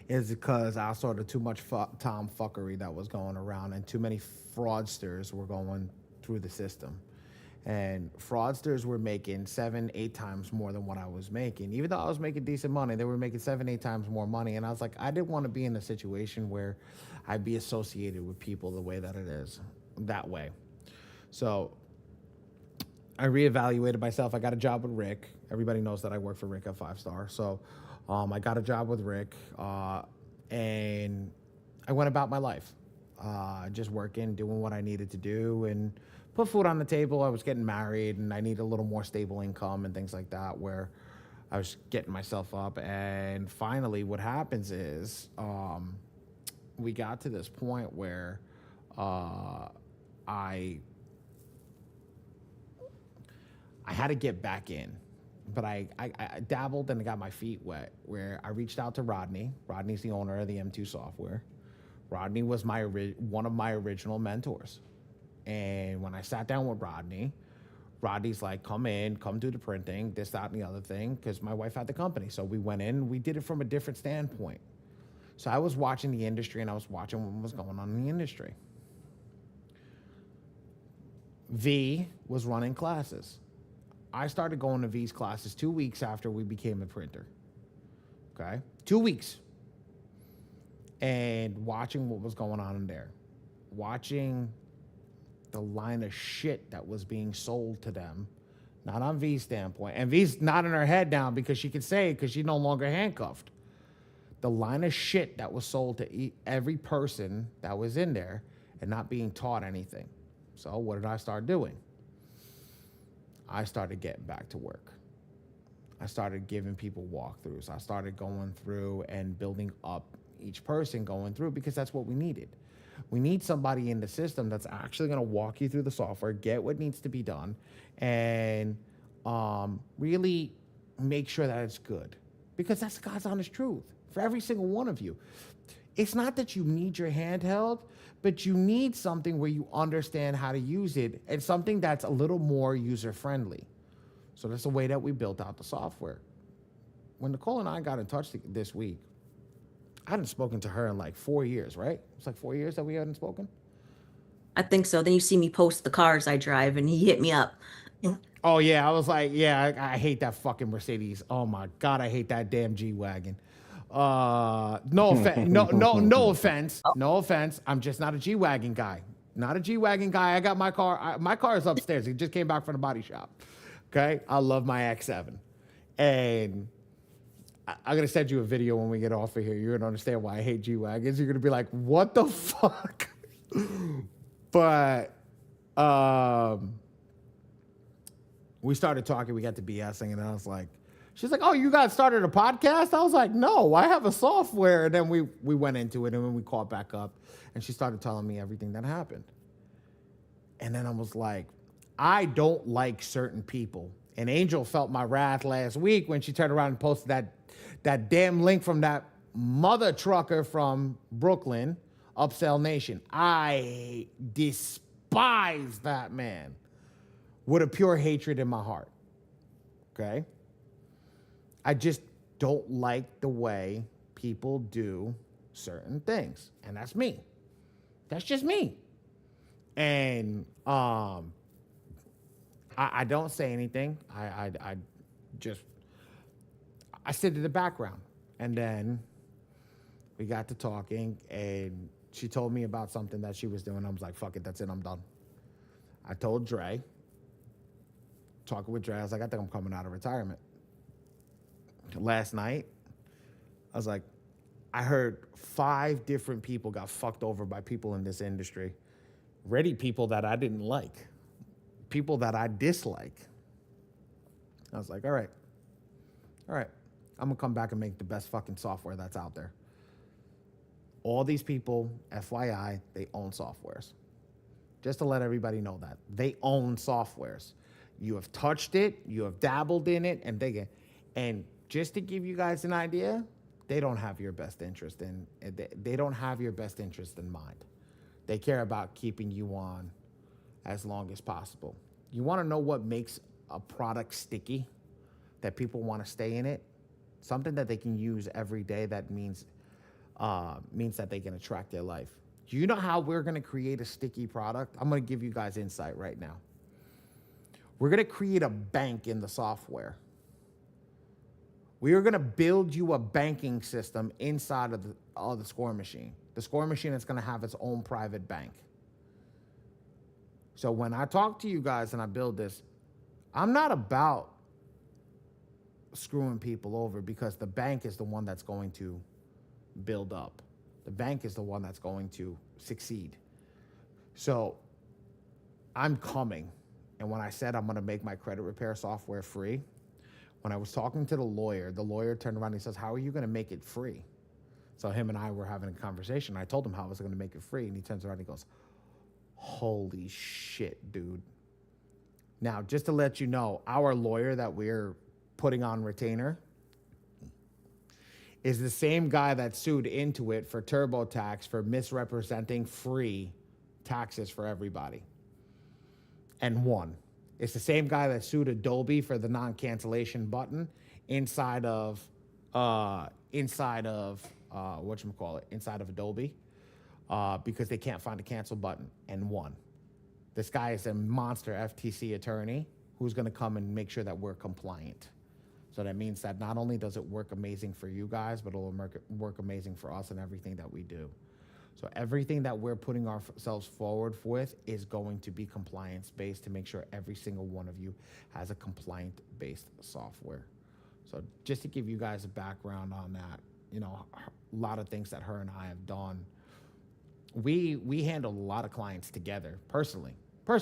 is because I saw the too much tomfuckery that was going around, and too many fraudsters were going through the system. And fraudsters were making 7-8 times more than what I was making. Even though I was making decent money, they were making 7-8 times more money. And I was like, I didn't want to be in a situation where I'd be associated with people the way that it is, that way. So I reevaluated myself. I got a job with Rick. Everybody knows that I work for Rick at 5 Star. So I got a job with Rick, and I went about my life, just working, doing what I needed to do, and put food on the table. I was getting married, and I needed a little more stable income and things like that, where I was getting myself up. And finally, what happens is we got to this point where I had to get back in, but I dabbled and I got my feet wet, where I reached out to Rodney. Rodney's the owner of the M2 software. Rodney was one of my original mentors. And when I sat down with Rodney, Rodney's like, come in, come do the printing, this, that, and the other thing, because my wife had the company. So we went in, we did it from a different standpoint. So I was watching the industry, and I was watching what was going on in the industry. V was running classes. I started going to V's classes 2 weeks after we became a printer. Okay? 2 weeks. And watching what was going on in there. Watching the line of shit that was being sold to them. Not on V's standpoint. And V's nodding her head down because she could say it because she's no longer handcuffed. The line of shit that was sold to every person that was in there and not being taught anything. So what did I start doing? I started getting back to work. I started giving people walkthroughs. I started going through and building up each person going through, because that's what we needed. We need somebody in the system that's actually going to walk you through the software, get what needs to be done, and really make sure that it's good. Because that's God's honest truth for every single one of you. It's not that you need your handheld, but you need something where you understand how to use it, and something that's a little more user-friendly. So that's the way that we built out the software. When Nicole and I got in touch this week, I hadn't spoken to her in like 4 years, right? It's like 4 years that we hadn't spoken. I think so. Then you see me post the cars I drive, and he hit me up. Oh yeah, I was like, yeah, I hate that fucking Mercedes. Oh my God, I hate that damn G-Wagon. No offense, no offense, no offense. I'm just not a G-Wagon guy. Not a G-Wagon guy. I got my car. My car is upstairs. It just came back from the body shop. Okay, I love my X7, and I'm gonna send you a video when we get off of here. You're gonna understand why I hate G-Wagons. You're gonna be like, what the fuck? But we started talking. We got to BSing, and I was like, she's like, oh, you guys started a podcast? I was like, no, I have a software. And then we went into it, and then we caught back up, and she started telling me everything that happened. And then I was like, I don't like certain people. And Angel felt my wrath last week when she turned around and posted that damn link from that mother trucker from Brooklyn, Upsell Nation. I despise that man with a pure hatred in my heart. Okay? I just don't like the way people do certain things. And that's me. That's just me. And I don't say anything. I sit in the background. And then we got to talking, and she told me about something that she was doing. I was like, fuck it, that's it, I'm done. I told Dre, talking with Dre, I was like, I think I'm coming out of retirement. Last night, I was like, I heard 5 different people got fucked over by people in this industry. Ready people that I didn't like. People that I dislike. I was like, all right. I'm gonna come back and make the best fucking software that's out there. All these people, FYI, they own softwares. Just to let everybody know that. They own softwares. You have touched it, you have dabbled in it, and just to give you guys an idea, they don't have your best interest in mind. They care about keeping you on as long as possible. You want to know what makes a product sticky, that people want to stay in it? Something that they can use every day that means that they can attract their life. Do you know how we're going to create a sticky product? I'm going to give you guys insight right now. We're going to create a bank in the software. We are going to build you a banking system inside of the score machine. The score machine is going to have its own private bank. So when I talk to you guys and I build this, I'm not about screwing people over, because the bank is the one that's going to build up. The bank is the one that's going to succeed. So I'm coming. And when I said I'm going to make my credit repair software free, when I was talking to the lawyer turned around and he says, how are you going to make it free? So him and I were having a conversation. I told him how I was going to make it free. And he turns around and he goes, holy shit, dude. Now, just to let you know, our lawyer that we're putting on retainer is the same guy that sued Intuit for TurboTax for misrepresenting free taxes for everybody and won. It's the same guy that sued Adobe for the non-cancellation button inside of Adobe because they can't find a cancel button, and won. This guy is a monster FTC attorney who's going to come and make sure that we're compliant. So that means that not only does it work amazing for you guys, but it'll work amazing for us and everything that we do. So everything that we're putting ourselves forward with is going to be compliance-based to make sure every single one of you has a compliant-based software. So just to give you guys a background on that, you know, a lot of things that her and I have done. We handle a lot of clients together, personally, a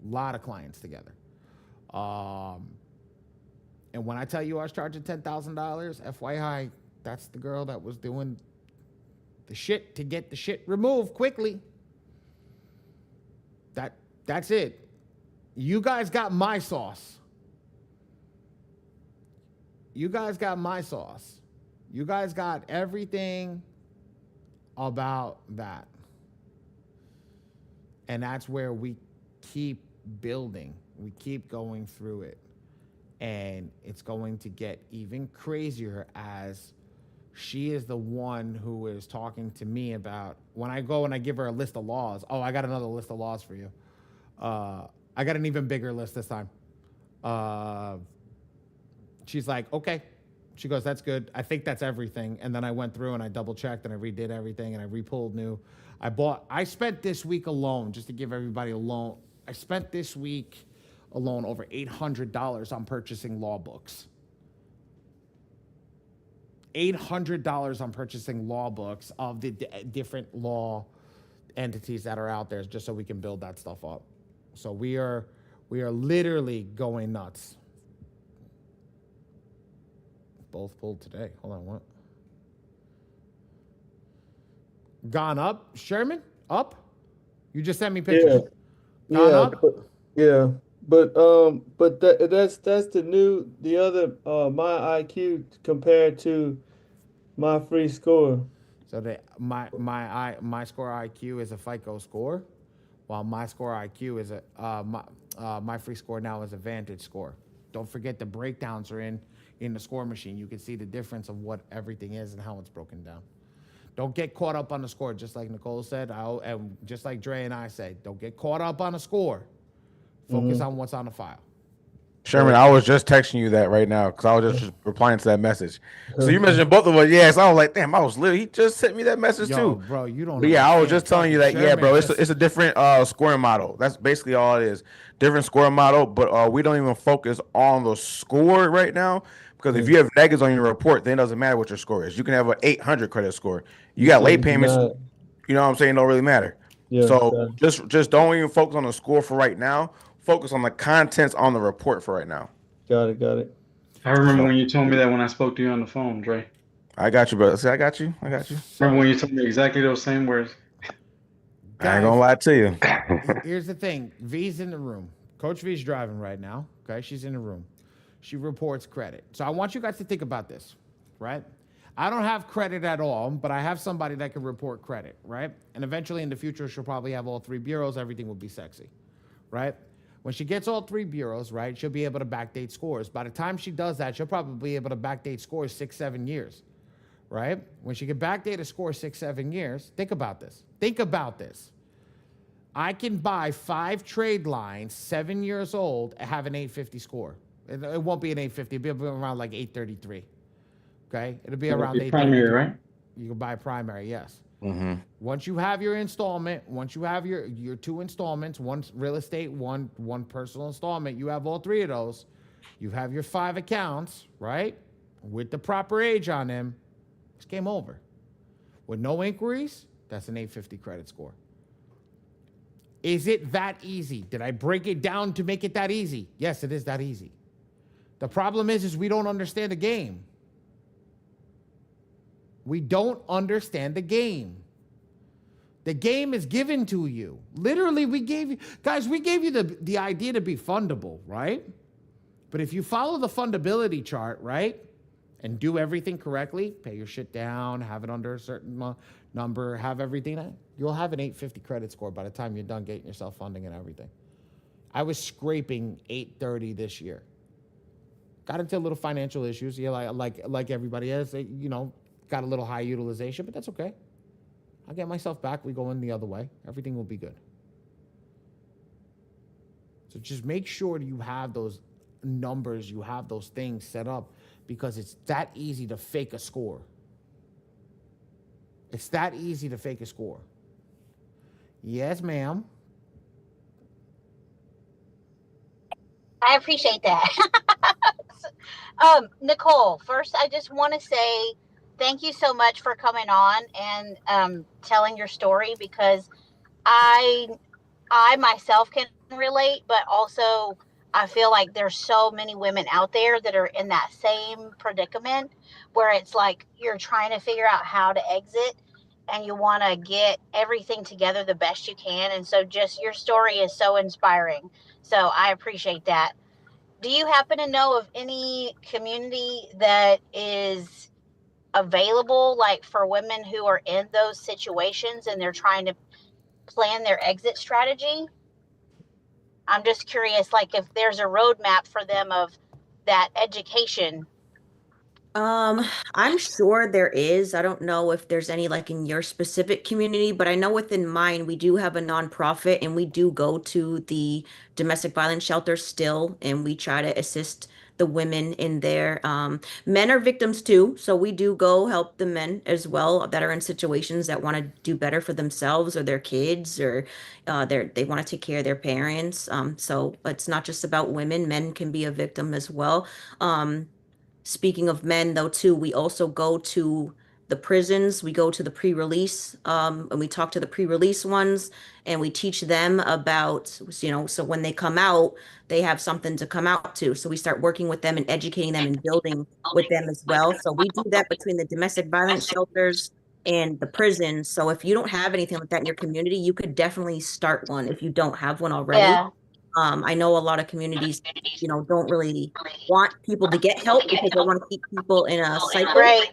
lot of clients together. And when I tell you I was charging $10,000, FYI, that's the girl that was doing the shit to get the shit removed quickly. That's it. You guys got my sauce. You guys got my sauce. You guys got everything about that. And that's where we keep building. We keep going through it. And it's going to get even crazier as she is the one who is talking to me about when I go and I give her a list of laws. Oh, I got another list of laws for you. I got an even bigger list this time. She's like, okay. She goes, that's good. I think that's everything. And then I went through and I double checked and I redid everything and I repulled new. I spent this week alone, just to give everybody a loan. I spent this week alone over $800 on purchasing law books. $800 on purchasing law books of the different law entities that are out there, just so we can build that stuff up. So we are literally going nuts. Both pulled today. Hold on, what? Gone up, Sherman? Up? You just sent me pictures. Yeah, Gone yeah, up? but that's the other my IQ compared to my free score. So my score IQ is a FICO score, while my score IQ is my free score now is a Vantage score. Don't forget the breakdowns are in the score machine. You can see the difference of what everything is and how it's broken down. Don't get caught up on the score, just like Nicole said, and just like Dre and I say. Don't get caught up on the score. Focus on what's on the file. Sherman, I was just texting you that right now because I was just replying to that message. So you mentioned both of us. Yes, I was like, damn, I was literally, he just sent me that message too. Bro, you don't. But yeah, I was just telling you that. Sherman, yeah, bro, it's a different scoring model. That's basically all it is. Different scoring model, but we don't even focus on the score right now because if you have negatives on your report, then it doesn't matter what your score is. You can have an 800 credit score. You got late payments. You know what I'm saying? Don't really matter. Yeah, so just don't even focus on the score for right now. Focus on the contents on the report for right now. Got it. I remember when you told me that when I spoke to you on the phone, Dre. I got you, brother. See, I got you. Remember when you told me exactly those same words? I ain't gonna lie to you. Here's the thing. V's in the room. Coach V's driving right now. Okay, she's in the room. She reports credit. So I want you guys to think about this, right? I don't have credit at all, but I have somebody that can report credit, right? And eventually in the future, she'll probably have all three bureaus. Everything will be sexy, right? When she gets all three bureaus, right, she'll be able to backdate scores. By the time she does that, she'll probably be able to backdate scores 6-7 years, right? When she can backdate a score 6, 7 years, think about this. Think about this. I can buy 5 trade lines, 7 years old, and have an 850 score. It won't be an 850. It'll be around like 833. Okay? It'll be around 833. Primary, right? You can buy a primary, yes. Mm-hmm. Once you have your installment, once you have your 2 installments, one real estate, one personal installment, you have all 3 of those. You have your 5 accounts, right? With the proper age on them, it's game over. With no inquiries, that's an 850 credit score. Is it that easy? Did I break it down to make it that easy? Yes, it is that easy. The problem is we don't understand the game. We don't understand the game. The game is given to you. Literally, we gave you the idea to be fundable, right? But if you follow the fundability chart, right, and do everything correctly, pay your shit down, have it under a certain number, have everything, you'll have an 850 credit score by the time you're done getting yourself funding and everything. I was scraping 830 this year. Got into a little financial issues, like everybody else, got a little high utilization, but that's okay. I'll get myself back. We go in the other way. Everything will be good. So just make sure you have those numbers, you have those things set up, because it's that easy to fake a score. It's that easy to fake a score. Yes, ma'am. I appreciate that. Nicole, first, I just want to say thank you so much for coming on and telling your story, because I myself can relate, but also I feel like there's so many women out there that are in that same predicament where it's like you're trying to figure out how to exit and you want to get everything together the best you can. And so just your story is so inspiring. So I appreciate that. Do you happen to know of any community that is available, like for women who are in those situations and they're trying to plan their exit strategy? I'm just curious, like if there's a roadmap for them of that education. I'm sure there is. I don't know if there's any like in your specific community, but I know within mine, we do have a nonprofit and we do go to the domestic violence shelter still, and we try to assist the women in there. Men are victims too, so we do go help the men as well that are in situations that want to do better for themselves or their kids, or they want to take care of their parents. So it's not just about women. Men can be a victim as well. Speaking of men, though, too, we also go to the prisons. We go to the pre-release, and we talk to the pre-release ones, and we teach them about, so when they come out, they have something to come out to. So we start working with them and educating them and building with them as well. So we do that between the domestic violence shelters and the prisons. So if you don't have anything like that in your community, you could definitely start one if you don't have one already. Yeah. I know a lot of communities, don't really want people to get help because they want to keep people in a cycle. Right.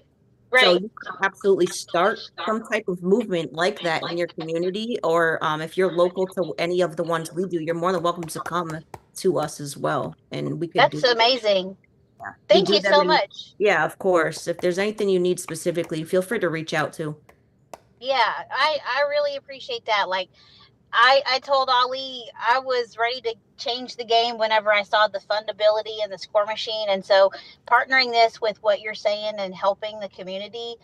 So you can absolutely start some type of movement like that in your community, or if you're local to any of the ones we do, you're more than welcome to come to us as well. And we could That's amazing. Yeah. Thank you so much. Yeah, of course. If there's anything you need specifically, feel free to reach out to. Yeah, I really appreciate that. Like I told Ali I was ready to change the game whenever I saw the fundability and the score machine. And so partnering this with what you're saying and helping the community,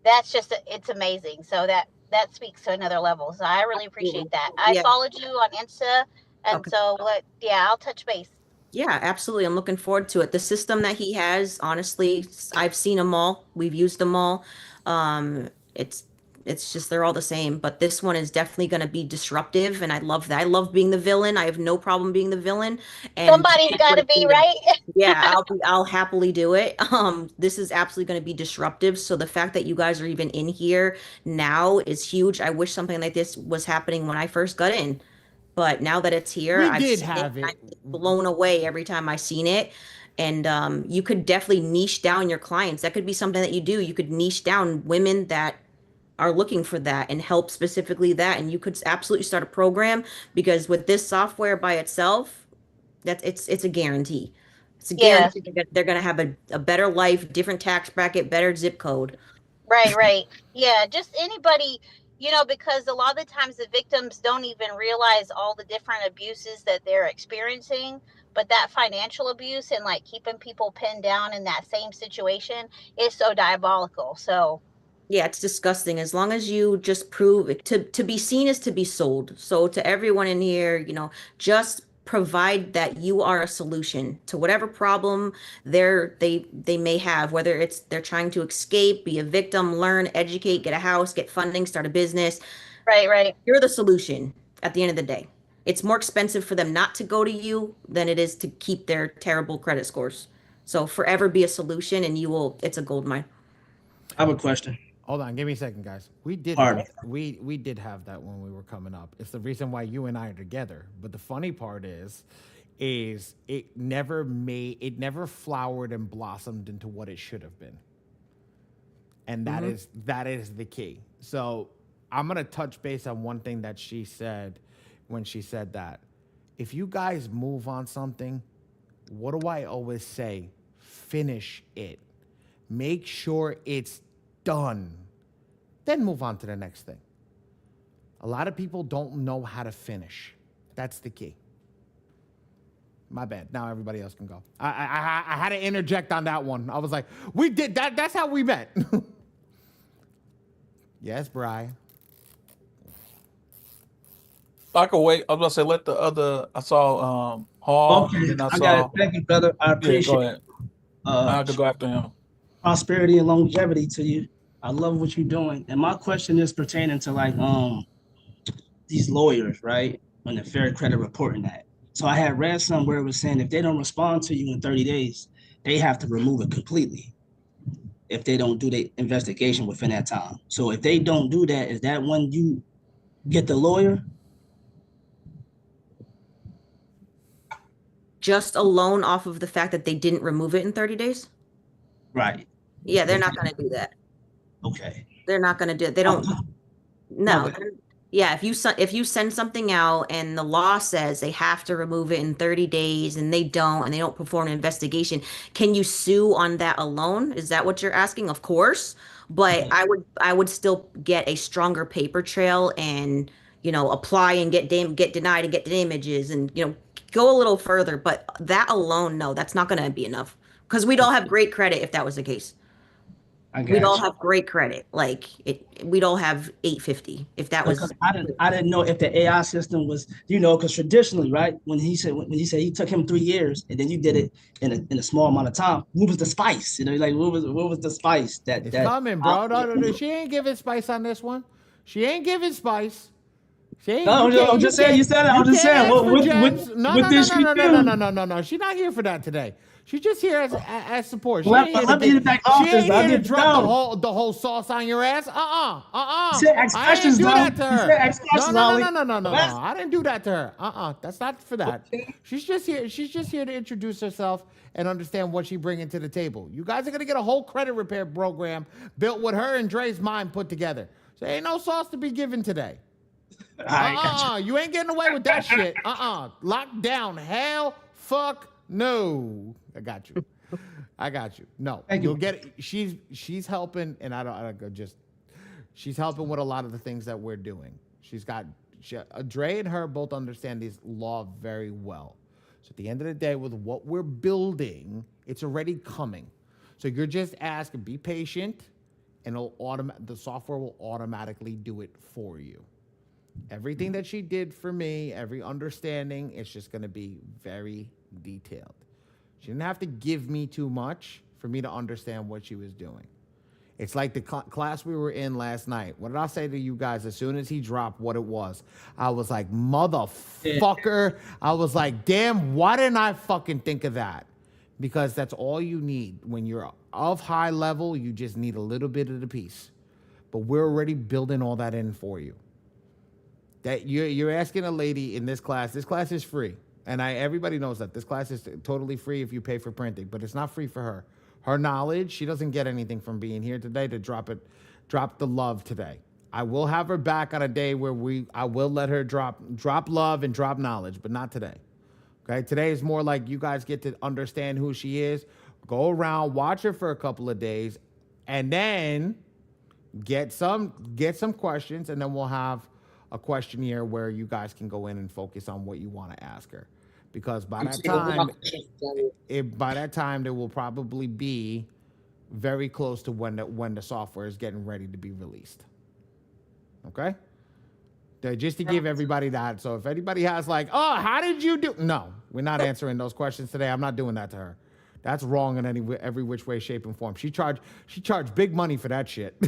that's just, it's amazing. So that speaks to another level. So I really appreciate that. I followed you on Insta. And so I'll touch base. Yeah, absolutely. I'm looking forward to it. The system that he has, honestly, I've seen them all. We've used them all. It's just they're all the same, but this one is definitely going to be disruptive, and I love that. I love being the villain. I have no problem being the villain. And somebody's got to be, right? Yeah, I'll happily do it. This is absolutely going to be disruptive. So the fact that you guys are even in here now is huge. I wish something like this was happening when I first got in, but now that it's here, I'm blown away every time I've seen it. And you could definitely niche down your clients. That could be something that you do. You could niche down women that are looking for that and help specifically that. And you could absolutely start a program, because with this software by itself, it's a guarantee. It's a guarantee that they're going to have a better life, different tax bracket, better zip code. Right. Yeah, just anybody, because a lot of the times the victims don't even realize all the different abuses that they're experiencing. But that financial abuse and like keeping people pinned down in that same situation is so diabolical. So, Yeah, it's disgusting. As long as you just prove it, to be seen is to be sold. So to everyone in here, just provide that you are a solution to whatever problem they may have, whether it's they're trying to escape, be a victim, learn, educate, get a house, get funding, start a business. right. You're the solution at the end of the day. It's more expensive for them not to go to you than it is to keep their terrible credit scores. So forever be a solution and it's a gold mine. I have a question. Hold on, give me a second, guys. We did Pardon. have we did have that when we were coming up. It's the reason why you and I are together. But the funny part is it never flowered and blossomed into what it should have been. And that is the key. So I'm gonna touch base on one thing that she said when she said that. If you guys move on something, what do I always say? Finish it. Make sure it's done. Then move on to the next thing. A lot of people don't know how to finish. That's the key. My bad. Now everybody else can go. I had to interject on that one. I was like, we did that. That's how we met. Yes, Brian. I could wait. I was gonna say let the other. I saw Hall. Okay, And I I saw. got it. Thank you, brother. I Yeah, appreciate go ahead. I have to go after him. prosperity and longevity to you. I love what you're doing. And my question is pertaining to like these lawyers, right? On the Fair Credit Reporting Act. So I had read somewhere it was saying if they don't respond to you in 30 days, they have to remove it completely if they don't do the investigation within that time. So if they don't do that, is that when you get the lawyer? Just alone off of the fact that they didn't remove it in 30 days? Right. Yeah, they're not going to do that. Okay. They're not going to do it. They don't. No. Yeah, if you send something out and the law says they have to remove it in 30 days and they don't perform an investigation, can you sue on that alone? Is that what you're asking? Of course, but I would still get a stronger paper trail and apply and get denied and get damages and go a little further. But that alone, no, that's not going to be enough because we'd all have great credit if that was the case. We'd all have great credit. We'd all have 850 if that was. Because I didn't know if the AI system was, because traditionally, right, when he said he took him 3 years and then you did it in a small amount of time, what was the spice? Like what was the spice that It's coming, bro. No, she ain't giving spice on this one. She ain't giving spice. I'm just saying. You said it. I'm just saying. No. She's not here for that today. She's just here as support. She Let ain't me get back off this. here to drop the whole sauce on your ass. You said ask I questions, didn't do though. that to her. You said ask questions, Ali. No. I didn't do that to her. That's not for that. She's just here. She's just here to introduce herself and understand what she's bringing to the table. You guys are gonna get a whole credit repair program built with her and Dre's mind put together. So ain't no sauce to be given today. You ain't getting away with that shit. Locked down. Hell, fuck, no. I got you. No, you'll get it. She's helping, and she's helping with a lot of the things that we're doing. Dre and her both understand this law very well. So at the end of the day, with what we're building, it's already coming. So you're just asking, be patient, and the software will automatically do it for you. Everything that she did for me, every understanding, it's just going to be very detailed. She didn't have to give me too much for me to understand what she was doing. It's like the class we were in last night. What did I say to you guys as soon as he dropped what it was? I was like, motherfucker. I was like, damn, why didn't I fucking think of that? Because that's all you need. When you're of high level, you just need a little bit of the piece. But we're already building all that in for you. That you're asking a lady in this class. This class is free. And everybody knows that. This class is totally free if you pay for printing, but it's not free for her. Her knowledge, she doesn't get anything from being here today to drop the love today. I will have her back on a day where I will let her drop love and drop knowledge, but not today. Okay? Today is more like you guys get to understand who she is, go around, watch her for a couple of days, and then Get some questions, and then we'll have a questionnaire where you guys can go in and focus on what you want to ask her. Because by that time, there will probably be very close to when the software is getting ready to be released. Okay? Just to give everybody that. So if anybody has like, oh, how did you do? No, we're not answering those questions today. I'm not doing that to her. That's wrong in every which way, shape, and form. She charged big money for that shit.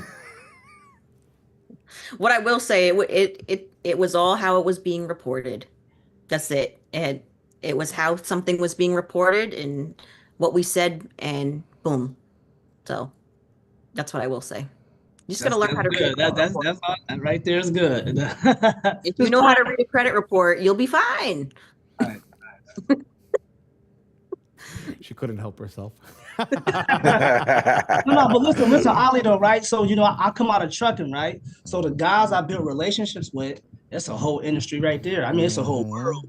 What I will say, it was all how it was being reported. That's it. And it was how something was being reported and what we said, and boom. So that's what I will say. You just got to learn how to read. That's all, that right there is good. If you know how to read a credit report, you'll be fine. She couldn't help herself. No, but listen, Ali, though, right? So, I come out of trucking, right? So the guys I built relationships with, it's a whole industry right there. I mean, it's a whole world.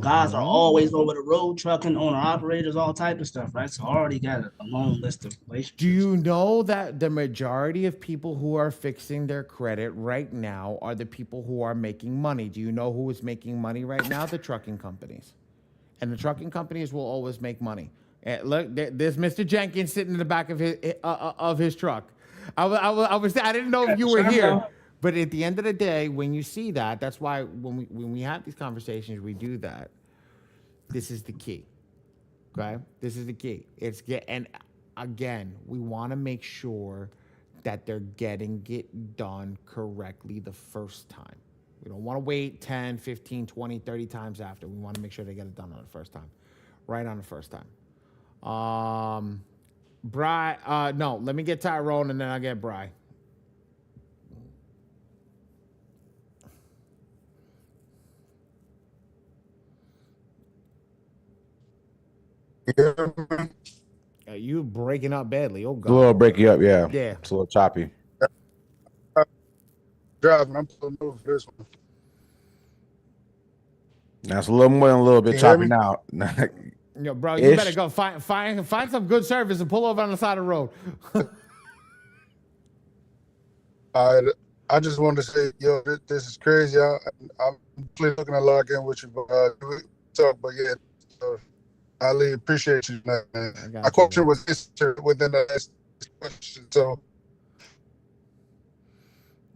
Guys are always over the road, trucking, owner operators, all type of stuff, right? So I already got a long list of relationships. Do you know that the majority of people who are fixing their credit right now are the people who are making money? Do you know who is making money right now? The trucking companies. And the trucking companies will always make money. Look, there's Mr. Jenkins sitting in the back of his truck. I didn't know if you were here. But at the end of the day, when you see that, that's why when we have these conversations, we do that. This is the key. Okay? This is the key. And again, we want to make sure that they're getting it done correctly the first time. We don't want to wait 10, 15, 20, 30 times after. We want to make sure they get it done on the first time. Right on the first time. No, let me get Tyrone and then I'll get Bri. You breaking up badly. Oh God. A little breaking up, yeah. Yeah. It's a little choppy. Driving, I'm pulling over for this one. That's a little more than a little bit choppy now. Bro, you better go find some good service and pull over on the side of the road. I just wanted to say, this is crazy. I'm completely looking to log in with you, but yeah. So, Ali, appreciate you, man. My question was answered within the last question, so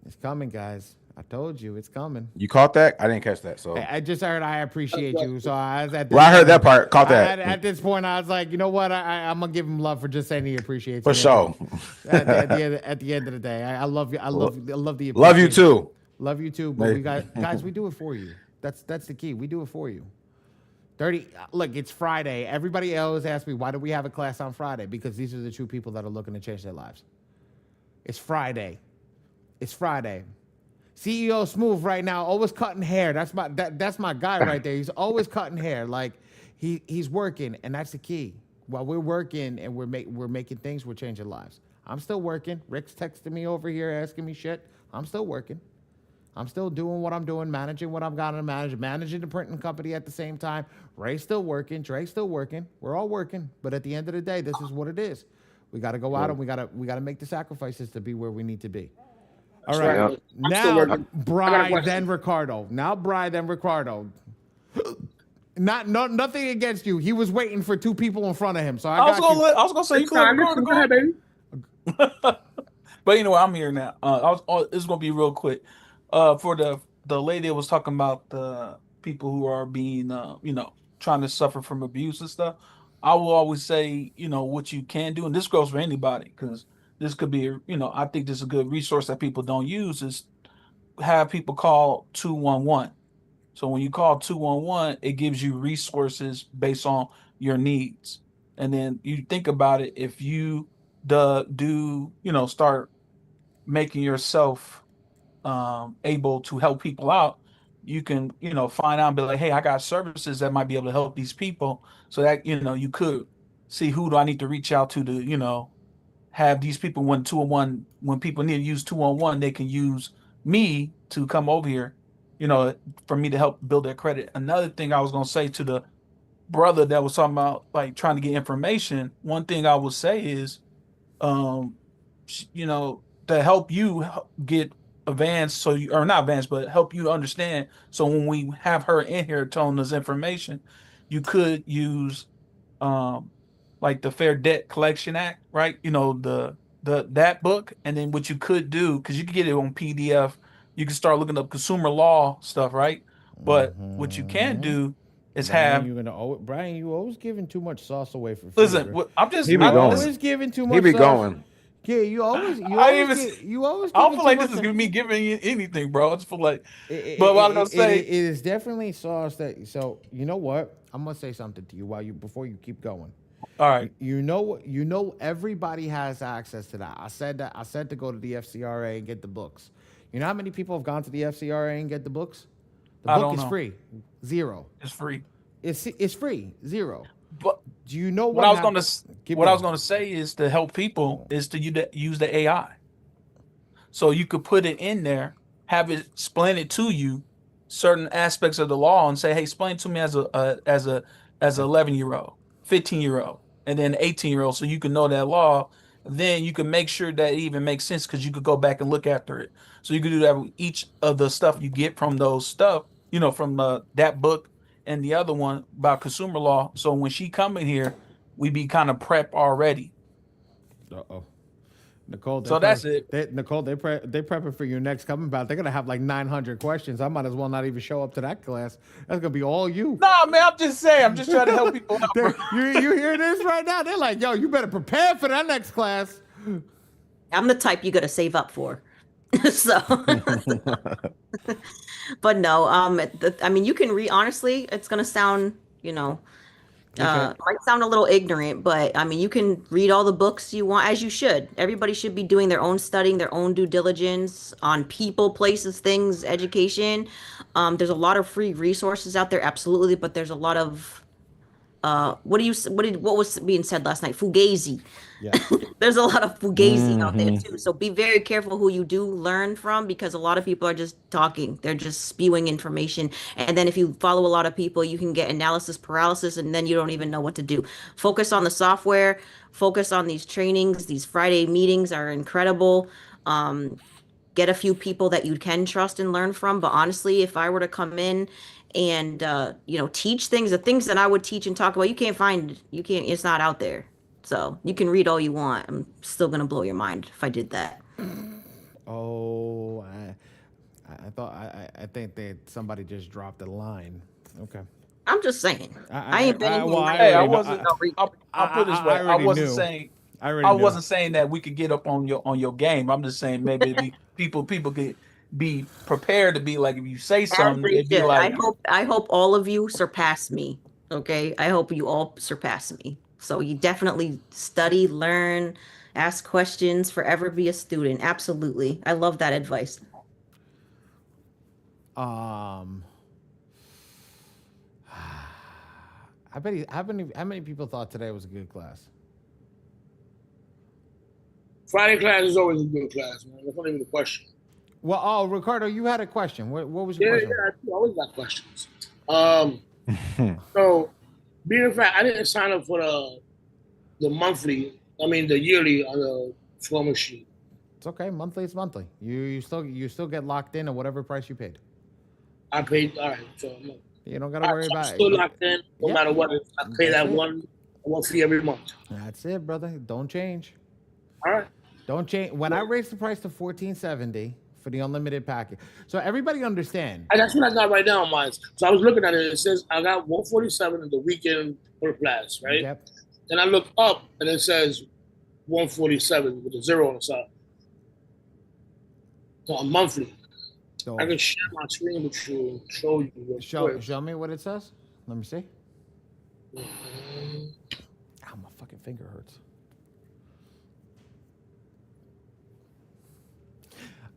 it's coming, guys. I told you it's coming. You caught that? I didn't catch that. So I just heard I appreciate you. So I was at I heard that part. Caught that. At this point, I was like, you know what? I'm gonna give him love for just saying he appreciates for me. sure. At the end of the day, I love you. I love the love you too. Love you too. But we got guys. We do it for you. That's the key. We do it for you. Look, it's Friday. Everybody else asks me, why do we have a class on Friday? Because these are the true people that are looking to change their lives. It's Friday. It's Friday. CEO Smooth right now, always cutting hair. That's my guy right there. He's always cutting hair. Like he's working, and that's the key. While we're working and we're making things, we're changing lives. I'm still working. Rick's texting me over here asking me shit. I'm still working. I'm still doing what I'm doing, managing what I've got to manage, managing the printing company at the same time. Ray's still working. Dre's still working. We're all working. But at the end of the day, this is what it is. We got to go out and we got to make the sacrifices to be where we need to be. All right. Now, Bri, then Ricardo. Nothing against you. He was waiting for two people in front of him. So I was gonna say you could go ahead, baby. But anyway, I'm here now. It's gonna be real quick. For the lady that was talking about the people who are being trying to suffer from abuse and stuff, I will always say, what you can do, and this goes for anybody, because this could be, I think this is a good resource that people don't use, is have people call 211. So when you call 211, it gives you resources based on your needs. And then you think about it, if you start making yourself able to help people out, you can, find out and be like, hey, I got services that might be able to help these people. So that, you could see who do I need to reach out to, have these people when people need to use 211, they can use me to come over here, for me to help build their credit. Another thing I was going to say to the brother that was talking about like trying to get information, one thing I would say is, don't to help you get advanced, so you or not advanced, but help you understand. So when we have her in here telling us information, you could use like the Fair Debt Collection Act, right? You know, the that book, and then what you could do, because you can get it on PDF, you can start looking up consumer law stuff, right? But what you can do is have Brian, you always giving too much sauce away for free. listen. I'm just He be I, going. this- Always giving too He much be sauce. going. Yeah, you always I don't giving feel like too this is much. me giving you anything, bro. I just feel like, It, but what I was it, gonna it, say, it is definitely sauce that. So you know what? I'm gonna say something to you before you keep going. all right, You know everybody has access to that. I said to go to the FCRA and get the books. You know how many people have gone to the FCRA and get the books? The I book don't is know. free. Zero. It's free. It's free. Zero. But do you know what I was hap- gonna Keep what I was going. gonna say is to help people is to use the AI. So you could put it in there, have it explain it to you, certain aspects of the law, and say, "Hey, explain to me as a 11-year-old, 15-year-old, and then 18-year-old," so you can know that law. Then you can make sure that it even makes sense because you could go back and look after it. So you could do that with each of the stuff you get from those stuff, from that book and the other one about consumer law. So when she come in here, we be kind of prep already. Uh-oh. Nicole, So that's it. Nicole, they prepping for your next coming bout. They're gonna have like 900 questions. I might as well not even show up to that class. That's gonna be all you. Nah, man, I'm just saying. I'm just trying to help people out. Bro. You hear this right now? They're like, yo, you better prepare for that next class. I'm the type you got to save up for. So, but no, I mean, you can read, honestly, it's going to sound, might sound a little ignorant, but I mean, you can read all the books you want, as you should. Everybody should be doing their own studying, their own due diligence on people, places, things, education. There's a lot of free resources out there, absolutely, but there's a lot of what was being said last night? Fugazi. Yeah. There's a lot of fugazi out there too. So be very careful who you do learn from, because a lot of people are just talking. They're just spewing information. And then if you follow a lot of people, you can get analysis paralysis, and then you don't even know what to do. Focus on the software, focus on these trainings. These Friday meetings are incredible. Get a few people that you can trust and learn from. But honestly, if I were to come in and teach things, the things that I would teach and talk about, it's not out there. So you can read all you want. I'm still gonna blow your mind if I did that. Oh, I think that somebody just dropped a line. Okay. I'm just saying. I ain't been I wasn't. I'll put it this way. I wasn't knew. saying. I wasn't saying that we could get up on your game. I'm just saying maybe people could be prepared to be like, if you say something, it'd be like. I hope all of you surpass me. Okay. I hope you all surpass me. So you definitely study, learn, ask questions, forever be a student. Absolutely. I love that advice. I bet how many people thought today was a good class? Friday class is always a good class, man. That's not even a question. Well, Ricardo, you had a question. What was your question? Yeah, I always got questions. So, being a fact, I didn't sign up for the yearly on the flow machine. It's okay. Monthly is monthly. You still get locked in at whatever price you paid. I paid, all right. So you don't gotta worry about it. Still locked in, no matter what. I pay that one fee every month. That's it, brother. Don't change. All right. Don't change. When I raised the price to $14.70 for the unlimited package, so everybody understand. And that's what I got right now on mine. So I was looking at it. It says I got $147 in the weekend per class, right? Yep. Then I look up and it says $147 with a zero on the side. So a monthly. So I can share my screen with you and show you. Show me what it says. Let me see. Ow, my fucking finger hurts.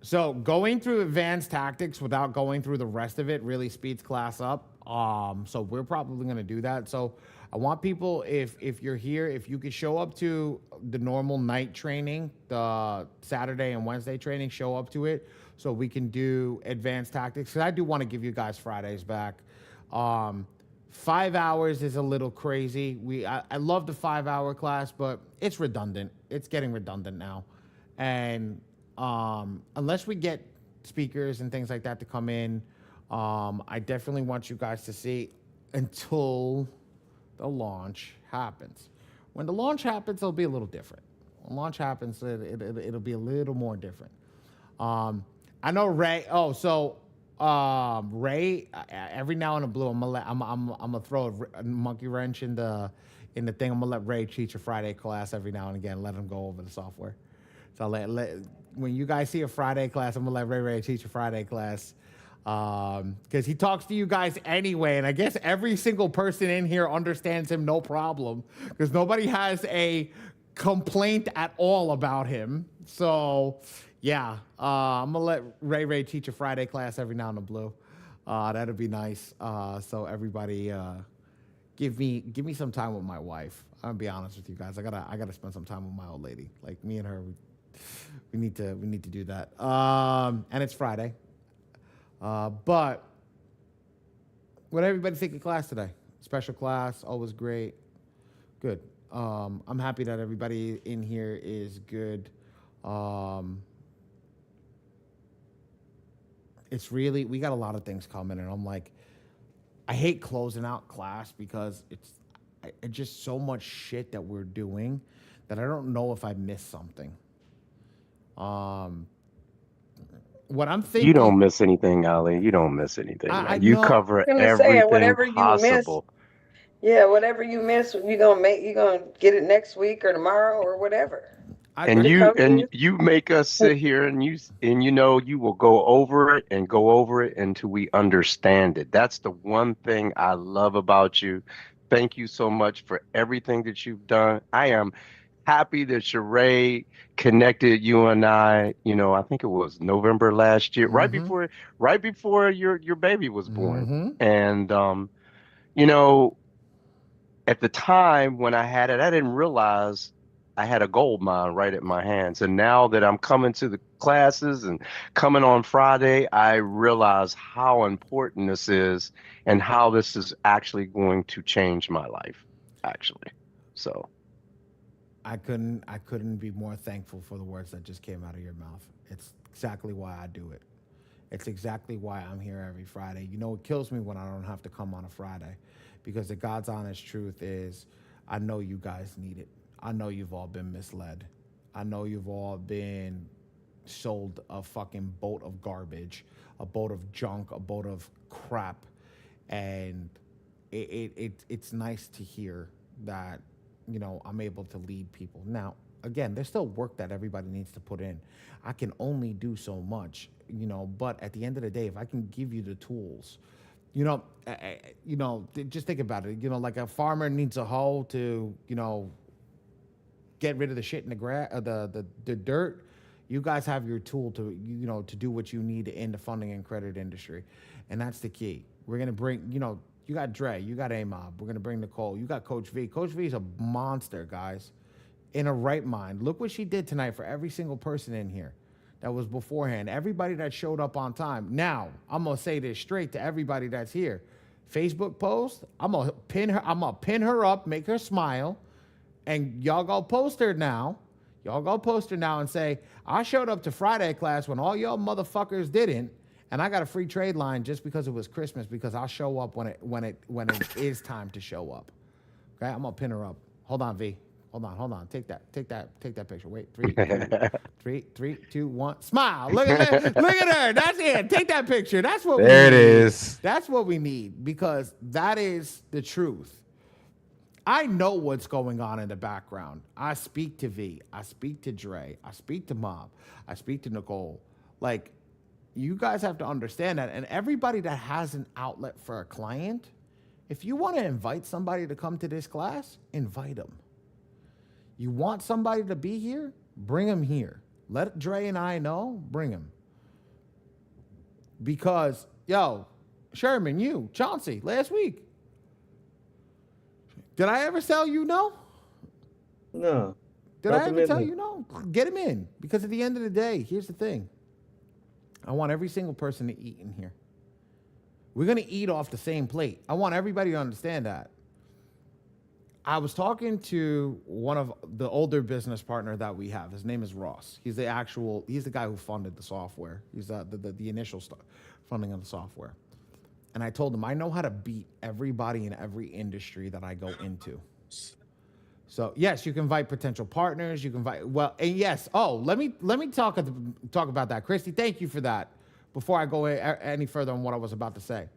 So going through advanced tactics without going through the rest of it really speeds class up. So we're probably going to do that. So I want people, if you're here, if you could show up to the normal night training, the Saturday and Wednesday training, show up to it so we can do advanced tactics. Because I do want to give you guys Fridays back. 5 hours is a little crazy. I love the 5 hour class, but it's redundant. It's getting redundant now. And unless we get speakers and things like that to come in, I definitely want you guys to see until the launch happens. When the launch happens, it'll be a little different. When launch happens, it'll be a little more different. I know Ray. Oh, so Ray. Every now and then, Blue, I'm gonna throw a monkey wrench in the thing. I'm gonna let Ray teach a Friday class every now and again. Let him go over the software. So when you guys see a Friday class, I'm gonna let Ray teach a Friday class. Because he talks to you guys anyway, and I guess every single person in here understands him no problem, because nobody has a complaint at all about him. So yeah, I'm gonna let Ray teach a Friday class every now and then, Blue. That'd be nice. So everybody, give me some time with my wife. I'm gonna be honest with you guys. I gotta spend some time with my old lady. Like, me and her, we need to do that. And it's Friday. But what everybody think of class today? Special class, always great. Good. I'm happy that everybody in here is good. It's really, we got a lot of things coming, and I'm like, I hate closing out class because it's just so much shit that we're doing that I don't know if I missed something. What I'm thinking, You don't miss anything, Ali. You don't miss anything. I You know. cover I'm gonna say, everything whatever you miss, possible. yeah, whatever you miss, you're gonna get it next week or tomorrow or whatever. And you make us sit here and you will go over it and go over it until we understand it. That's the one thing I love about you. Thank you so much for everything that you've done. I am happy that Sheree connected you and I. I think it was November last year, right before your baby was born. And at the time when I had it, I didn't realize I had a gold mine right at my hands. And now that I'm coming to the classes and coming on Friday, I realize how important this is and how this is actually going to change my life, actually. So I couldn't be more thankful for the words that just came out of your mouth. It's exactly why I do it. It's exactly why I'm here every Friday. It kills me when I don't have to come on a Friday, because the God's honest truth is, I know you guys need it. I know you've all been misled. I know you've all been sold a fucking boat of garbage, a boat of junk, a boat of crap. And it's nice to hear that, I'm able to lead people. Now, again, there's still work that everybody needs to put in. I can only do so much, but at the end of the day, if I can give you the tools, just think about it. Like a farmer needs a hoe to, get rid of the shit in the grass, the dirt. You guys have your tool to, to do what you need in the funding and credit industry. And that's the key. We're going to bring, you got Dre, you got A-Mob. We're going to bring Nicole. You got Coach V. Coach V is a monster, guys. In a right mind. Look what she did tonight for every single person in here that was beforehand. Everybody that showed up on time. Now, I'm going to say this straight to everybody that's here. Facebook post, I'm going to pin her up, make her smile, and y'all go post her now. Y'all go post her now and say, I showed up to Friday class when all y'all motherfuckers didn't, and I got a free trade line just because it was Christmas, because I'll show up when it is time to show up. Okay, I'm gonna pin her up. Hold on, V. Hold on. Take that picture. Wait, 3, 2, 1. Smile. Look at her. That's it. Take that picture. That's what we need. There it is. That's what we need, because that is the truth. I know what's going on in the background. I speak to V. I speak to Dre. I speak to Mob. I speak to Nicole. Like, you guys have to understand that. And everybody that has an outlet for a client, if you want to invite somebody to come to this class, invite them. You want somebody to be here? Bring them here. Let Dre and I know, bring them. Because, Sherman, Chauncey, last week, did I ever tell you no? No. Did I ever tell you no? Get him in. Because at the end of the day, here's the thing. I want every single person to eat in here. We're going to eat off the same plate. I want everybody to understand that. I was talking to one of the older business partner that we have. His name is Ross. He's the guy who funded the software. He's the initial funding of the software. And I told him, I know how to beat everybody in every industry that I go into. So yes, you can invite potential partners. You can invite, well, and yes. Oh, let me talk about that, Christy. Thank you for that. Before I go any further on what I was about to say,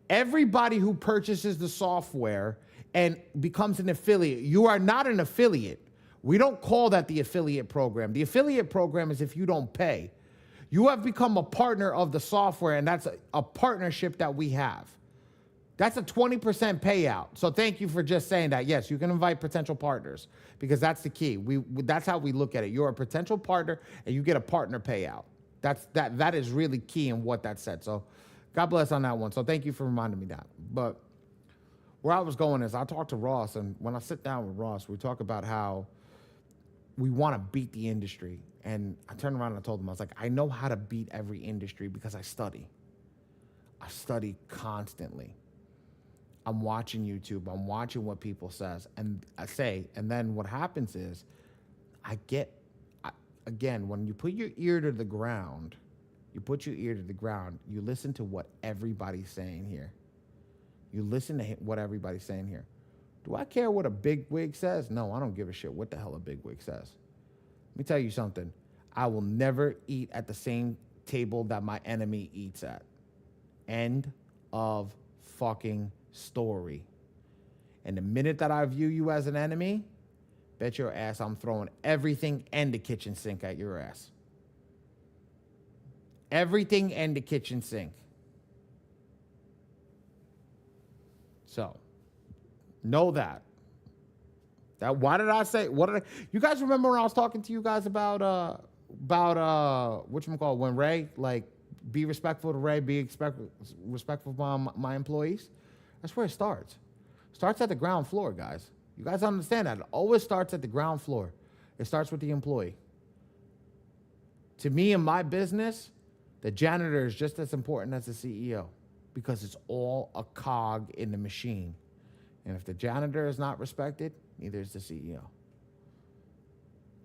everybody who purchases the software and becomes an affiliate, you are not an affiliate. We don't call that the affiliate program. The affiliate program is if you don't pay. You have become a partner of the software, and that's a partnership that we have. That's a 20% payout. So thank you for just saying that. Yes, you can invite potential partners because that's the key. That's how we look at it. You're a potential partner and you get a partner payout. That is really key in what that said. So God bless on that one. So thank you for reminding me that. But where I was going is I talked to Ross, and when I sit down with Ross, we talk about how we want to beat the industry. And I turned around and I told him, I was like, I know how to beat every industry because I study. I study constantly. I'm watching YouTube. I'm watching what people say. And then what happens is again, when you put your ear to the ground, you listen to what everybody's saying here. You listen to what everybody's saying here. Do I care what a bigwig says? No, I don't give a shit what the hell a bigwig says. Let me tell you something. I will never eat at the same table that my enemy eats at. End of fucking story. And the minute that I view you as an enemy, bet your ass I'm throwing everything and the kitchen sink at your ass. Everything and the kitchen sink. So, know that. Why did I say, you guys remember when I was talking to you guys about whatchamacallit, when Ray, like, be respectful to Ray, be respectful of my employees? That's where it starts. Starts at the ground floor, guys. You guys understand that. It always starts at the ground floor. It starts with the employee. To me, in my business, the janitor is just as important as the CEO because it's all a cog in the machine. And if the janitor is not respected, neither is the CEO.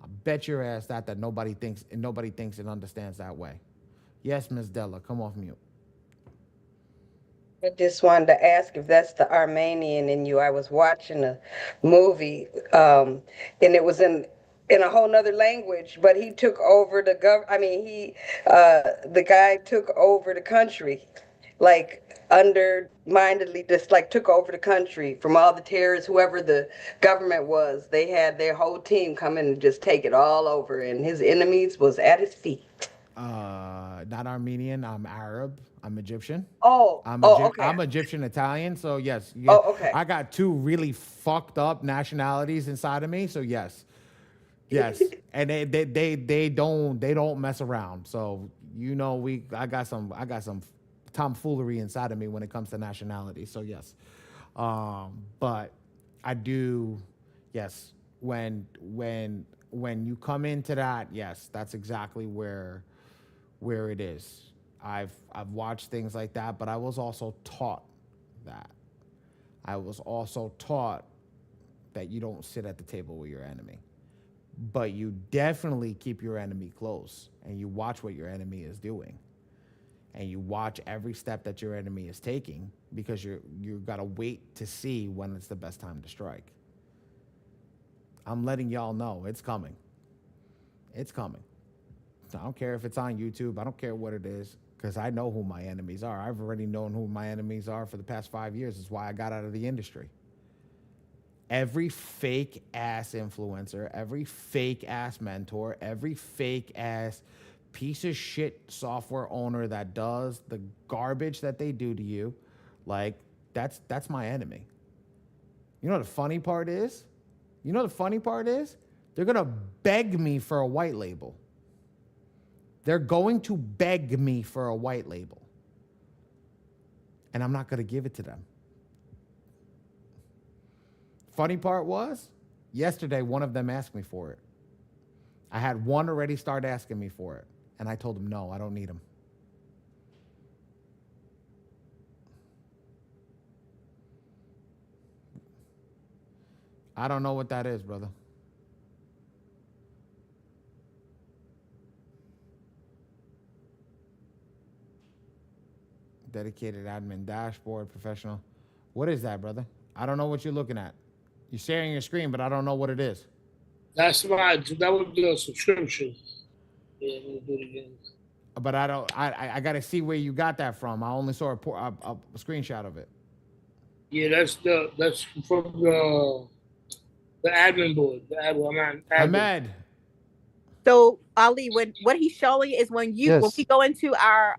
I bet your ass that nobody thinks and understands that way. Yes, Ms. Della, come off mute. I just wanted to ask if that's the Armenian in you. I was watching a movie, and it was in a whole nother language, but he took over the guy took over the country, like undermindedly, just like took over the country from all the terrorists, whoever the government was. They had their whole team come in and just take it all over, and his enemies was at his feet. Not Armenian. I'm Arab. I'm Egyptian. Okay. I'm Egyptian Italian. So yes. Okay. I got two really fucked up nationalities inside of me. So yes, and they don't mess around. So I got some tomfoolery inside of me when it comes to nationality. So yes, but I do. Yes, when you come into that, yes, that's exactly where it is. I've watched things like that, but I was also taught that. I was also taught that you don't sit at the table with your enemy, but you definitely keep your enemy close and you watch what your enemy is doing. And you watch every step that your enemy is taking because you got to wait to see when it's the best time to strike. I'm letting y'all know it's coming. It's coming. I don't care if it's on YouTube. I don't care what it is because I know who my enemies are. I've already known who my enemies are for the past 5 years. That's why I got out of the industry. Every fake ass influencer, every fake ass mentor, every fake ass piece of shit software owner that does the garbage that they do to you, like that's my enemy. You know what the funny part is? They're going to beg me for a white label. They're going to beg me for a white label. And I'm not going to give it to them. Funny part was, yesterday, one of them asked me for it. I had one already start asking me for it. And I told him, no, I don't need him. I don't know what that is, brother. Dedicated admin dashboard, professional. What is that, brother? I don't know what you're looking at. You're sharing your screen, but I don't know what it is. That was the subscription. Yeah, I'm gonna do it again. But I don't. I got to see where you got that from. I only saw a screenshot of it. Yeah, that's from the admin board. The admin, I'm not admin. Ahmed. So Ali, what he's showing is when Yes. we go into our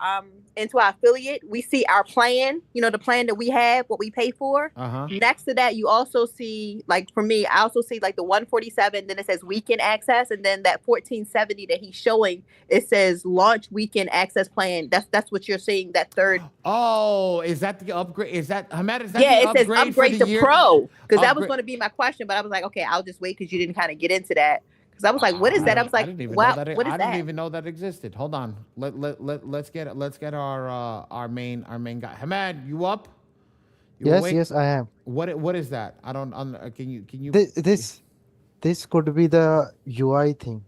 affiliate, we see our plan, the plan that we have, what we pay for. Uh-huh. Next to that, you also see, like for me, I also see like the 147, then it says weekend access, and then that 1470 that he's showing, it says launch weekend access plan. That's what you're seeing, that third. Oh, is that the upgrade? Is that Ahmed? Is that Yeah, the it says upgrade upgrade for to the year? pro, because that was Upgrade- going to be my question, but I was like, okay, I'll just wait because you didn't kind of get into that. Because I was like, what is that? I was like, wow, what is I didn't that? even know that existed. Hold on. Let's get our main guy. Hamad, you up? You Yes, awake? yes, I am. What is that? I don't. Can you? This could be the UI thing.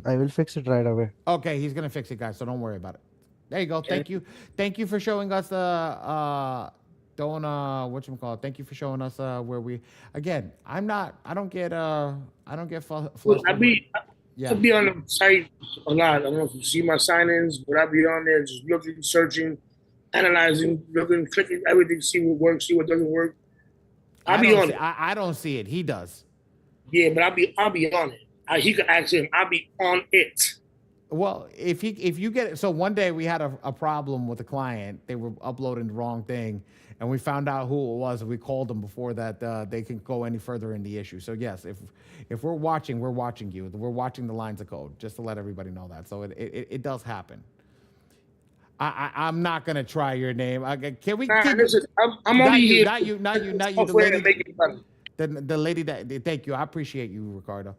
I will fix it right away. Okay, he's gonna fix it, guys. So don't worry about it. There you go. Thank you for showing us the whatchamacallit. Thank you for showing us where we again. I don't get Look, I be on the site a lot. I don't know if you see my sign-ins, but I be on there just looking, searching, analyzing, looking, clicking everything, see what works, see what doesn't work. I don't see it. He does. Yeah, but I'll be on it. He could ask him. I'll be on it. Well, if you get it, so one day we had a problem with a client. They were uploading the wrong thing, and we found out who it was, and we called them before that they can go any further in the issue. So yes, if we're watching you. We're watching the lines of code, just to let everybody know that. So it does happen. I'm not gonna try your name. Can we? Listen, I'm only here. Not you. The lady that. Thank you. I appreciate you, Ricardo.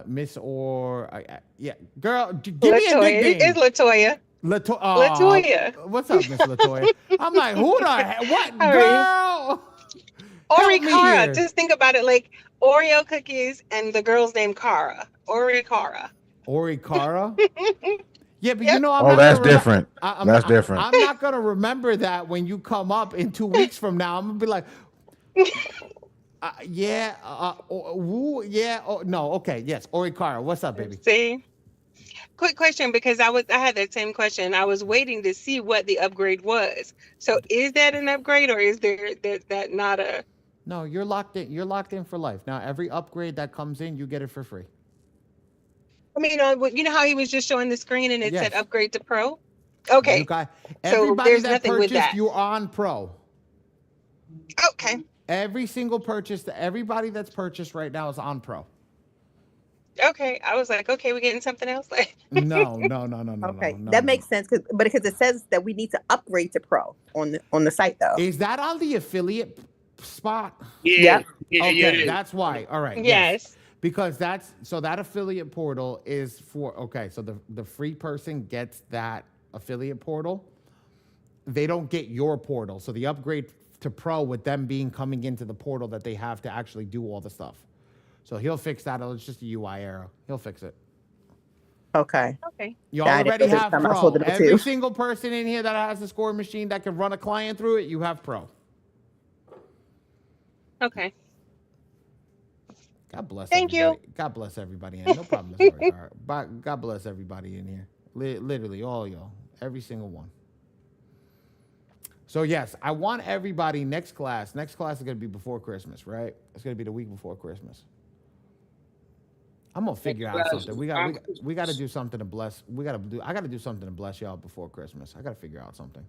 Miss yeah, girl. Give me a nickname. It's Latoya. Latoya. What's up, Miss Latoya? I'm like, who the heck? What, How are girl? Ori Help me Cara. here. Just think about it like Oreo cookies and the girl's name Cara. Ori Cara. Ori Cara. Yeah, but Yep. I'm Oh, not that's gonna different. That's different. I'm not gonna remember that when you come up in 2 weeks from now. I'm gonna be like, yeah, no, okay, yes, Ori Cara. What's up, baby? See? Quick question, because I had that same question. I was waiting to see what the upgrade was. So is that an upgrade, or is there that not a? No, you're locked in. You're locked in for life. Now, every upgrade that comes in, you get it for free. I mean, you know how he was just showing the screen and it said Yes. upgrade to pro? Okay. So Everybody there's that nothing with purchased, that. you're on pro. Okay. Every single purchase, everybody that's purchased right now is on pro. Okay. I was like, okay, we're getting something else. No. Okay, that makes sense because it says that we need to upgrade to pro on the site though. Is that on the affiliate spot? Yeah. Okay, that's why. All right. Yes. Because that affiliate portal is for so the free person gets that affiliate portal. They don't get your portal. So the upgrade to pro with them coming into the portal that they have to actually do all the stuff. So he'll fix that. It's just a UI error. He'll fix it. Okay. You Got it. already This have time I pro. pulled it up Every too. single person in here that has a score machine that can run a client through it, you have pro. Okay. God bless. Thank everybody. God bless everybody. No problem. Miss Ori Cara. God bless everybody in here. Literally all y'all. Every single one. So yes, I want everybody next class. Next class is gonna be before Christmas, right? It's gonna be the week before Christmas. I'm gonna figure out something. We got to do something to bless. I got to do something to bless y'all before Christmas. I got to figure out something.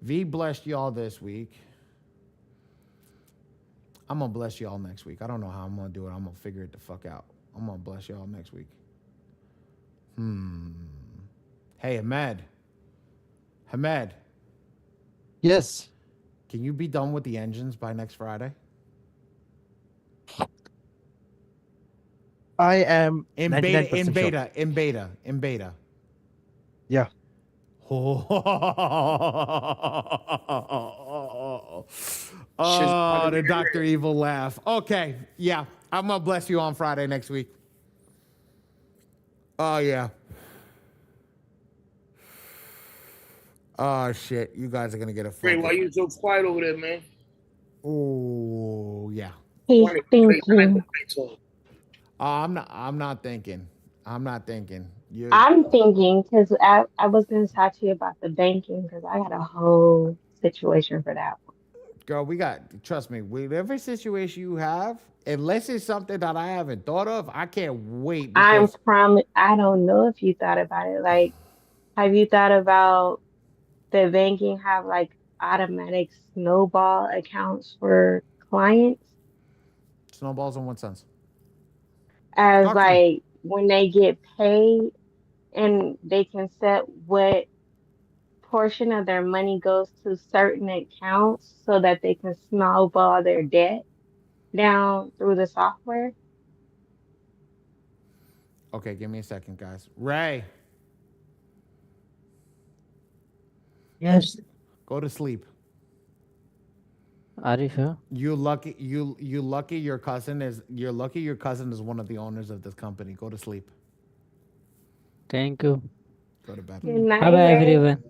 V blessed y'all this week. I'm gonna bless y'all next week. I don't know how I'm gonna do it. I'm gonna figure it the fuck out. I'm gonna bless y'all next week. Hey, Ahmed. Yes. Can you be done with the engines by next Friday? I am in 99% beta. sure. In beta. Yeah. Oh, the Dr. Evil laugh. Okay, yeah. I'm gonna bless you on Friday next week. Oh yeah. Oh shit, you guys are gonna get a Ray, fucking. why you so quiet over there, man? Oh yeah. He's thinking. I'm not thinking. I'm not thinking. You I'm thinking because I was going to talk to you about the banking because I got a whole situation for that one. girl, we got trust me, whatever situation you have, unless it's something that I haven't thought of, I can't wait because I don't know if you thought about it. Like, have you thought about the banking have like automatic snowball accounts for clients snowballs in what sense? as Talk to me. like when they get paid and they can set what portion of their money goes to certain accounts so that they can snowball their debt down through the software. Okay, give me a second, guys. Ray, Yes, go to sleep. are you sure? You lucky you lucky your cousin is you're lucky your cousin is one of the owners of this company. Go to sleep. Thank you. Go to bed. Good Bye night, bye Ray. everyone.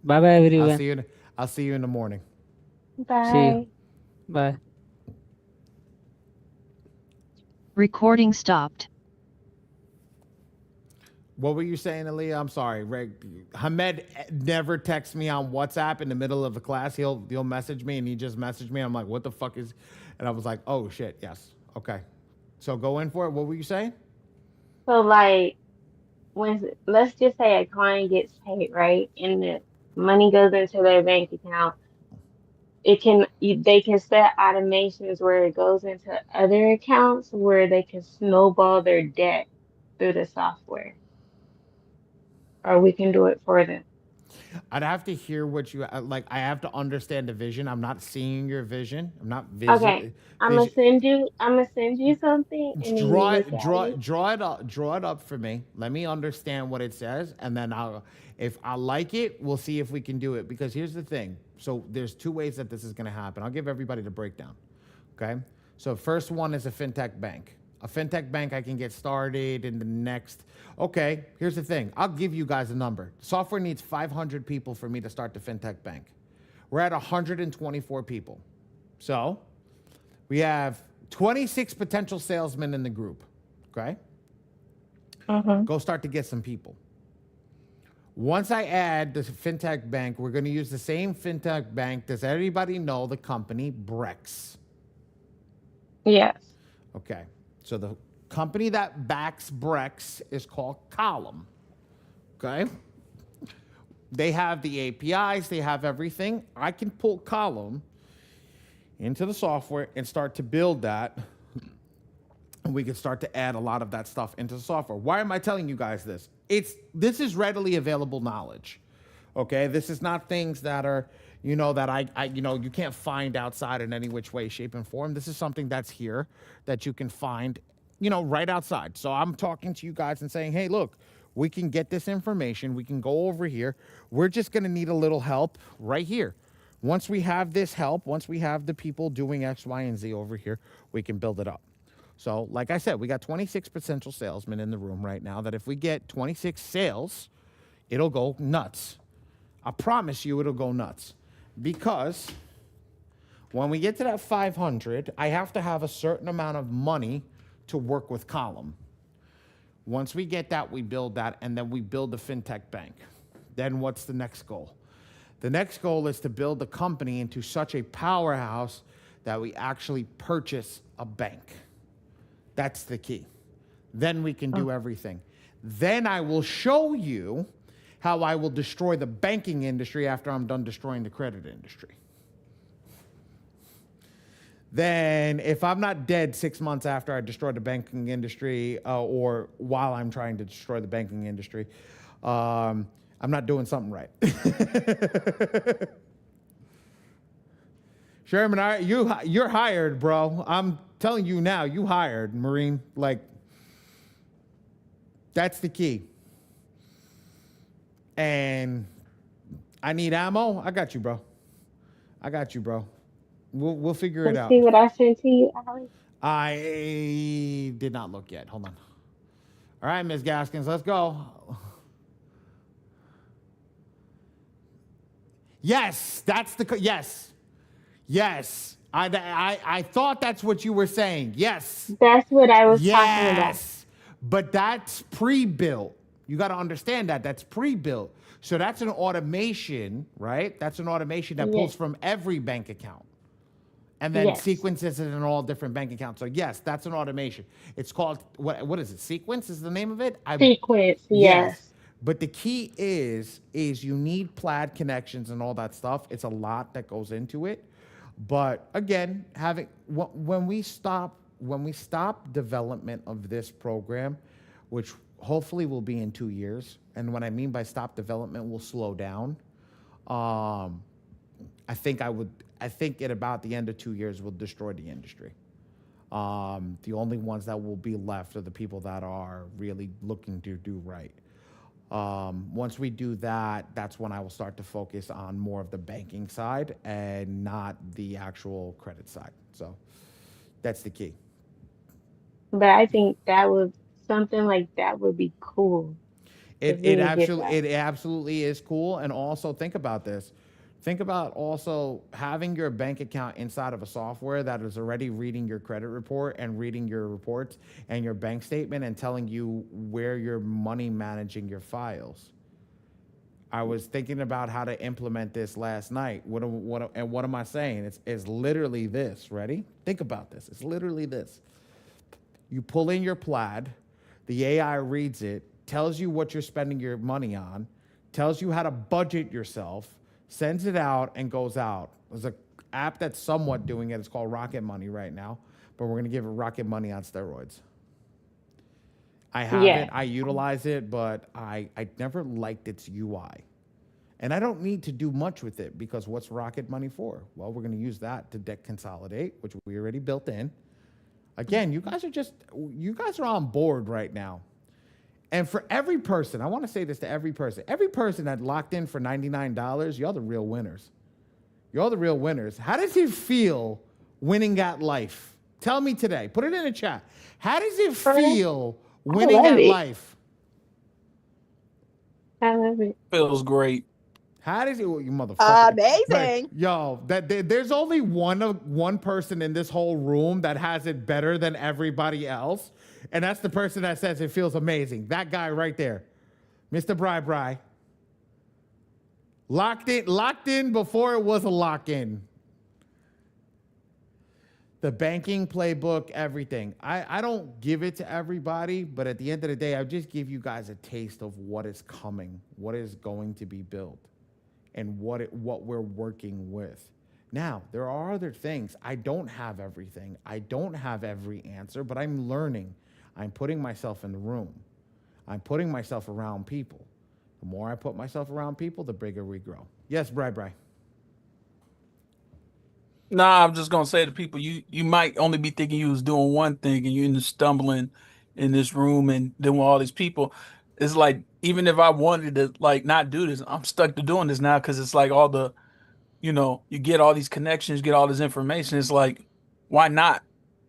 Bye bye everyone. I'll see you in the morning. See you. Bye. Bye. Recording stopped. What were you saying, Aaliyah? I'm sorry, Ray. Hamed never texts me on WhatsApp in the middle of the class. He'll message me and he just messaged me. I'm like, what the fuck is? And I was like, oh shit, yes, okay. So go in for it. What were you saying? So like when let's just say a client gets paid, right? And the money goes into their bank account, they can set automations where it goes into other accounts where they can snowball their debt through the software. Or we can do it for them. I'd have to hear what you like. I have to understand the vision. I'm not seeing your vision. I'm not Okay. I'm gonna send you something and then you Draw look it, at draw, it. draw it up for me. Let me understand what it says, and then if I like it, we'll see if we can do it. Because here's the thing. So there's two ways that this is going to happen. I'll give everybody the breakdown. Okay. So first one is a fintech bank. A fintech bank I can get started in the next. Okay. Here's the thing. I'll give you guys a number. Software needs 500 people for me to start the fintech bank. We're at 124 people. So we have 26 potential salesmen in the group, okay? Go start to get some people. Once I add the fintech bank, we're going to use the same fintech bank. Does everybody know the company Brex? Yes. Okay. So the company that backs Brex is called Column, okay? They have the APIs. They have everything. I can pull Column into the software and start to build that. And we can start to add a lot of that stuff into the software. Why am I telling you guys this? This is readily available knowledge. Okay, this is not things that are, that I you can't find outside in any which way, shape, and form. This is something that's here that you can find, right outside. So I'm talking to you guys and saying, hey, look, we can get this information. We can go over here. We're just going to need a little help right here. Once we have this help, once we have the people doing X, Y, and Z over here, we can build it up. So, like I said, we got 26 potential salesmen in the room right now that if we get 26 sales, it'll go nuts. I promise you it'll go nuts. Because when we get to that 500, I have to have a certain amount of money to work with Column. Once we get that, we build that, and then we build the fintech bank. Then what's the next goal? The next goal is to build the company into such a powerhouse that we actually purchase a bank. That's the key. Then we can do everything. Then I will show you how I will destroy the banking industry after I'm done destroying the credit industry. Then if I'm not dead 6 months after I destroy the banking industry or while I'm trying to destroy the banking industry, I'm not doing something right. Sherman, you're hired, bro. I'm telling you now, you hired, Marine. Like, that's the key. And I need ammo. I got you, bro. We'll figure it out. See what I sent to you, Ali? I did not look yet. Hold on. All right, Ms. Gaskins, let's go. Yes, that's yes. Yes. I thought that's what you were saying. Yes. That's what I was talking about. Yes. But that's pre-built. You got to understand that. That's pre-built. So that's an automation, right? That's an automation that pulls from every bank account. And then sequences it in all different bank accounts. So yes, that's an automation. It's called, what is it? Sequence is the name of it? Sequence, yes. But the key is you need plaid connections and all that stuff. It's a lot that goes into it. But again, when we stop development of this program, which hopefully will be in 2 years, and what I mean by stop development, will slow down. I think at about the end of 2 years will destroy the industry. The only ones that will be left are the people that are really looking to do right. Once we do that, that's when I will start to focus on more of the banking side and not the actual credit side. So that's the key. But I think something like that would be cool. It absolutely is cool. And also think about this. Think about also having your bank account inside of a software that is already reading your credit report and reading your reports and your bank statement and telling you where you're money managing your files. I was thinking about how to implement this last night. What am I saying? It's literally this. Ready? Think about this. It's literally this. You pull in your plaid, the AI reads it, tells you what you're spending your money on, tells you how to budget yourself, sends it out, and goes out. There's an app that's somewhat doing it. It's called Rocket Money right now, but we're going to give it Rocket Money on steroids. I have it. I utilize it, but I never liked its UI. And I don't need to do much with it because what's Rocket Money for? Well, we're going to use that to debt consolidate, which we already built in. Again, you guys are on board right now. And for every person, I want to say this to every person that locked in for $99, you're the real winners. You're the real winners. How does it feel winning at life? Tell me today. Put it in the chat. How does it feel winning at life? I love it. Feels great. How does it, you motherfucker? Amazing. Yo, there's only one person in this whole room that has it better than everybody else. And that's the person that says it feels amazing. That guy right there, Mr. Bri. Locked in before it was a lock-in. The banking playbook, everything. I don't give it to everybody, but at the end of the day, I just give you guys a taste of what is coming, what is going to be built, and what we're working with. Now, there are other things. I don't have everything. I don't have every answer, but I'm learning. I'm putting myself in the room. I'm putting myself around people. The more I put myself around people, the bigger we grow. Yes, Bri. Nah, I'm just gonna say to people, you might only be thinking you was doing one thing and you end up stumbling in this room and doing all these people. It's like even if I wanted to like not do this, I'm stuck to doing this now because it's like all the, you get all these connections, get all this information. It's like, why not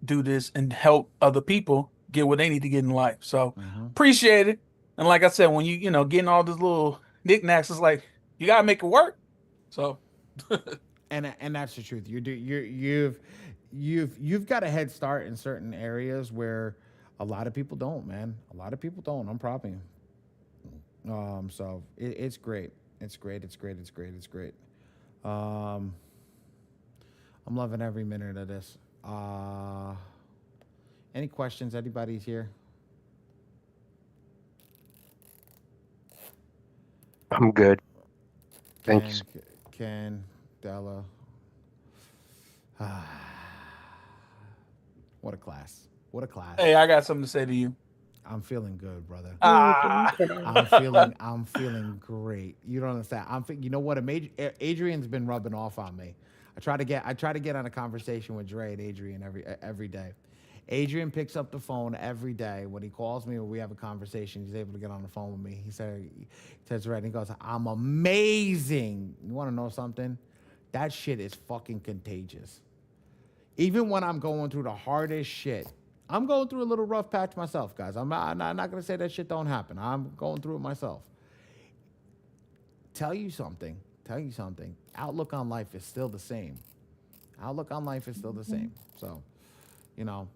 do this and help other people get what they need to get in life? So appreciate it. And like I said, when you getting all these little knickknacks, it's like you gotta make it work. So and that's the truth. You've got a head start in certain areas where a lot of people don't, man. A lot of people don't. I'm proud of you. So it's great. It's great. I'm loving every minute of this. Any questions? Anybody's here? I'm good. Thanks. Ken, Della. What a class. Hey, I got something to say to you. I'm feeling good, brother. I'm feeling great. You don't understand. You know what? Adrian's been rubbing off on me. I try to get on a conversation with Dre and Adrian every day. Adrian picks up the phone every day. When he calls me or we have a conversation, he's able to get on the phone with me. He says, right, and he goes, I'm amazing. You want to know something? That shit is fucking contagious. Even when I'm going through the hardest shit, I'm going through a little rough patch myself, guys. I'm not going to say that shit don't happen. I'm going through it myself. Tell you something. Outlook on life is still the same. Outlook on life is still the same. So, you know,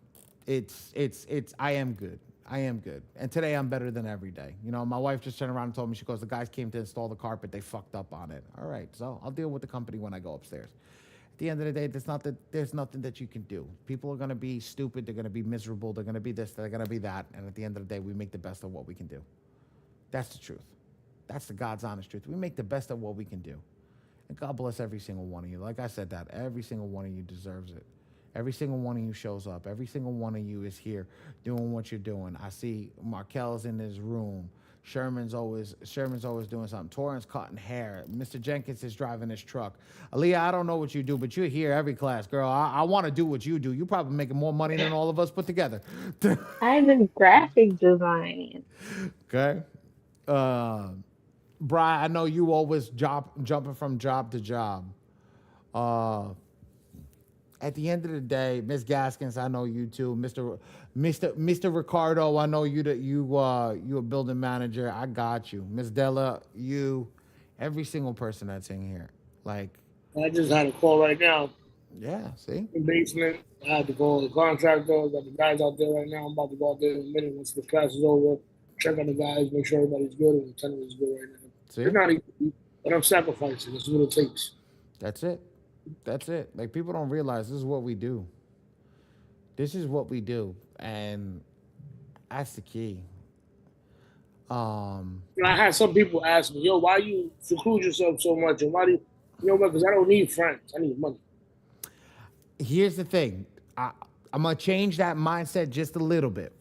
I am good. I am good. And today I'm better than every day. You know, my wife just turned around and told me, she goes, the guys came to install the carpet. They fucked up on it. All right. So I'll deal with the company when I go upstairs. At the end of the day, there's nothing that you can do. People are going to be stupid. They're going to be miserable. They're going to be this. They're going to be that. And at the end of the day, we make the best of what we can do. That's the truth. That's the God's honest truth. We make the best of what we can do. And God bless every single one of you. Like I said, that every single one of you deserves it. Every single one of you shows up. Every single one of you is here doing what you're doing. I see Markel's in his room. Sherman's always doing something. Torrance cutting hair. Mr. Jenkins is driving his truck. Aaliyah, I don't know what you do, but you're here every class, girl. I want to do what you do. You're probably making more money than all of us put together. I do graphic design. Okay. Brian, I know you always jumping from job to job. At the end of the day, Miss Gaskins, I know you too. Mr. Ricardo, I know you a building manager. I got you. Miss Della, you, every single person that's in here. Like, I just had a call right now. Yeah, see? In basement. I had to call the contractor. Got the guys out there right now. I'm about to go out there in a minute once the class is over. Check on the guys, make sure everybody's good, and the tenant is good right now. See? It's not easy, but I'm sacrificing. This is what it takes. That's it. That's it. Like, people don't realize this is what we do. This is what we do. And that's the key. I had some people ask me, yo, why you seclude yourself so much? And why do you know what? Because I don't need friends. I need money. Here's the thing. I'm going to change that mindset just a little bit.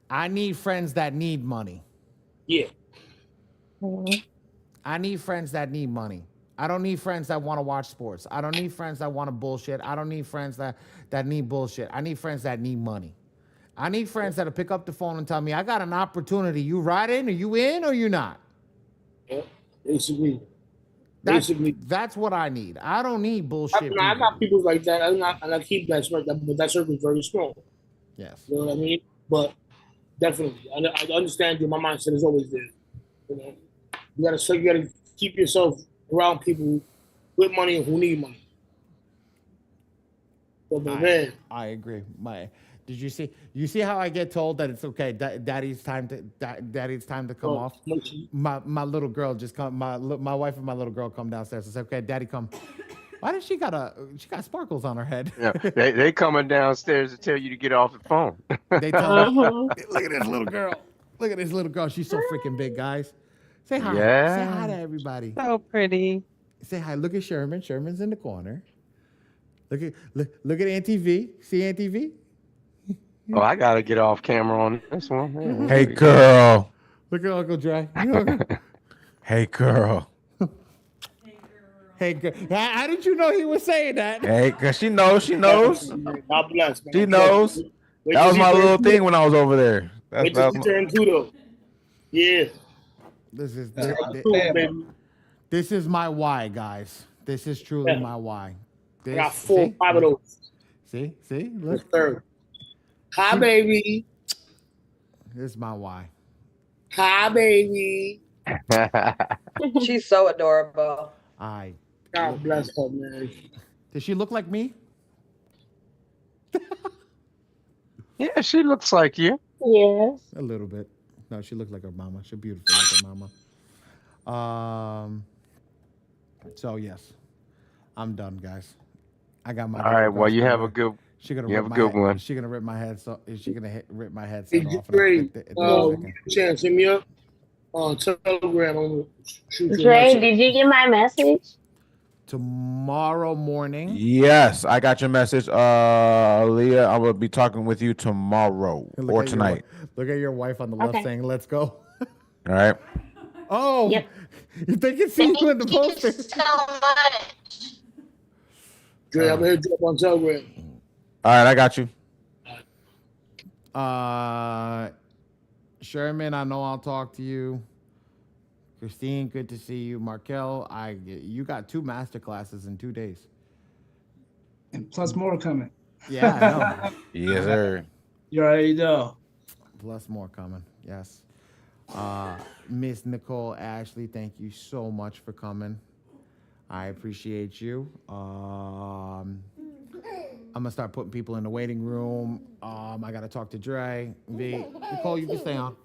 I need friends that need money. Yeah. I need friends that need money. I don't need friends that want to watch sports. I don't need friends that want to bullshit. I don't need friends that need bullshit. I need friends that need money. I need friends that'll pick up the phone and tell me, I got an opportunity. You riding? Are you in or you not? Yeah, basically. That's what I need. I don't need bullshit. I got people like that. And I keep that circle, but that circle is very small. Yes. You know what I mean? But definitely, I understand you. My mindset is always there. You know, you gotta keep yourself around people with money and who need money. But man, I agree. Did you see? You see how I get told that it's okay? Daddy's time to come off. My little girl just come. My wife and my little girl come downstairs and say, "Okay, Daddy, come." Why does she got sparkles on her head? Yeah, they coming downstairs to tell you to get off the phone. They tell me, look at this little girl. Look at this little girl. She's so freaking big, guys. Say hi. Yeah. Say hi to everybody. So pretty. Say hi. Look at Sherman. Sherman's in the corner. Look at Auntie V. See Auntie V? Oh, I gotta get off camera on this one. Hey, girl. Look at Uncle Dre. Hey, girl. Hey, girl. How did you know he was saying that? Hey, cause she knows. God bless. Man. She knows. That was my little thing when I was over there. Wait till you turn 2 though. Yeah. This is my why, guys. This is truly my why. I got 5 of those. See? Look. Third. Hi, baby. This is my why. Hi, baby. She's so adorable. God bless her, man. Does she look like me? Yeah, she looks like you. Yes. A little bit. No, she looks like her mama. She's beautiful like her mama. So yes, I'm done, guys. I got my. All right. Well, you have a good. You have a good one. She's gonna rip my head. So is she gonna rip my head Hey, off? Dre, chance, hit me up on Telegram. I'm gonna shoot you. Dre, did you get my message? Tomorrow morning. Yes, I got your message. Leah, I will be talking with you tomorrow or tonight. Look at your wife on the left saying, "Let's go." All right. Oh, yep. They can see you in the poster. So much. Dre, I'm gonna hit you up on Telegram. All right, I got you. Sherman, I know I'll talk to you. Christine, good to see you. Markel, you got 2 master classes in 2 days. And plus more coming. Yeah, I know. Yes, sir. You already know. Plus more coming. Yes. Miss Nicole Ashley, thank you so much for coming. I appreciate you. I'm gonna start putting people in the waiting room. I gotta talk to Dre. V. Nicole, you can stay on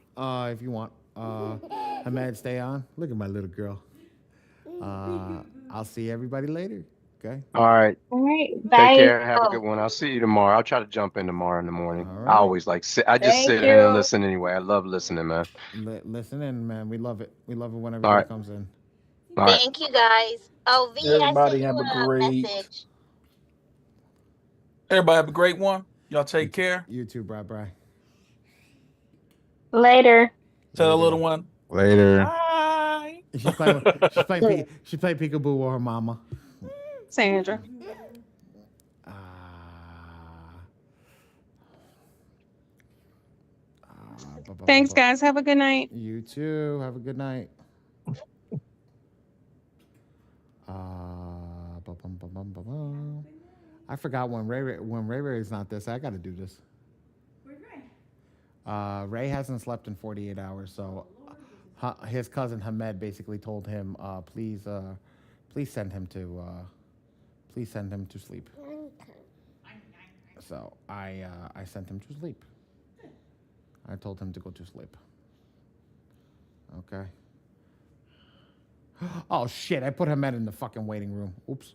if you want. Ahmed, stay on. Look at my little girl. I'll see everybody later. Okay. All right. All right. Take Bye. care. Have a good one. I'll see you tomorrow. I'll try to jump in tomorrow in the morning. All I right. always like sit. I just Thank sit in and you. listen anyway. I love listening, man. Listen in, man. We love it. We love it when All everybody right. comes in. All right. Thank you guys. Oh, V, I Everybody sent you have a a great. message. Everybody have a great one. Y'all take care. You too, bye. Later. Tell the little one. Later. Bye. She's playing peekaboo with her mama. Sandra. Thanks, guys. Have a good night. You too. Have a good night. I forgot when Ray is not this. I got to do this. Where's Ray? Ray hasn't slept in 48 hours, so his cousin Hamed basically told him, please send him to sleep. So I sent him to sleep. I told him to go to sleep. Okay. Oh shit! I put Hamed in the fucking waiting room. Oops.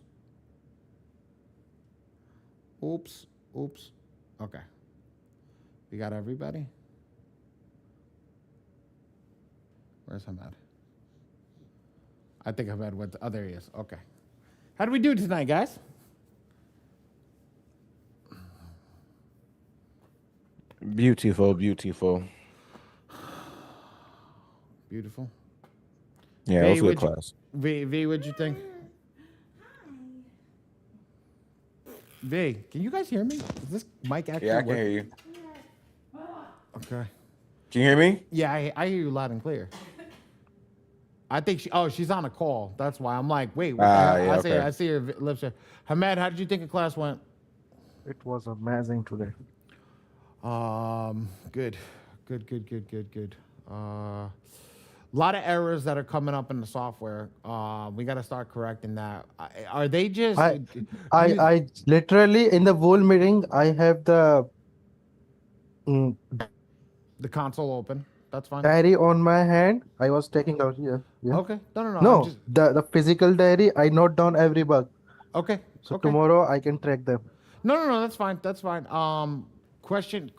Okay. We got everybody. Where's Hamed? I think Hamed went. Oh, there he is. Okay. How do we do tonight, guys? Beautiful. Beautiful. Yeah, it was a good class. V, what'd you think? V, can you guys hear me? Is this mic actually Yeah, I can work? hear you. Okay. Can you hear me? Yeah, I hear you loud and clear. I think she's on a call. That's why I'm like, wait. What the hell? Yeah, I see her lips here. Hamed, how did you think the class went? It was amazing today. Good. A lot of errors that are coming up in the software. We got to start correcting that. Are they just? I literally in the whole meeting I have the the console open. That's fine. diary on my hand. I was taking out here. Yeah. Okay. No. No, the physical diary. I note down every bug. Okay. So tomorrow I can track them. No. That's fine. Question.